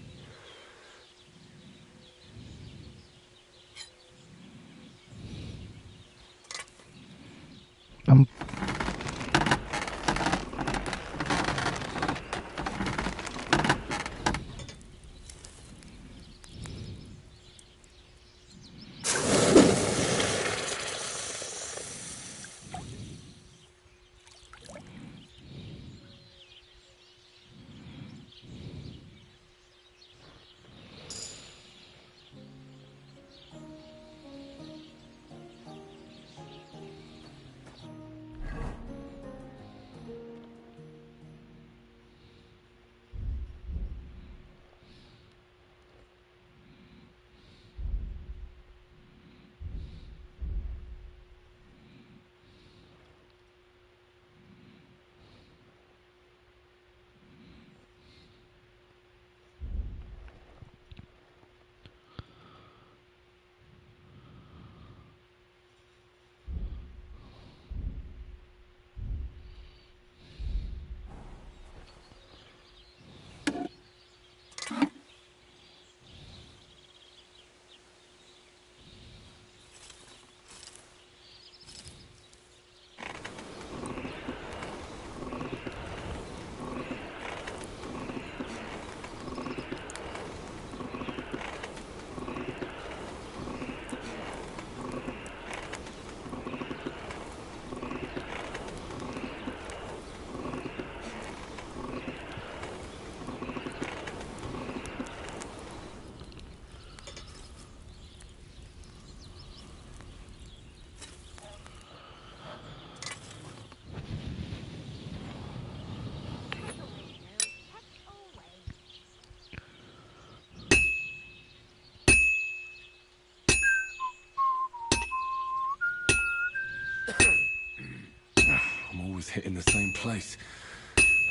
always hitting the same place.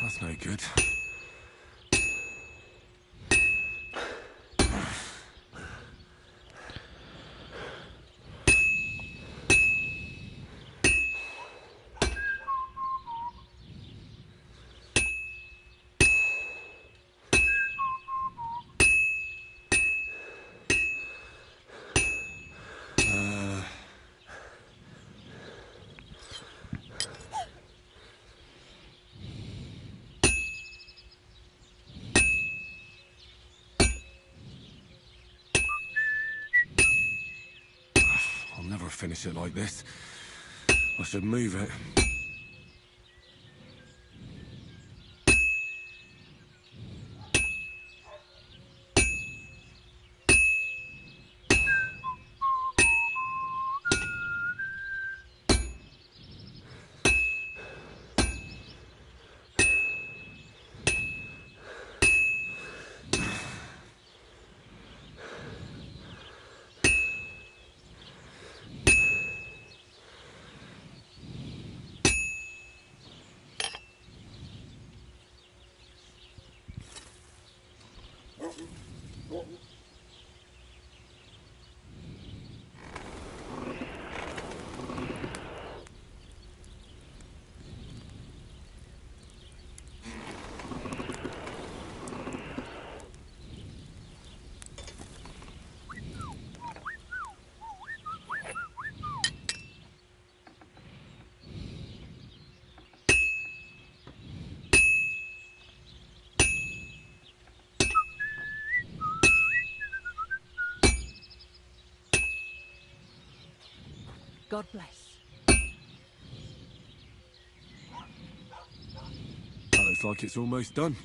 That's no good. I'll never finish it like this. I should move it. God bless. That looks like it's almost done.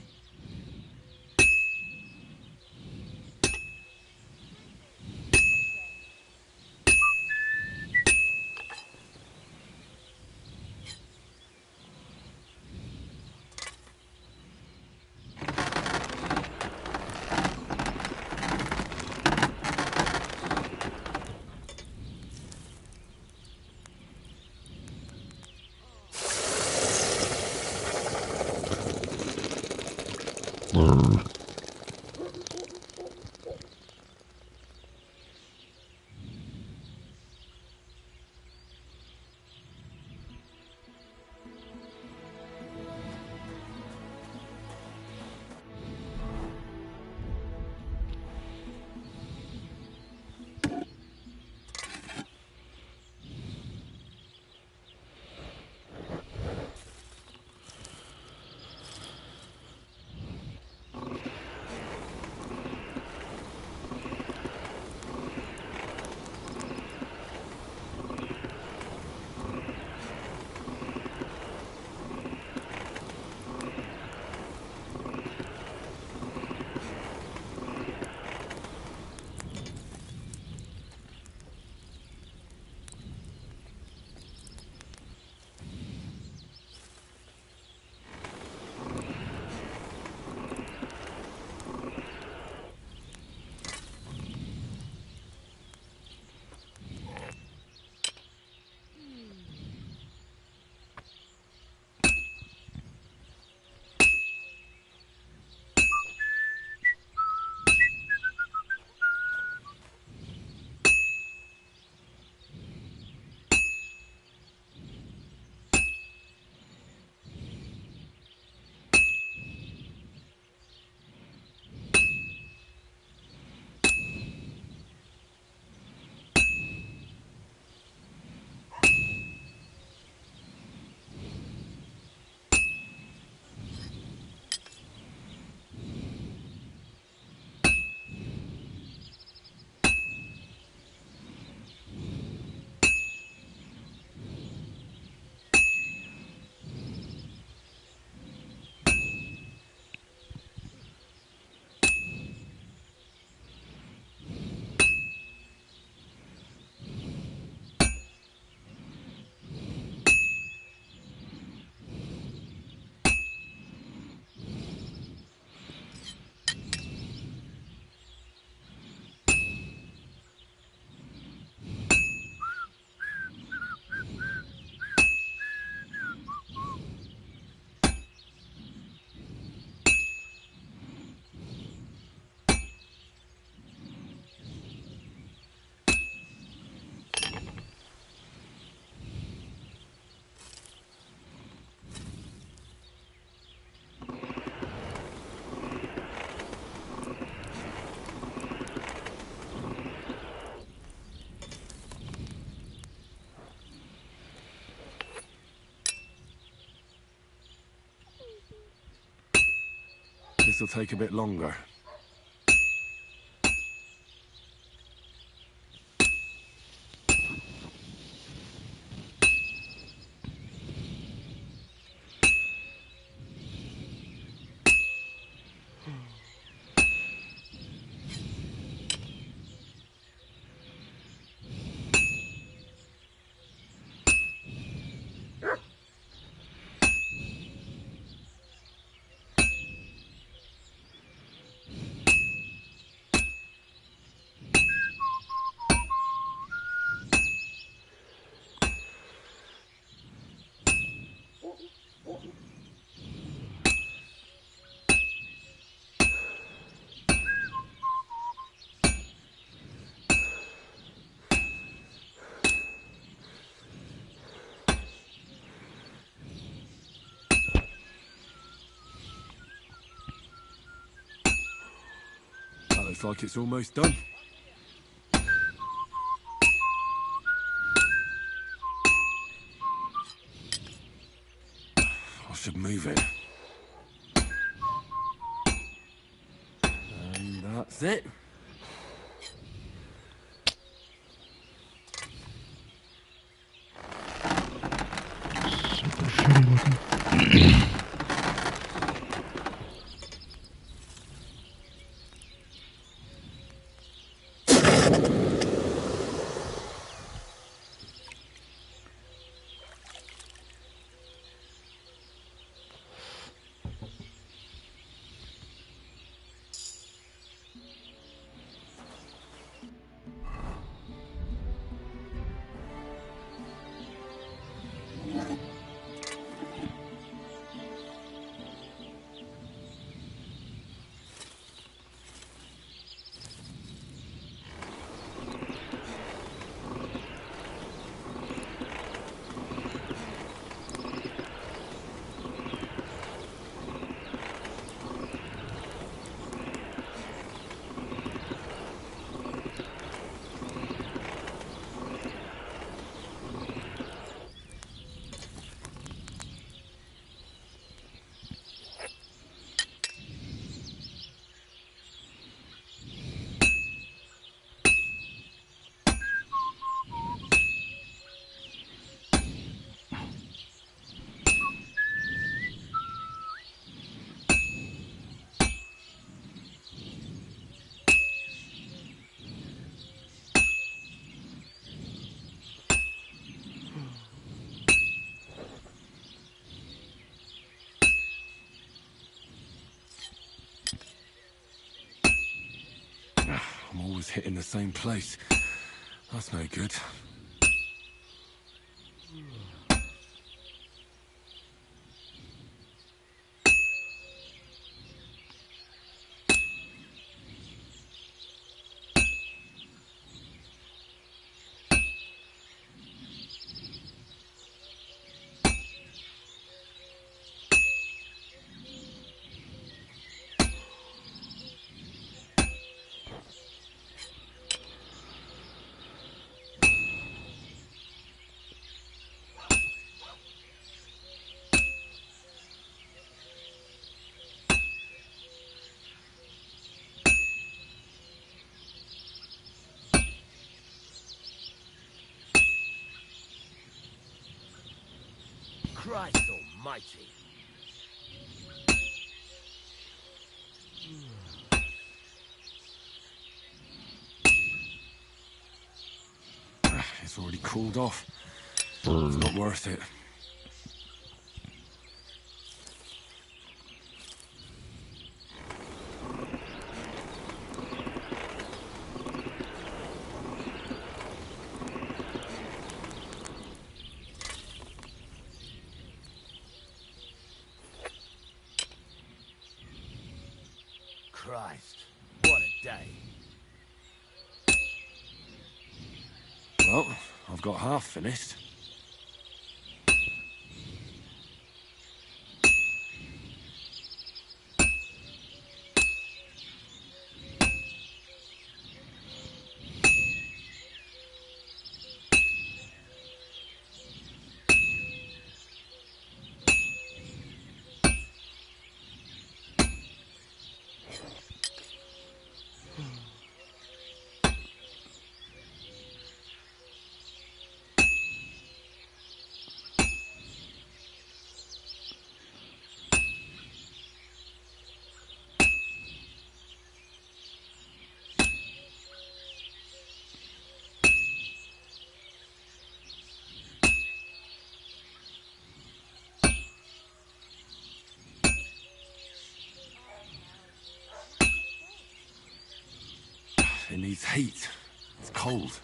This'll take a bit longer. That looks like it's almost done. I should move it. And that's it. Super shitty looking. I'm always hitting the same place. That's no good. Christ almighty. It's already cooled off. It's not worth it. Christ, what a day. Well, I've got half finished. It needs heat. It's cold.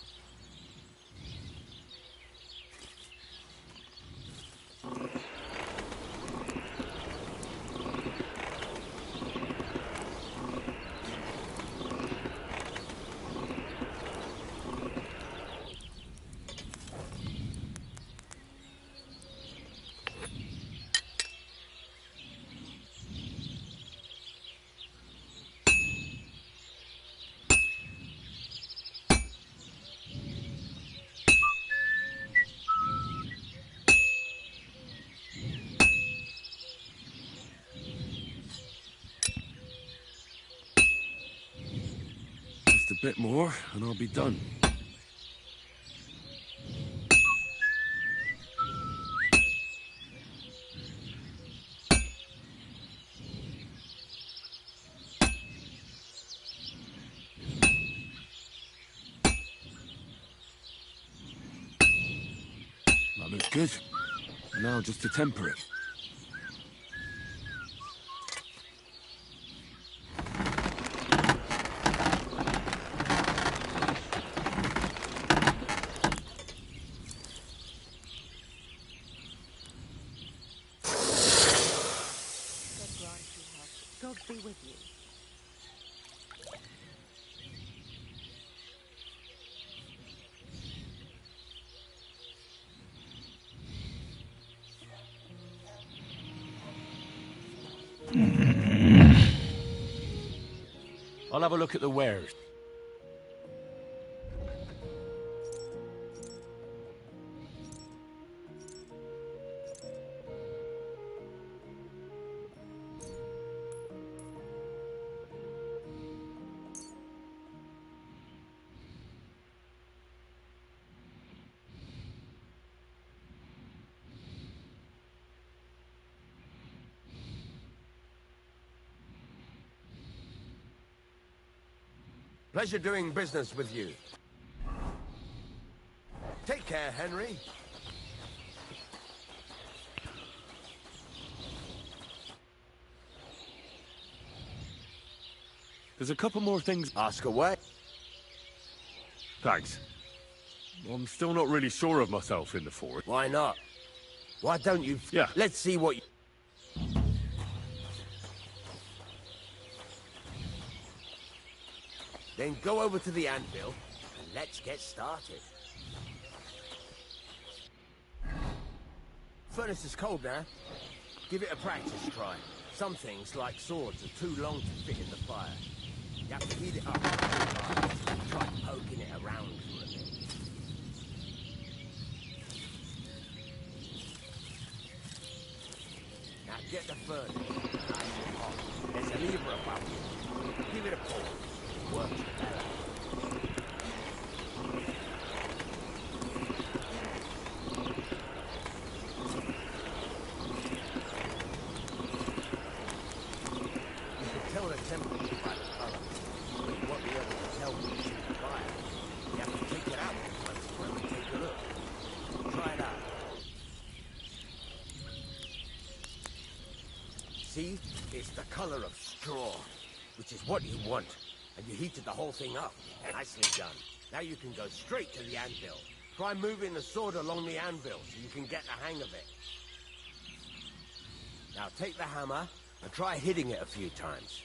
Just a bit more, and I'll be done. That looks good. Now just to temper it. God be with you. I'll have a look at the wares. Pleasure doing business with you. Take care, Henry. There's a couple more things. Ask away. Thanks. I'm still not really sure of myself in the forest. Why not? Why don't you... Yeah. Let's see what you... Then go over to the anvil, and let's get started. Furnace is cold now. Give it a practice try. Some things, like swords, are too long to fit in the fire. You have to heat it up. Try poking it around for a bit. Now get the furnace nice and hot. There's a lever above you. Give it a pull. Work better. You can tell the temperature by the color, but you won't be able to tell when it's in the fire. You have to take it out once when we take a look. Try it out. See? It's the color of straw, which is what you want. And you heated the whole thing up. Nicely done. Now you can go straight to the anvil. Try moving the sword along the anvil so you can get the hang of it. Now take the hammer and try hitting it a few times.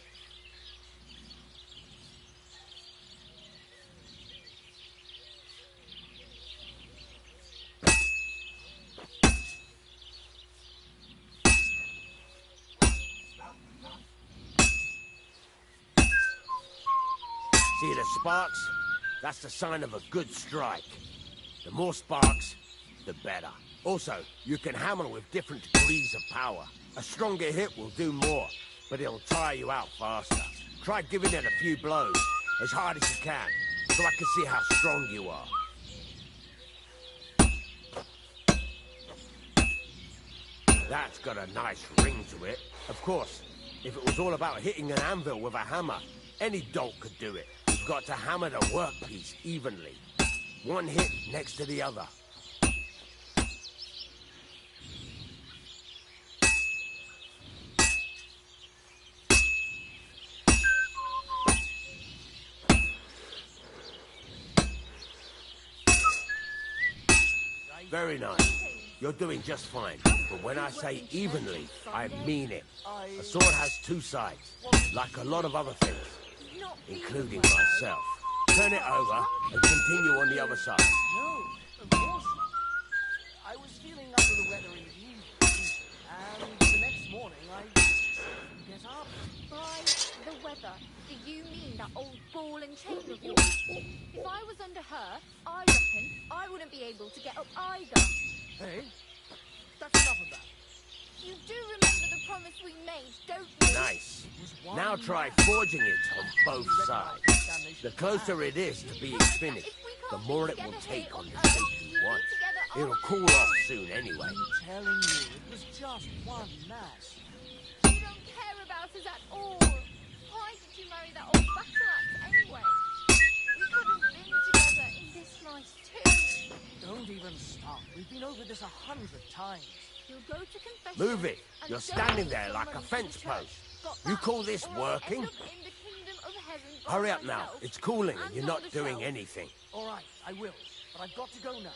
See the sparks? That's the sign of a good strike. The more sparks, the better. Also, you can hammer with different degrees of power. A stronger hit will do more, but it'll tire you out faster. Try giving it a few blows, as hard as you can, so I can see how strong you are. That's got a nice ring to it. Of course, if it was all about hitting an anvil with a hammer, any dolt could do it. You've got to hammer the workpiece evenly. One hit next to the other. Very nice. You're doing just fine. But when I say evenly, I mean it. A sword has two sides, like a lot of other things, including myself. Turn it over and continue on the other side. No, of course not. I was feeling under the weather indeed. And the next morning I couldn't get up. By the weather, do you mean that old ball and chain of yours? If I was under her, I reckon I wouldn't be able to get up either. Hey, that's enough of that. You do remember the promise we made, don't you? Nice. Now try forging it on both sides. The closer it is to being finished, the more it will take on the shape you want. It'll cool off soon anyway. I'm telling you, it was just one mass. You don't care about us at all. Why did you marry that old battle axe anyway? We could have been together in this life too. Don't even start. We've been over this 100 times. You'll go to confession. Move it. You're standing there like a fence post. You call this working? Hurry up now. It's cooling and you're not doing anything. All right, I will. But I've got to go now.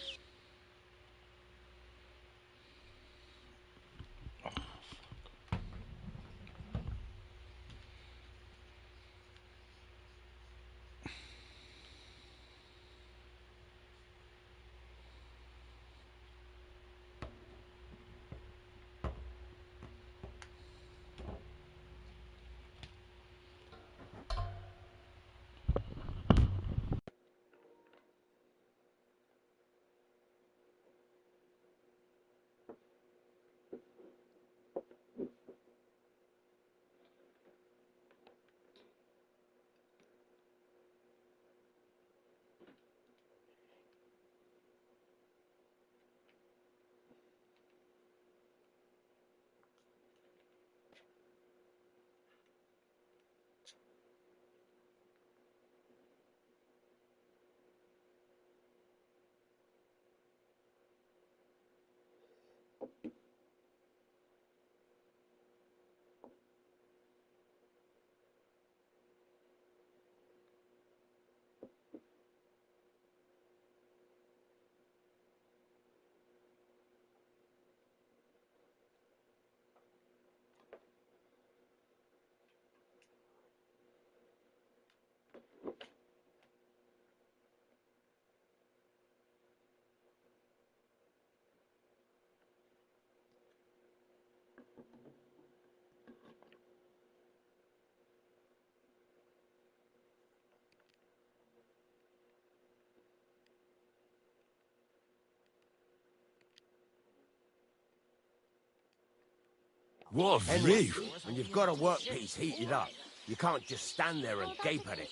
What a Henry, view! when you've got a workpiece heated up, you can't just stand there and gape at it.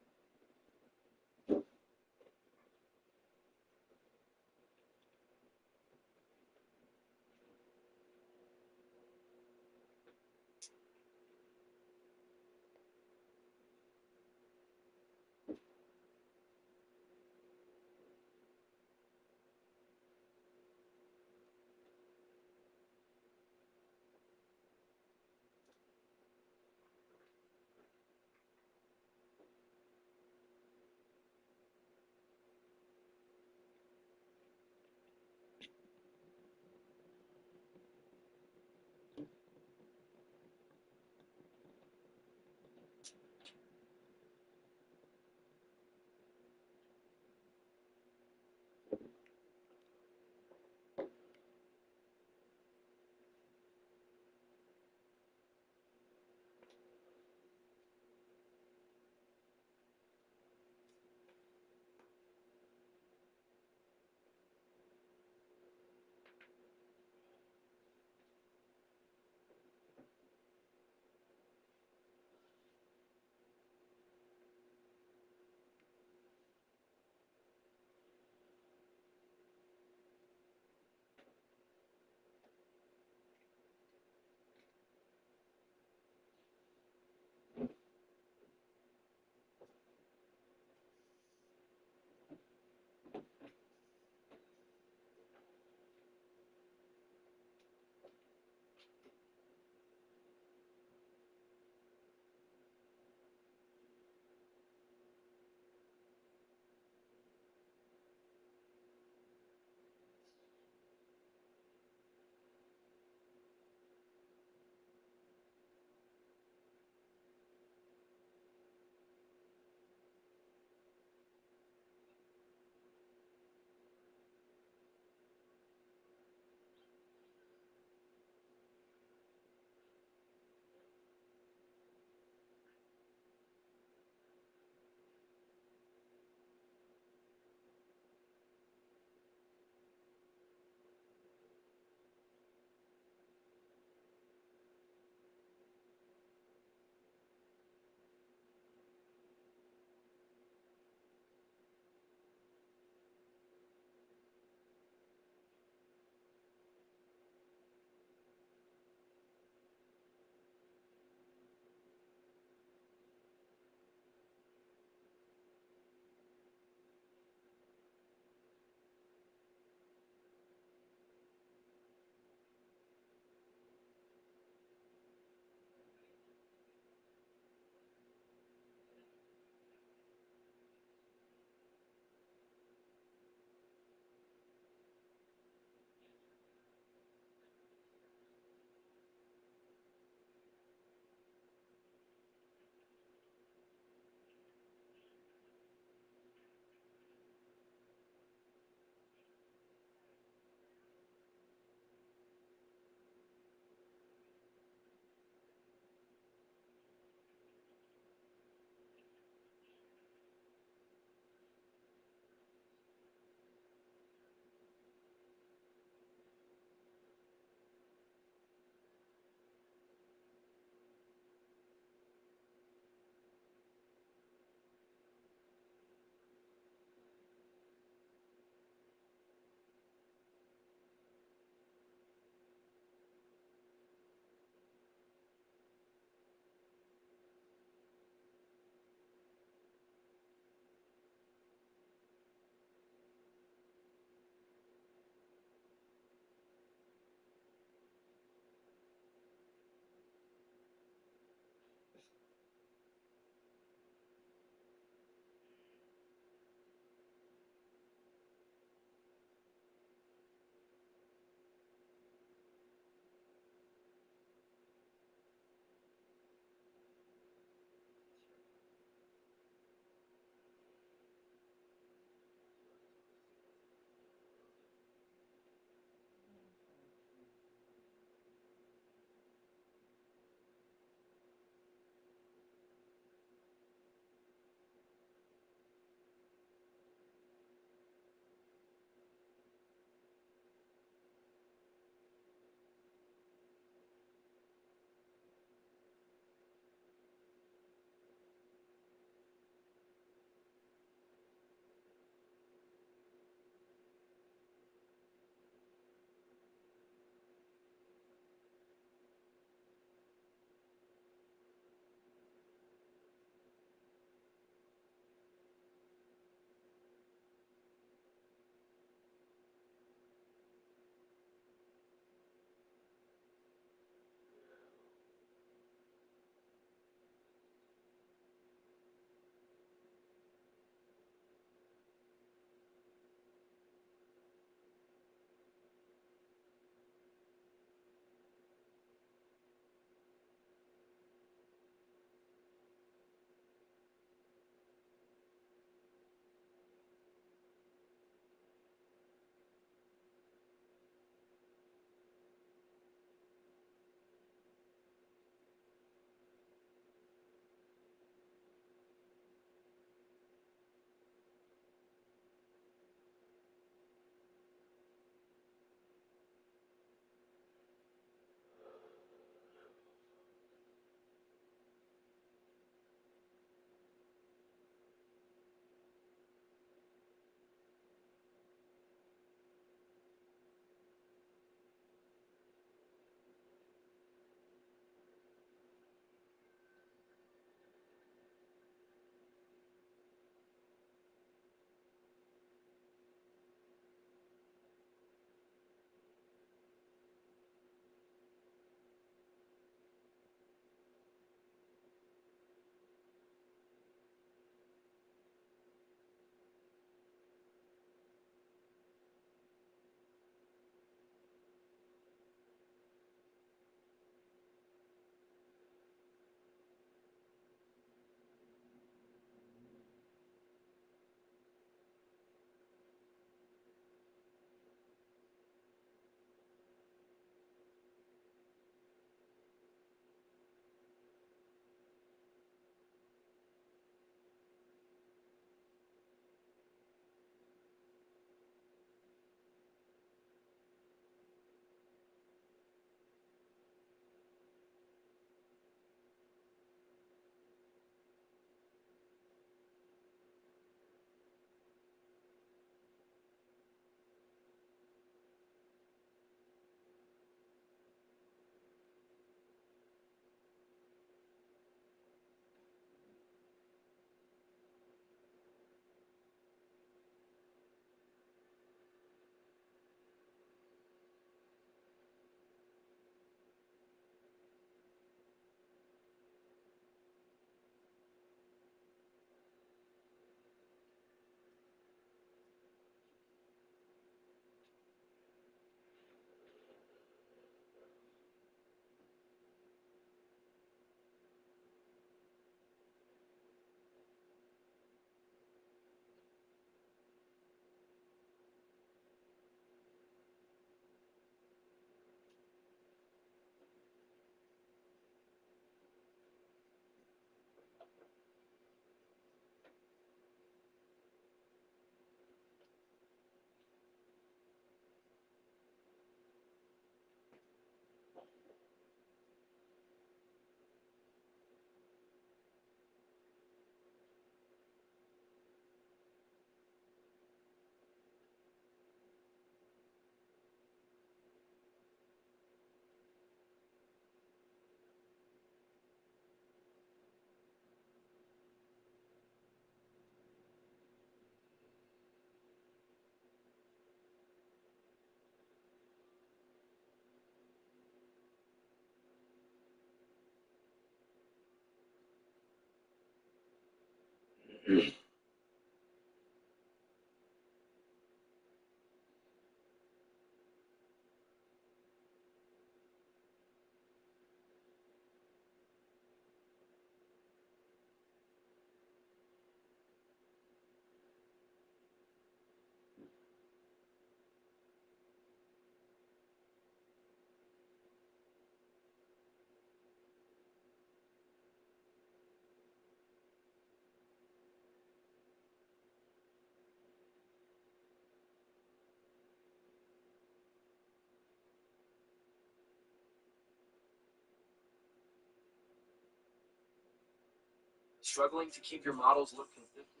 Struggling to keep your models look consistent?